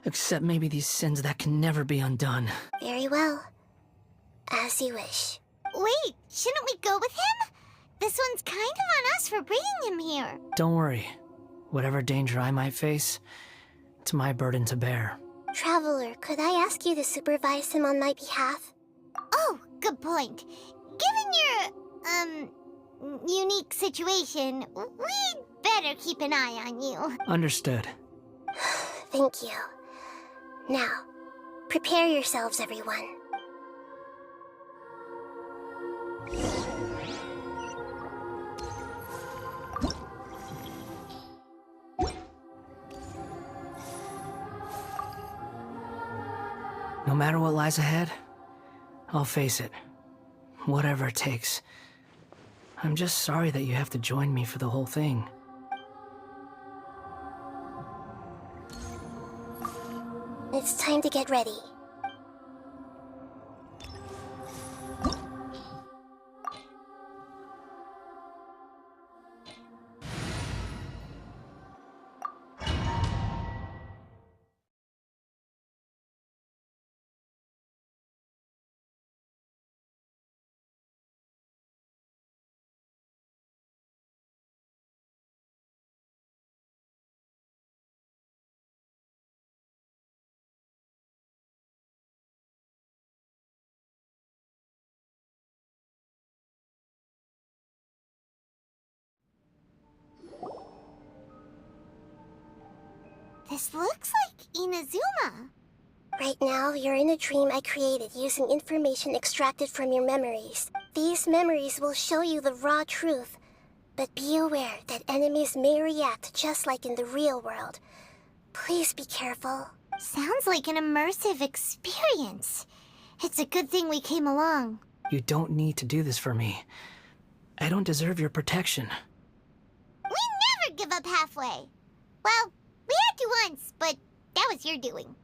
Speaker 4: Except maybe these sins that can never be undone.
Speaker 5: Very well. As you wish.
Speaker 3: Wait, shouldn't we go with him? This one's kind of on us for bringing him here.
Speaker 4: Don't worry. Whatever danger I might face, it's my burden to bear.
Speaker 5: Traveler, could I ask you to supervise him on my behalf?
Speaker 3: Oh, good point. Given your, unique situation, we'd better keep an eye on you.
Speaker 4: Understood.
Speaker 5: Thank you. Now, prepare yourselves, everyone.
Speaker 4: No matter what lies ahead, I'll face it. Whatever it takes. I'm just sorry that you have to join me for the whole thing.
Speaker 5: It's time to get ready.
Speaker 3: This looks like Inazuma.
Speaker 5: Right now, you're in a dream I created using information extracted from your memories. These memories will show you the raw truth, but be aware that enemies may react just like in the real world. Please be careful.
Speaker 3: Sounds like an immersive experience. It's a good thing we came along.
Speaker 4: You don't need to do this for me. I don't deserve your protection.
Speaker 3: We never give up halfway. Well, we had to once, but that was your doing.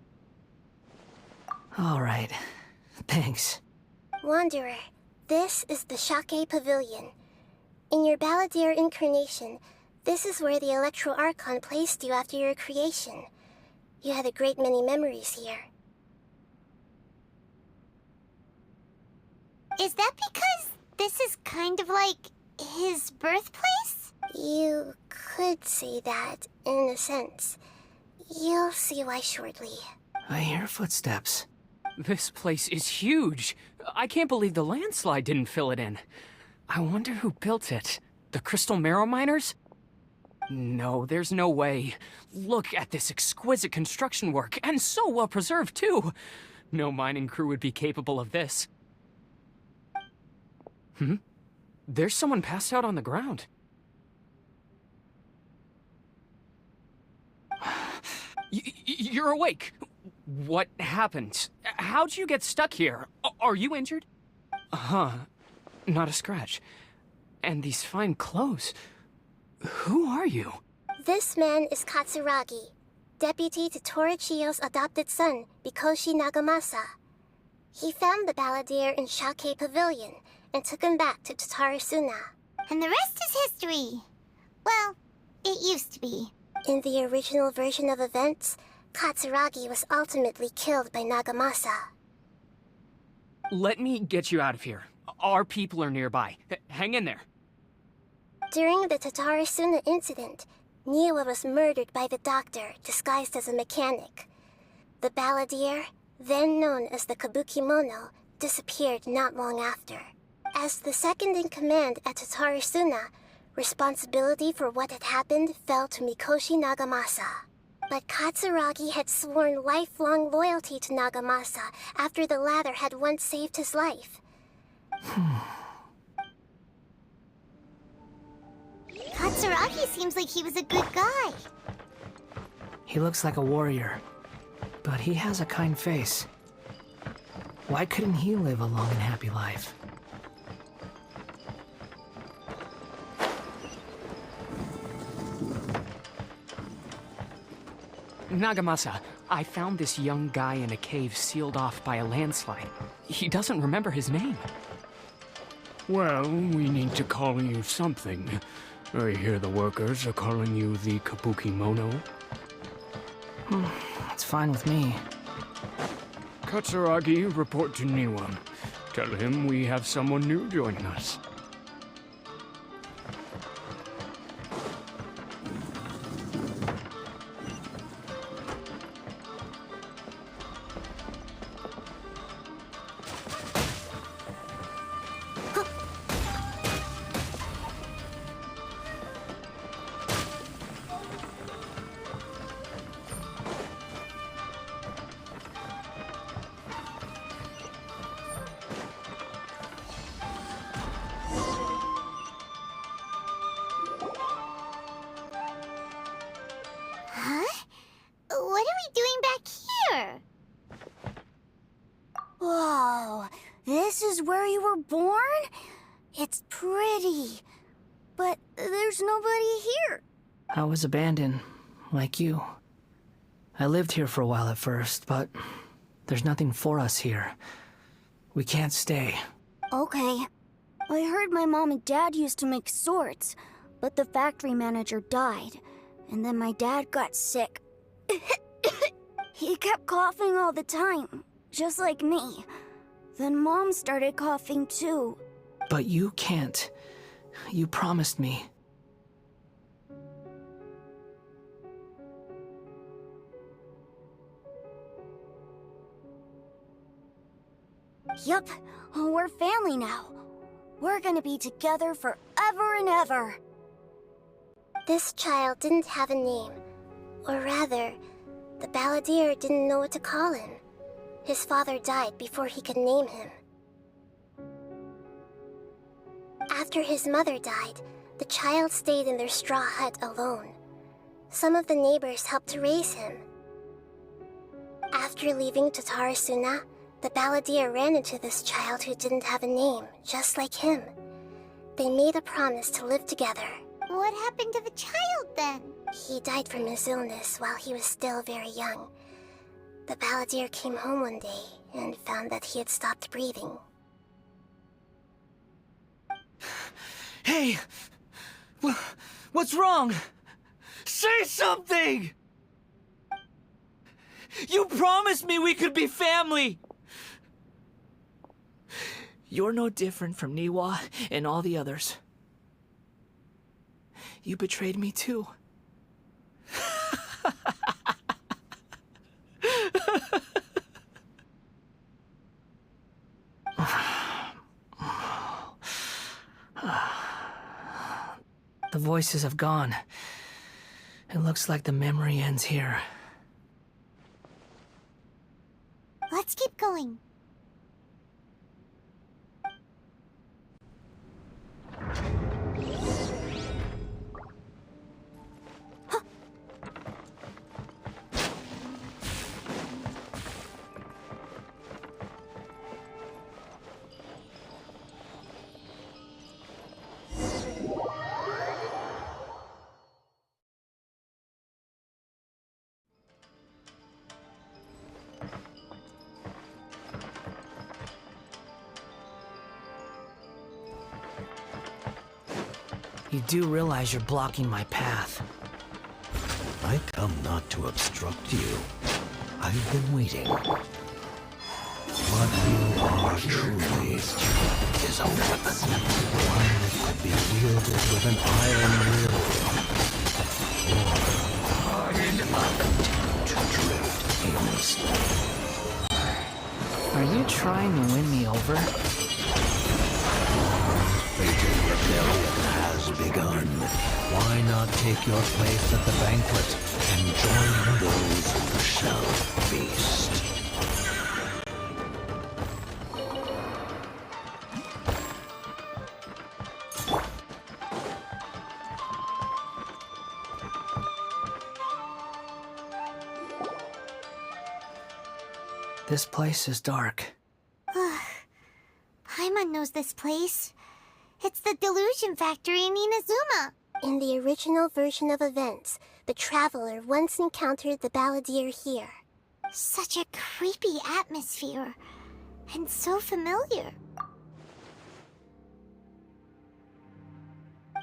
Speaker 4: All right. Thanks.
Speaker 5: Wanderer, this is the Shake Pavilion. In your Balladeer incarnation, this is where the Electro Archon placed you after your creation. You had a great many memories here.
Speaker 3: Is that because this is kind of like his birthplace?
Speaker 5: You could say that, in a sense. You'll see why shortly.
Speaker 4: I hear footsteps.
Speaker 15: This place is huge. I can't believe the landslide didn't fill it in. I wonder who built it. The Crystal Marrow Miners? No, there's no way. Look at this exquisite construction work, and so well preserved, too. No mining crew would be capable of this. There's someone passed out on the ground. You're awake. What happened? How'd you get stuck here? Are you injured? Not a scratch. And these fine clothes. Who are you?
Speaker 5: This man is Katsuragi, deputy to Torichio's adopted son, Mikoshi Nagamasa. He found the Balladeer in Shake Pavilion and took him back to Tatarasuna.
Speaker 3: And the rest is history. Well, it used to be.
Speaker 5: In the original version of events, Katsuragi was ultimately killed by Nagamasa.
Speaker 15: Let me get you out of here. Our people are nearby. Hang in there.
Speaker 5: During the Tatarasuna incident, Niwa was murdered by the doctor disguised as a mechanic. The Balladeer, then known as the Kabukimono, disappeared not long after. As the second in command at Tatarasuna, responsibility for what had happened fell to Mikoshi Nagamasa. But Katsuragi had sworn lifelong loyalty to Nagamasa after the latter had once saved his life.
Speaker 3: Katsuragi seems like he was a good guy.
Speaker 4: He looks like a warrior, but he has a kind face. Why couldn't he live a long and happy life?
Speaker 15: Nagamasa, I found this young guy in a cave sealed off by a landslide. He doesn't remember his name.
Speaker 16: Well, we need to call you something. I hear the workers are calling you the Kabukimono.
Speaker 4: It's fine with me.
Speaker 16: Katsuragi, report to Niwa. Tell him we have someone new joining us.
Speaker 3: what are we doing back here?
Speaker 17: Whoa, this is where you were born? It's pretty, but there's nobody here.
Speaker 4: I was abandoned, like you. I lived here for a while at first, but there's nothing for us here. We can't stay.
Speaker 17: Okay. I heard my mom and dad used to make swords, but the factory manager died, and then my dad got sick. He kept coughing all the time, just like me. Then Mom started coughing too.
Speaker 4: But you can't. You promised me.
Speaker 17: Yup, we're family now. We're gonna be together forever and ever.
Speaker 5: This child didn't have a name. Or rather, the balladeer didn't know what to call him. His father died before he could name him. After his mother died, the child stayed in their straw hut alone. Some of the neighbors helped to raise him. After leaving Tatarasuna, the balladeer ran into this child who didn't have a name, just like him. They made a promise to live together.
Speaker 3: What happened to the child then?
Speaker 5: He died from his illness while he was still very young. The balladeer came home one day and found that he had stopped breathing.
Speaker 4: Hey! What's wrong? Say something! You promised me we could be family! You're no different from Niwa and all the others. You betrayed me too. The voices have gone. It looks like the memory ends here.
Speaker 3: Let's keep going.
Speaker 4: You do realize you're blocking my path.
Speaker 18: I come not to obstruct you. I've been waiting. What you are truly is a weapon. One that could be wielded with an iron will. Or to drift aimlessly.
Speaker 4: Are you trying to win me over?
Speaker 18: Fated rebellion has begun. Why not take your place at the banquet and join those who shall feast?
Speaker 4: This place is dark.
Speaker 3: Paimon knows this place. It's the delusion factory in Inazuma.
Speaker 5: In the original version of events, the traveler once encountered the balladeer here.
Speaker 3: Such a creepy atmosphere. And so familiar.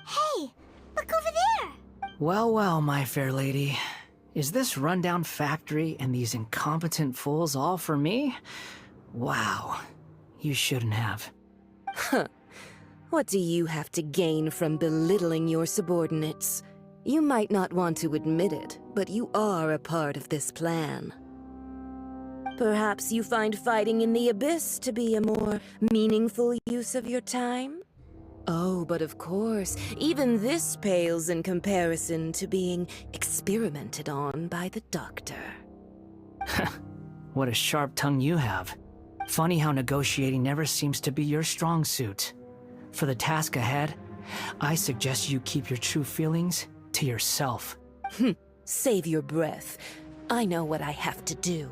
Speaker 3: Hey, look over there!
Speaker 4: Well, well, my fair lady. Is this rundown factory and these incompetent fools all for me? Wow. You shouldn't have.
Speaker 19: Huh. What do you have to gain from belittling your subordinates? You might not want to admit it, but you are a part of this plan. Perhaps you find fighting in the Abyss to be a more meaningful use of your time? Oh, but of course, even this pales in comparison to being experimented on by the doctor.
Speaker 4: What a sharp tongue you have. Funny how negotiating never seems to be your strong suit. For the task ahead, I suggest you keep your true feelings to yourself.
Speaker 19: Save your breath. I know what I have to do.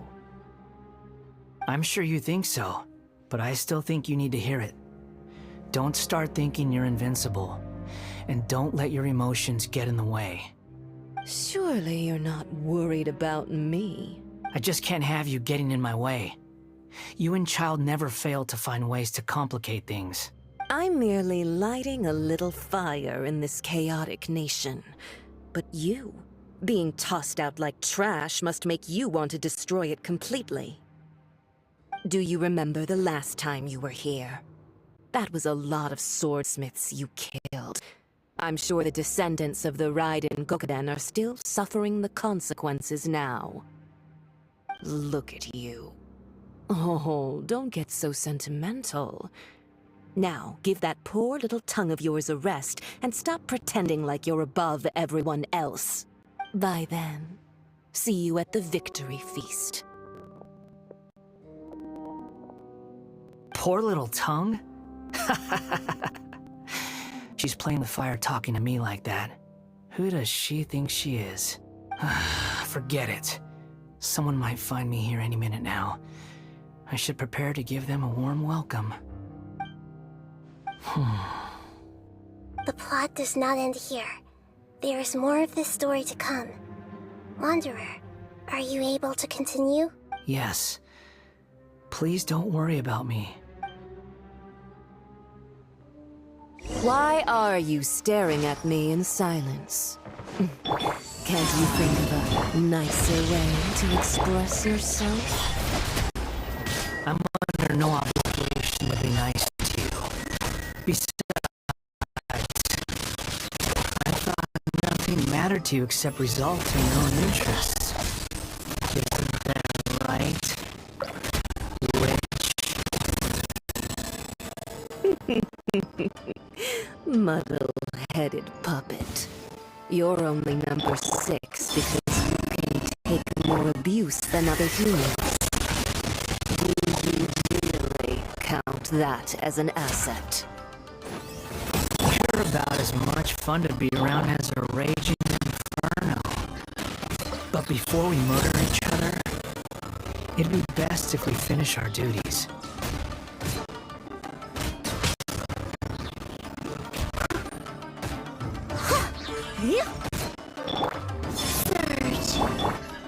Speaker 4: I'm sure you think so, but I still think you need to hear it. Don't start thinking you're invincible, and don't let your emotions get in the way.
Speaker 19: Surely you're not worried about me.
Speaker 4: I just can't have you getting in my way. You and Child never fail to find ways to complicate things.
Speaker 19: I'm merely lighting a little fire in this chaotic nation. But you, being tossed out like trash, must make you want to destroy it completely. Do you remember the last time you were here? That was a lot of swordsmiths you killed. I'm sure the descendants of the Raiden Gokuden are still suffering the consequences now. Look at you. Oh, don't get so sentimental. Now, give that poor little tongue of yours a rest and stop pretending like you're above everyone else. Bye then. See you at the victory feast.
Speaker 4: Poor little tongue? She's playing with fire talking to me like that. Who does she think she is? Forget it. Someone might find me here any minute now. I should prepare to give them a warm welcome.
Speaker 5: The plot does not end here. There is more of this story to come. Wanderer, are you able to continue?
Speaker 4: Yes. Please don't worry about me.
Speaker 19: Why are you staring at me in silence? Can't you think of a nicer way to express yourself?
Speaker 4: I'm under no obligation to be nice to you. Besides, I thought nothing mattered to you except results in your own interests. Isn't that right?
Speaker 19: Muddle-headed puppet. You're only number 6 because you can take more abuse than other humans. Do you really count that as an asset?
Speaker 4: You're about as much fun to be around as a raging inferno. But before we murder each other, it'd be best if we finish our duties.
Speaker 11: Surge!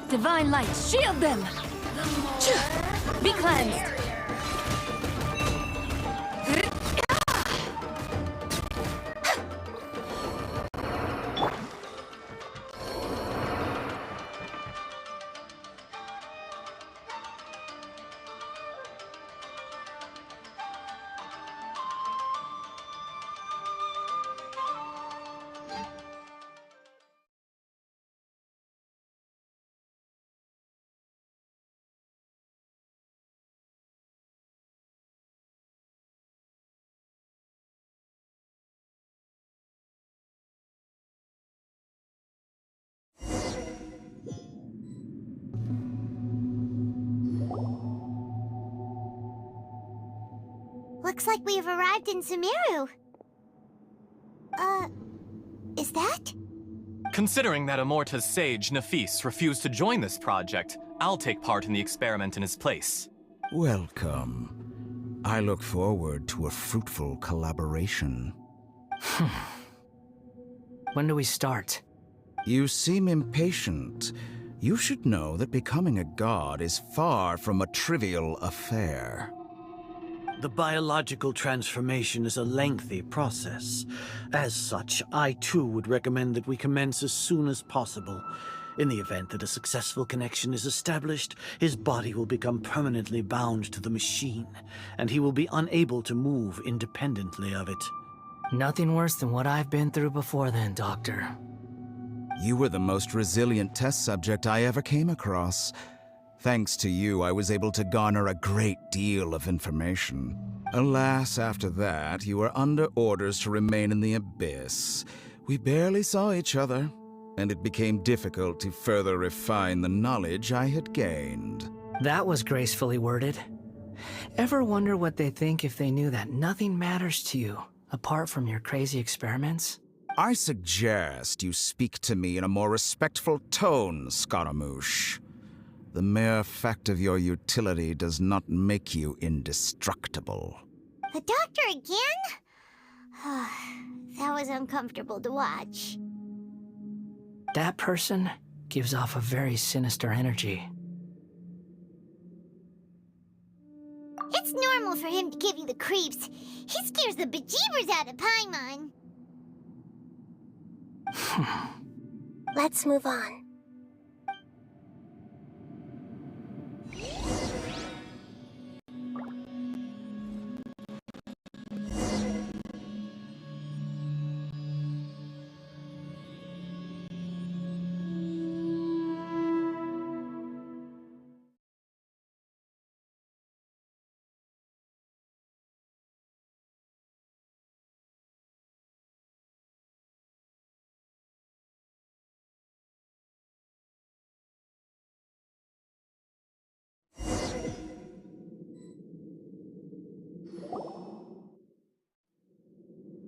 Speaker 11: Divine light, shield them! Be cleansed!
Speaker 3: Looks like we've arrived in Sumeru. Is that?
Speaker 6: Considering that Amorta's sage, Nafis, refused to join this project, I'll take part in the experiment in his place.
Speaker 8: Welcome. I look forward to a fruitful collaboration.
Speaker 4: When do we start?
Speaker 8: You seem impatient. You should know that becoming a god is far from a trivial affair.
Speaker 20: The biological transformation is a lengthy process. As such, I too would recommend that we commence as soon as possible. In the event that a successful connection is established, his body will become permanently bound to the machine, and he will be unable to move independently of it.
Speaker 4: Nothing worse than what I've been through before then, Doctor.
Speaker 8: You were the most resilient test subject I ever came across. Thanks to you, I was able to garner a great deal of information. Alas, after that, you were under orders to remain in the Abyss. We barely saw each other, and it became difficult to further refine the knowledge I had gained.
Speaker 4: That was gracefully worded. Ever wonder what they think if they knew that nothing matters to you, apart from your crazy experiments?
Speaker 8: I suggest you speak to me in a more respectful tone, Scaramouche. The mere fact of your utility does not make you indestructible.
Speaker 3: The doctor again? That was uncomfortable to watch.
Speaker 4: That person gives off a very sinister energy.
Speaker 3: It's normal for him to give you the creeps. He scares the bejeebers out of Paimon.
Speaker 5: Let's move on.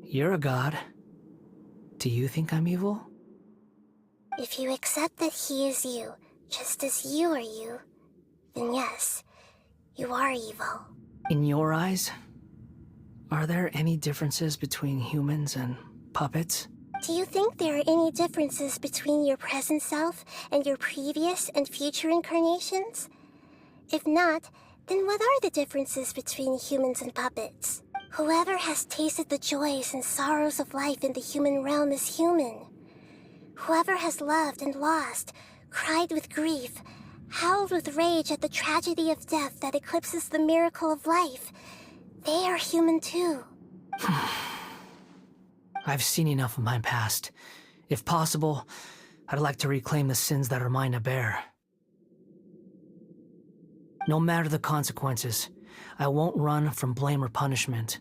Speaker 4: You're a god. Do you think I'm evil?
Speaker 5: If you accept that he is you, just as you are you, then yes, you are evil.
Speaker 4: In your eyes, are there any differences between humans and puppets?
Speaker 5: Do you think there are any differences between your present self and your previous and future incarnations? If not, then what are the differences between humans and puppets? Whoever has tasted the joys and sorrows of life in the human realm is human. Whoever has loved and lost, cried with grief, howled with rage at the tragedy of death that eclipses the miracle of life, they are human too.
Speaker 4: I've seen enough of my past. If possible, I'd like to reclaim the sins that are mine to bear. No matter the consequences, I won't run from blame or punishment.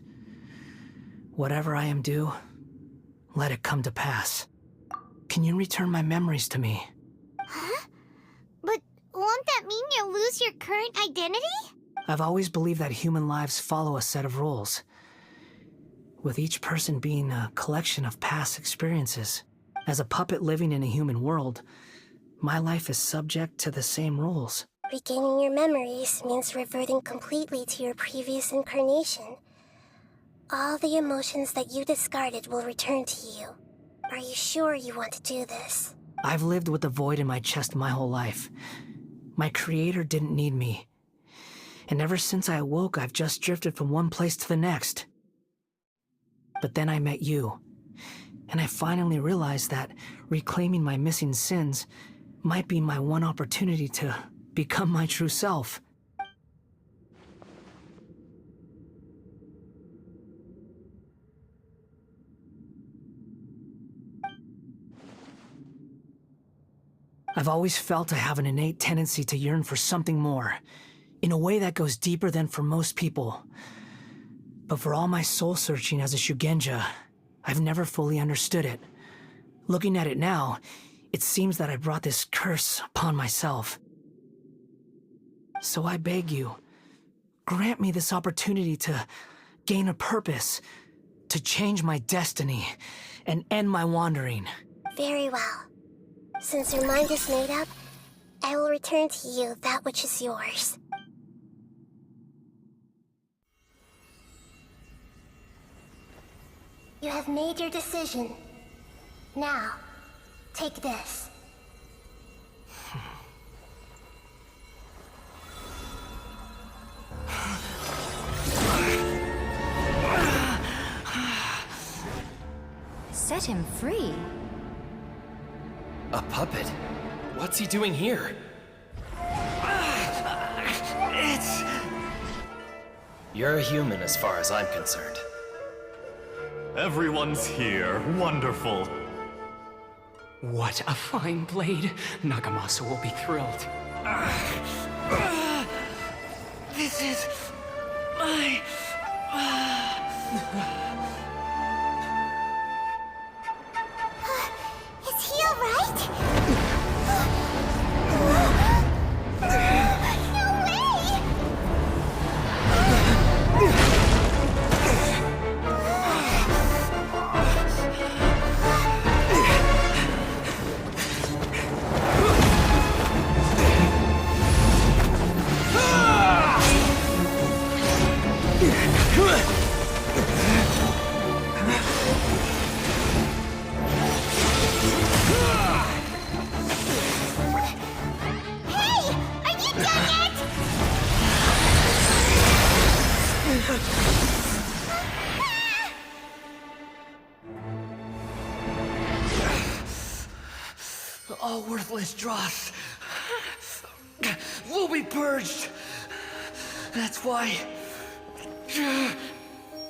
Speaker 4: Whatever I am due, let it come to pass. Can you return my memories to me?
Speaker 3: Huh? But won't that mean you'll lose your current identity?
Speaker 4: I've always believed that human lives follow a set of rules, with each person being a collection of past experiences. As a puppet living in a human world, my life is subject to the same rules.
Speaker 5: Regaining your memories means reverting completely to your previous incarnation. All the emotions that you discarded will return to you. Are you sure you want to do this?
Speaker 4: I've lived with a void in my chest my whole life. My creator didn't need me. And ever since I awoke, I've just drifted from one place to the next. But then I met you, and I finally realized that reclaiming my missing sins might be my one opportunity to become my true self. I've always felt I have an innate tendency to yearn for something more, in a way that goes deeper than for most people. But for all my soul-searching as a Shugenja, I've never fully understood it. Looking at it now, it seems that I brought this curse upon myself. So I beg you, grant me this opportunity to gain a purpose, to change my destiny, and end my wandering.
Speaker 5: Very well. Since your mind is made up, I will return to you that which is yours. You have made your decision. Now, take this.
Speaker 21: Set him free?
Speaker 7: A puppet? What's he doing here? You're a human as far as I'm concerned.
Speaker 6: Everyone's here. Wonderful.
Speaker 15: What a fine blade. Nagamasa will be thrilled.
Speaker 21: This is my...
Speaker 3: Is he alright? No way!
Speaker 4: All worthless dross will be purged. That's why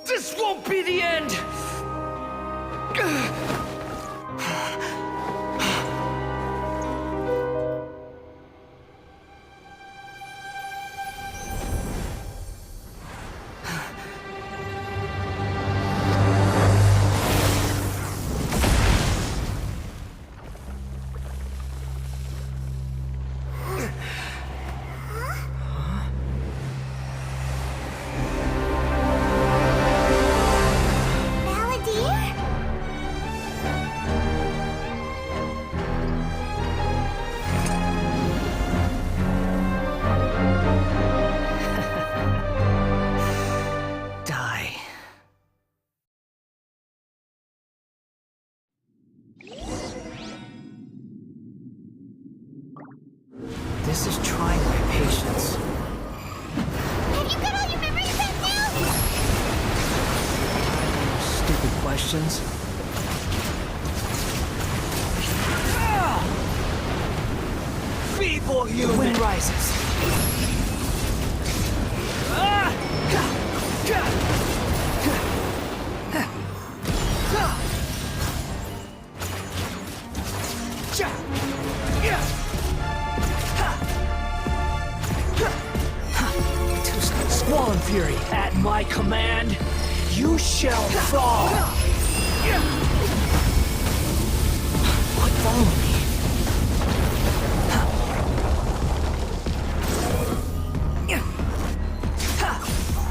Speaker 4: this won't be the end. This is trying my patience.
Speaker 3: Have you got all your memories back now?
Speaker 4: Stupid questions.
Speaker 21: Feeble
Speaker 4: The wind rises. Squall and Fury, at my command, you shall fall. What, follow me?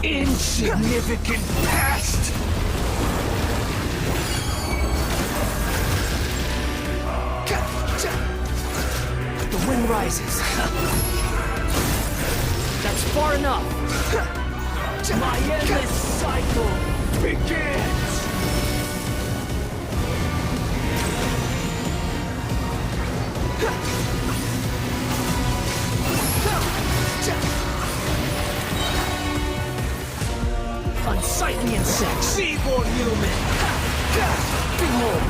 Speaker 4: Insignificant past! The wind rises. That's far enough. My endless cycle begins! Unsightly insects!
Speaker 21: Feeble human!
Speaker 4: Behold!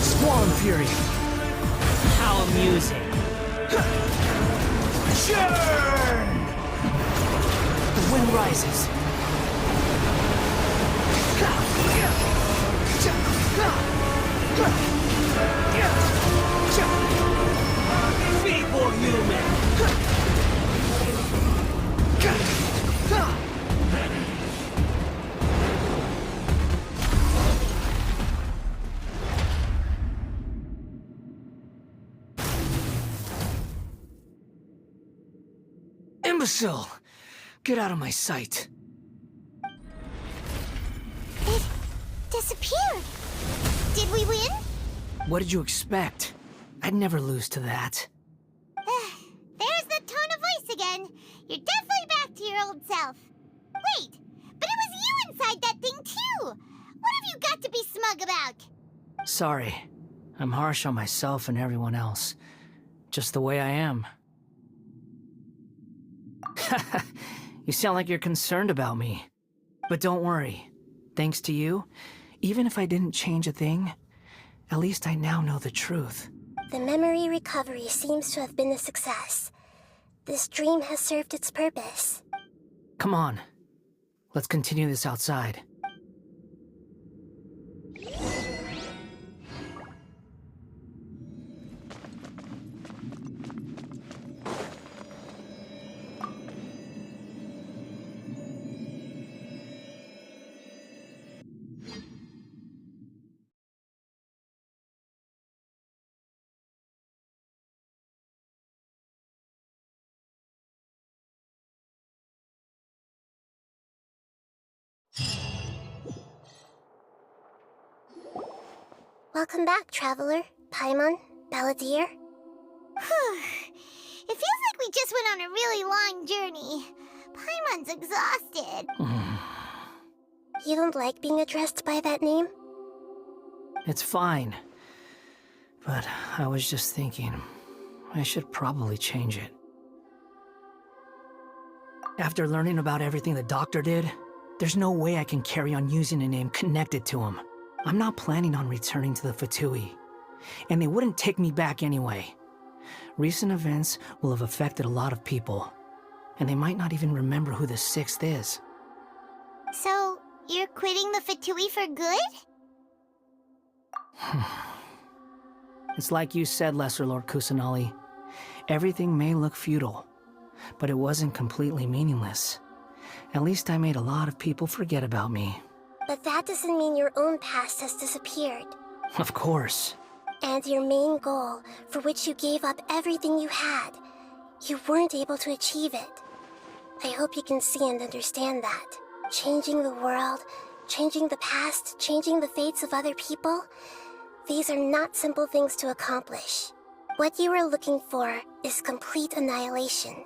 Speaker 4: Squall Fury.
Speaker 1: How amusing.
Speaker 4: Churn! The wind rises.
Speaker 21: Feeble human!
Speaker 4: Imbecile! Get out of my sight.
Speaker 3: It disappeared. Did we win?
Speaker 4: What did you expect? I'd never lose to that.
Speaker 3: There's the tone of voice again. You're definitely back to your old self. Wait, but it was you inside that thing too. What have you got to be smug about?
Speaker 4: Sorry. I'm harsh on myself and everyone else. Just the way I am. You sound like you're concerned about me. But don't worry. Thanks to you, even if I didn't change a thing, at least I now know the truth.
Speaker 5: The memory recovery seems to have been a success. This dream has served its purpose.
Speaker 4: Come on. Let's continue this outside.
Speaker 5: Welcome back, Traveler, Paimon, Balladeer.
Speaker 3: It feels like we just went on a really long journey. Paimon's exhausted.
Speaker 5: You don't like being addressed by that name?
Speaker 4: It's fine. But I was just thinking, I should probably change it. After learning about everything the doctor did, there's no way I can carry on using a name connected to him. I'm not planning on returning to the Fatui, and they wouldn't take me back anyway. Recent events will have affected a lot of people, and they might not even remember who the 6th is.
Speaker 3: So, you're quitting the Fatui for good?
Speaker 4: It's like you said, Lesser Lord Kusanali. Everything may look futile, but it wasn't completely meaningless. At least I made a lot of people forget about me.
Speaker 5: But that doesn't mean your own past has disappeared.
Speaker 4: Of course.
Speaker 5: And your main goal, for which you gave up everything you had, you weren't able to achieve it. I hope you can see and understand that. Changing the world, changing the past, changing the fates of other people, these are not simple things to accomplish. What you are looking for is complete annihilation.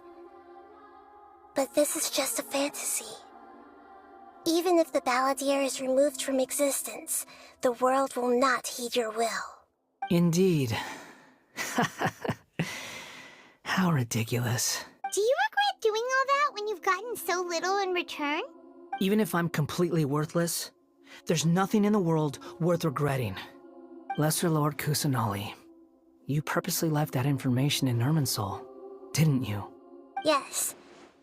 Speaker 5: But this is just a fantasy. Even if the Balladeer is removed from existence, the world will not heed your will.
Speaker 4: Indeed. How ridiculous.
Speaker 3: Do you regret doing all that when you've gotten so little in return?
Speaker 4: Even if I'm completely worthless, there's nothing in the world worth regretting. Lesser Lord Kusanali, you purposely left that information in Irminsul, didn't you?
Speaker 5: Yes,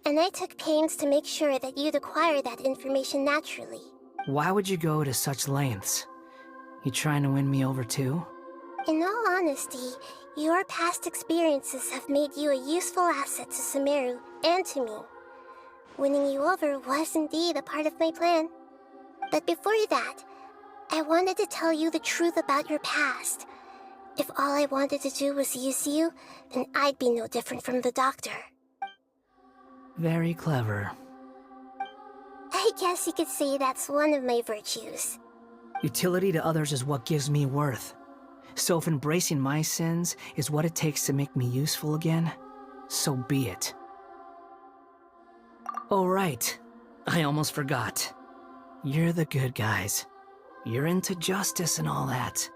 Speaker 5: and I took pains to make sure that you'd acquire that information naturally.
Speaker 4: Why would you go to such lengths? You trying to win me over too?
Speaker 5: In all honesty, your past experiences have made you a useful asset to Sumeru and to me. Winning you over was indeed a part of my plan. But before that, I wanted to tell you the truth about your past. If all I wanted to do was use you, then I'd be no different from the doctor.
Speaker 4: Very clever.
Speaker 5: I guess you could say that's one of my virtues.
Speaker 4: Utility to others is what gives me worth. So if embracing my sins is what it takes to make me useful again, so be it. Oh right, I almost forgot. You're the good guys. You're into justice and all that.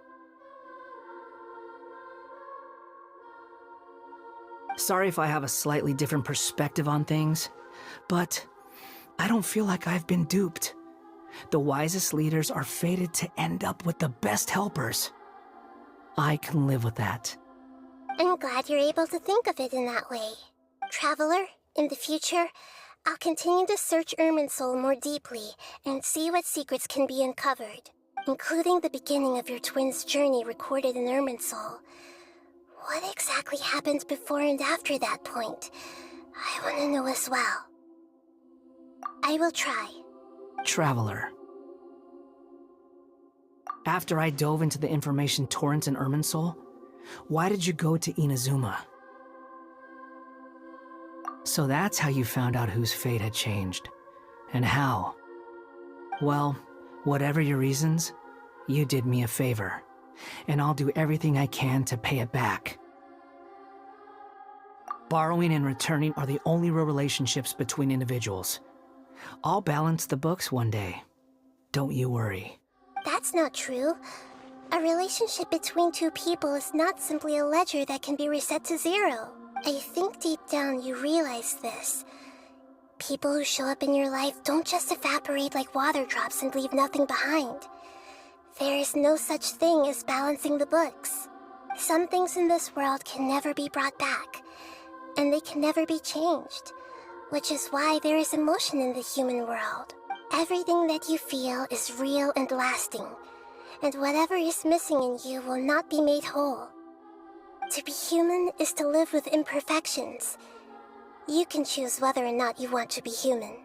Speaker 4: Sorry if I have a slightly different perspective on things, but I don't feel like I've been duped. The wisest leaders are fated to end up with the best helpers. I can live with that.
Speaker 5: I'm glad you're able to think of it in that way. Traveler, in the future, I'll continue to search Irminsul more deeply and see what secrets can be uncovered, including the beginning of your twins' journey recorded in Irminsul. What exactly happened before and after that point? I want to know as well. I will try.
Speaker 4: Traveler. After I dove into the information torrent in Irminsul, why did you go to Inazuma? So that's how you found out whose fate had changed. And how. Well, whatever your reasons, you did me a favor. And I'll do everything I can to pay it back. Borrowing and returning are the only real relationships between individuals. I'll balance the books one day. Don't you worry.
Speaker 5: That's not true. A relationship between two people is not simply a ledger that can be reset to zero. I think deep down you realize this. People who show up in your life don't just evaporate like water drops and leave nothing behind. There is no such thing as balancing the books. Some things in this world can never be brought back, and they can never be changed, which is why there is emotion in the human world. Everything that you feel is real and lasting, and whatever is missing in you will not be made whole. To be human is to live with imperfections. You can choose whether or not you want to be human.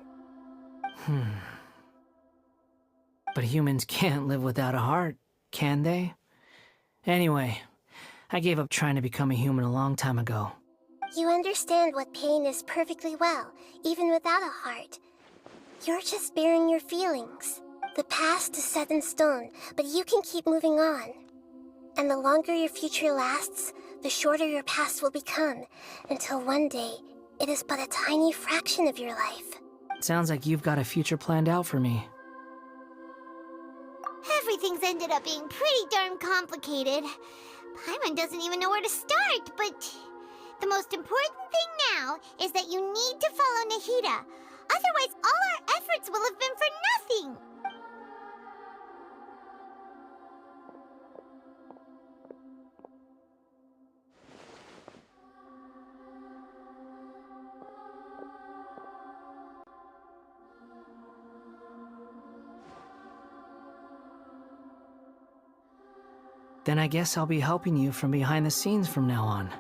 Speaker 4: But humans can't live without a heart, can they? Anyway, I gave up trying to become a human a long time ago.
Speaker 5: You understand what pain is perfectly well, even without a heart. You're just bearing your feelings. The past is set in stone, but you can keep moving on. And the longer your future lasts, the shorter your past will become, until one day, it is but a tiny fraction of your life.
Speaker 4: Sounds like you've got a future planned out for me.
Speaker 3: Everything's ended up being pretty darn complicated. Paimon doesn't even know where to start, but the most important thing now is that you need to follow Nahida. Otherwise, all our efforts will have been for nothing.
Speaker 4: Then I guess I'll be helping you from behind the scenes from now on.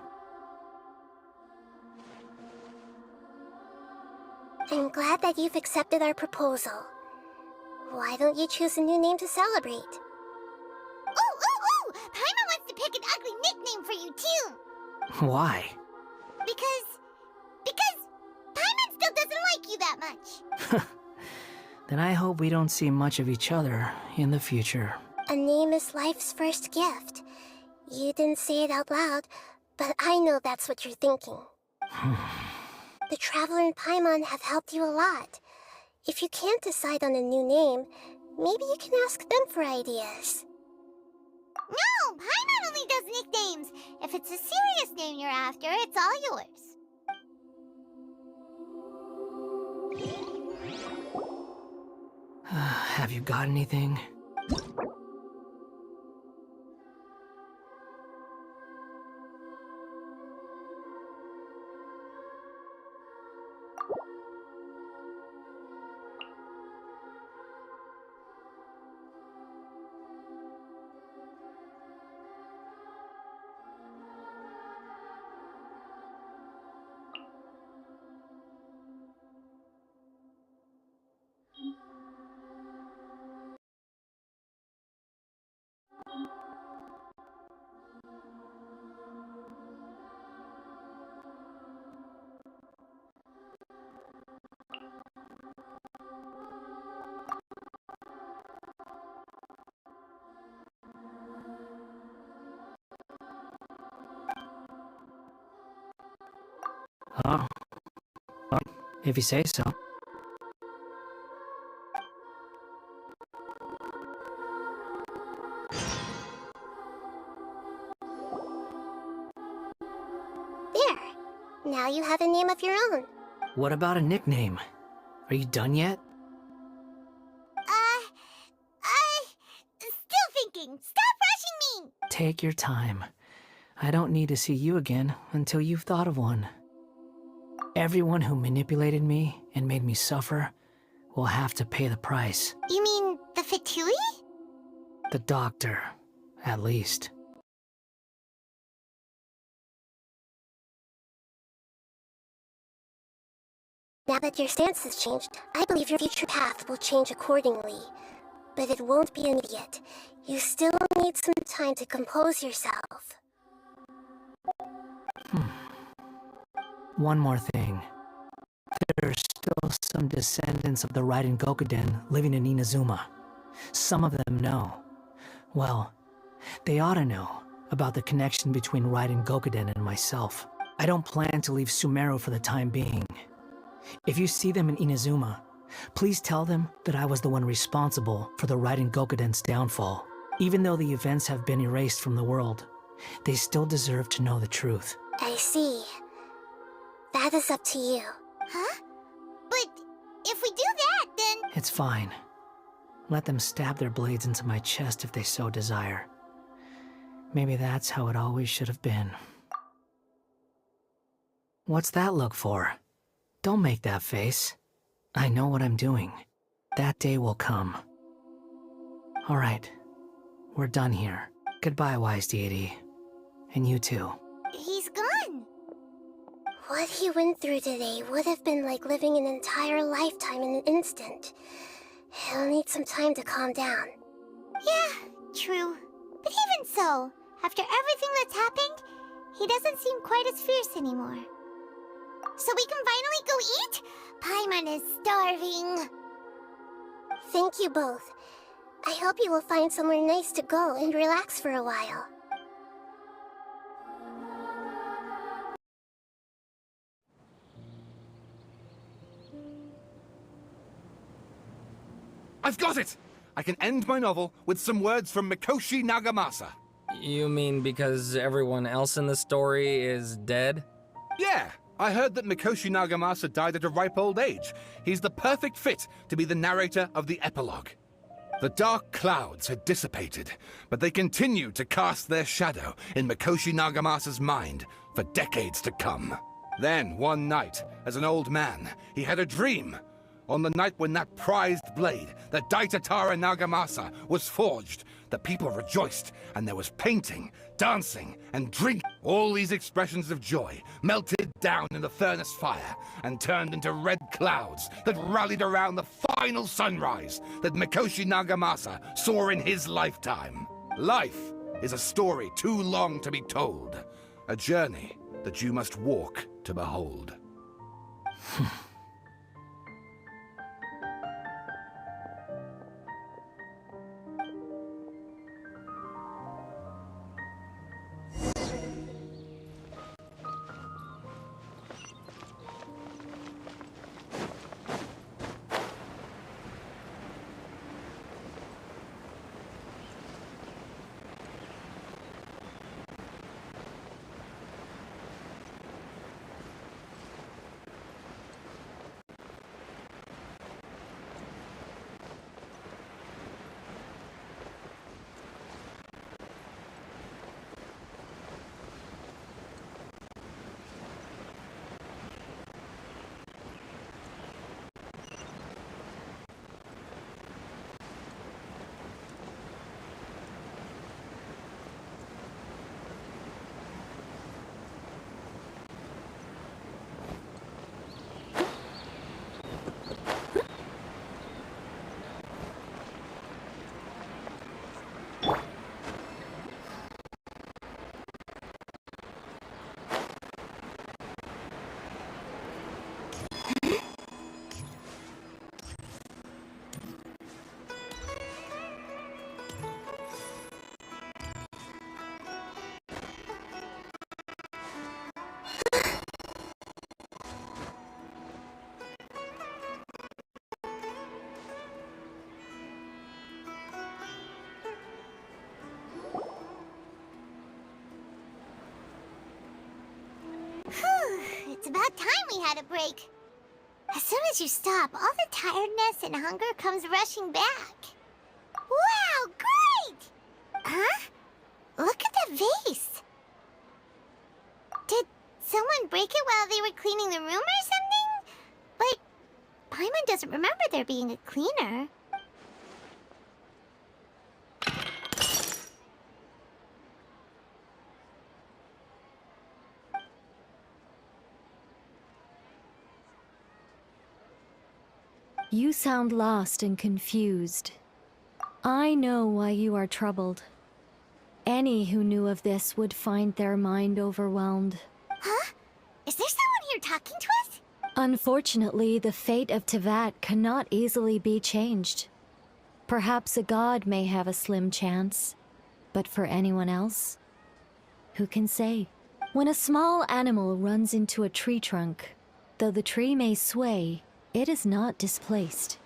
Speaker 5: I'm glad that you've accepted our proposal. Why don't you choose a new name to celebrate?
Speaker 3: Ooh! Paimon wants to pick an ugly nickname for you, too.
Speaker 4: Why?
Speaker 3: Because Paimon still doesn't like you that much.
Speaker 4: Then I hope we don't see much of each other in the future.
Speaker 5: A name is life's first gift. You didn't say it out loud, but I know that's what you're thinking. The Traveler and Paimon have helped you a lot. If you can't decide on a new name, maybe you can ask them for ideas.
Speaker 3: No! Paimon only does nicknames. If it's a serious name you're after, it's all yours.
Speaker 4: Have you got anything? Oh. Well, if you say so.
Speaker 5: There. Now you have a name of your own.
Speaker 4: What about a nickname? Are you done yet?
Speaker 3: Still thinking. Stop rushing me!
Speaker 4: Take your time. I don't need to see you again until you've thought of one. Everyone who manipulated me and made me suffer will have to pay the price.
Speaker 3: You mean the Fatui?
Speaker 4: The doctor, at least.
Speaker 5: Now that your stance has changed, I believe your future path will change accordingly. But it won't be immediate. You still need some time to compose yourself.
Speaker 4: One more thing. There are still some descendants of the Raiden Gokuden living in Inazuma. Some of them know. Well, they ought to know about the connection between Raiden Gokuden and myself. I don't plan to leave Sumeru for the time being. If you see them in Inazuma, please tell them that I was the one responsible for the Raiden Gokuden's downfall. Even though the events have been erased from the world, they still deserve to know the truth.
Speaker 5: I see. That is up to you.
Speaker 3: Huh? But if we do that, then...
Speaker 4: It's fine. Let them stab their blades into my chest if they so desire. Maybe that's how it always should have been. What's that look for? Don't make that face. I know what I'm doing. That day will come. Alright. We're done here. Goodbye, wise deity. And you too.
Speaker 3: He's gone.
Speaker 5: What he went through today would have been like living an entire lifetime in an instant. He'll need some time to calm down.
Speaker 3: Yeah, true. But even so, after everything that's happened, he doesn't seem quite as fierce anymore. So we can finally go eat? Paimon is starving.
Speaker 5: Thank you both. I hope you will find somewhere nice to go and relax for a while.
Speaker 2: I've got it! I can end my novel with some words from Mikoshi Nagamasa.
Speaker 1: You mean because everyone else in the story is dead?
Speaker 2: Yeah, I heard that Mikoshi Nagamasa died at a ripe old age. He's the perfect fit to be the narrator of the epilogue. The dark clouds had dissipated, but they continued to cast their shadow in Mikoshi Nagamasa's mind for decades to come. Then, one night, as an old man, he had a dream. On the night when that prized blade, the Daitatara Nagamasa, was forged, the people rejoiced, and there was painting, dancing, and drink. All these expressions of joy melted down in the furnace fire and turned into red clouds that rallied around the final sunrise that Mikoshi Nagamasa saw in his lifetime. Life is a story too long to be told, a journey that you must walk to behold.
Speaker 3: It's about time we had a break. As soon as you stop, all the tiredness and hunger comes rushing back. Wow, great! Huh? Look at the vase. Did someone break it while they were cleaning the room or something? Like, Paimon doesn't remember there being a cleaner.
Speaker 9: You sound lost and confused. I know why you are troubled. Any who knew of this would find their mind overwhelmed.
Speaker 3: Huh? Is there someone here talking to us?
Speaker 9: Unfortunately, the fate of Tevat cannot easily be changed. Perhaps a god may have a slim chance, but for anyone else, who can say? When a small animal runs into a tree trunk, though the tree may sway, it is not displaced.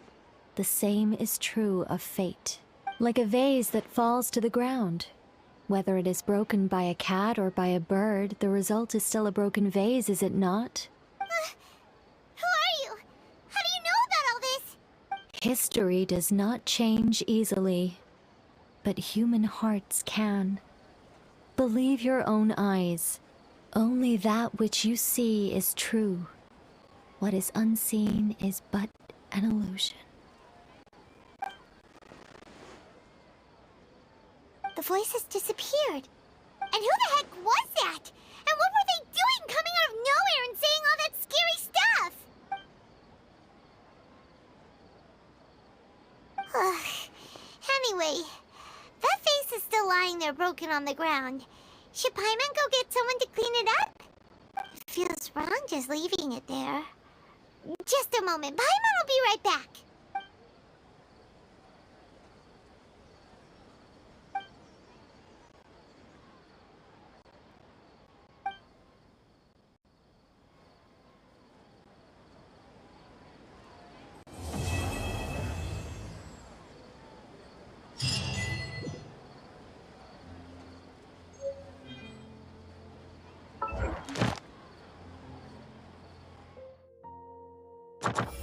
Speaker 9: The same is true of fate. Like a vase that falls to the ground. Whether it is broken by a cat or by a bird, the result is still a broken vase, is it not?
Speaker 3: Who are you? How do you know about all this?
Speaker 9: History does not change easily, but human hearts can. Believe your own eyes. Only that which you see is true. What is unseen is but an illusion.
Speaker 3: The voice has disappeared. And who the heck was that? And what were they doing coming out of nowhere and saying all that scary stuff? Anyway, that face is still lying there broken on the ground. Should Paimon go get someone to clean it up? It feels wrong just leaving it there. Just a moment. Paimon will be right back. Impect.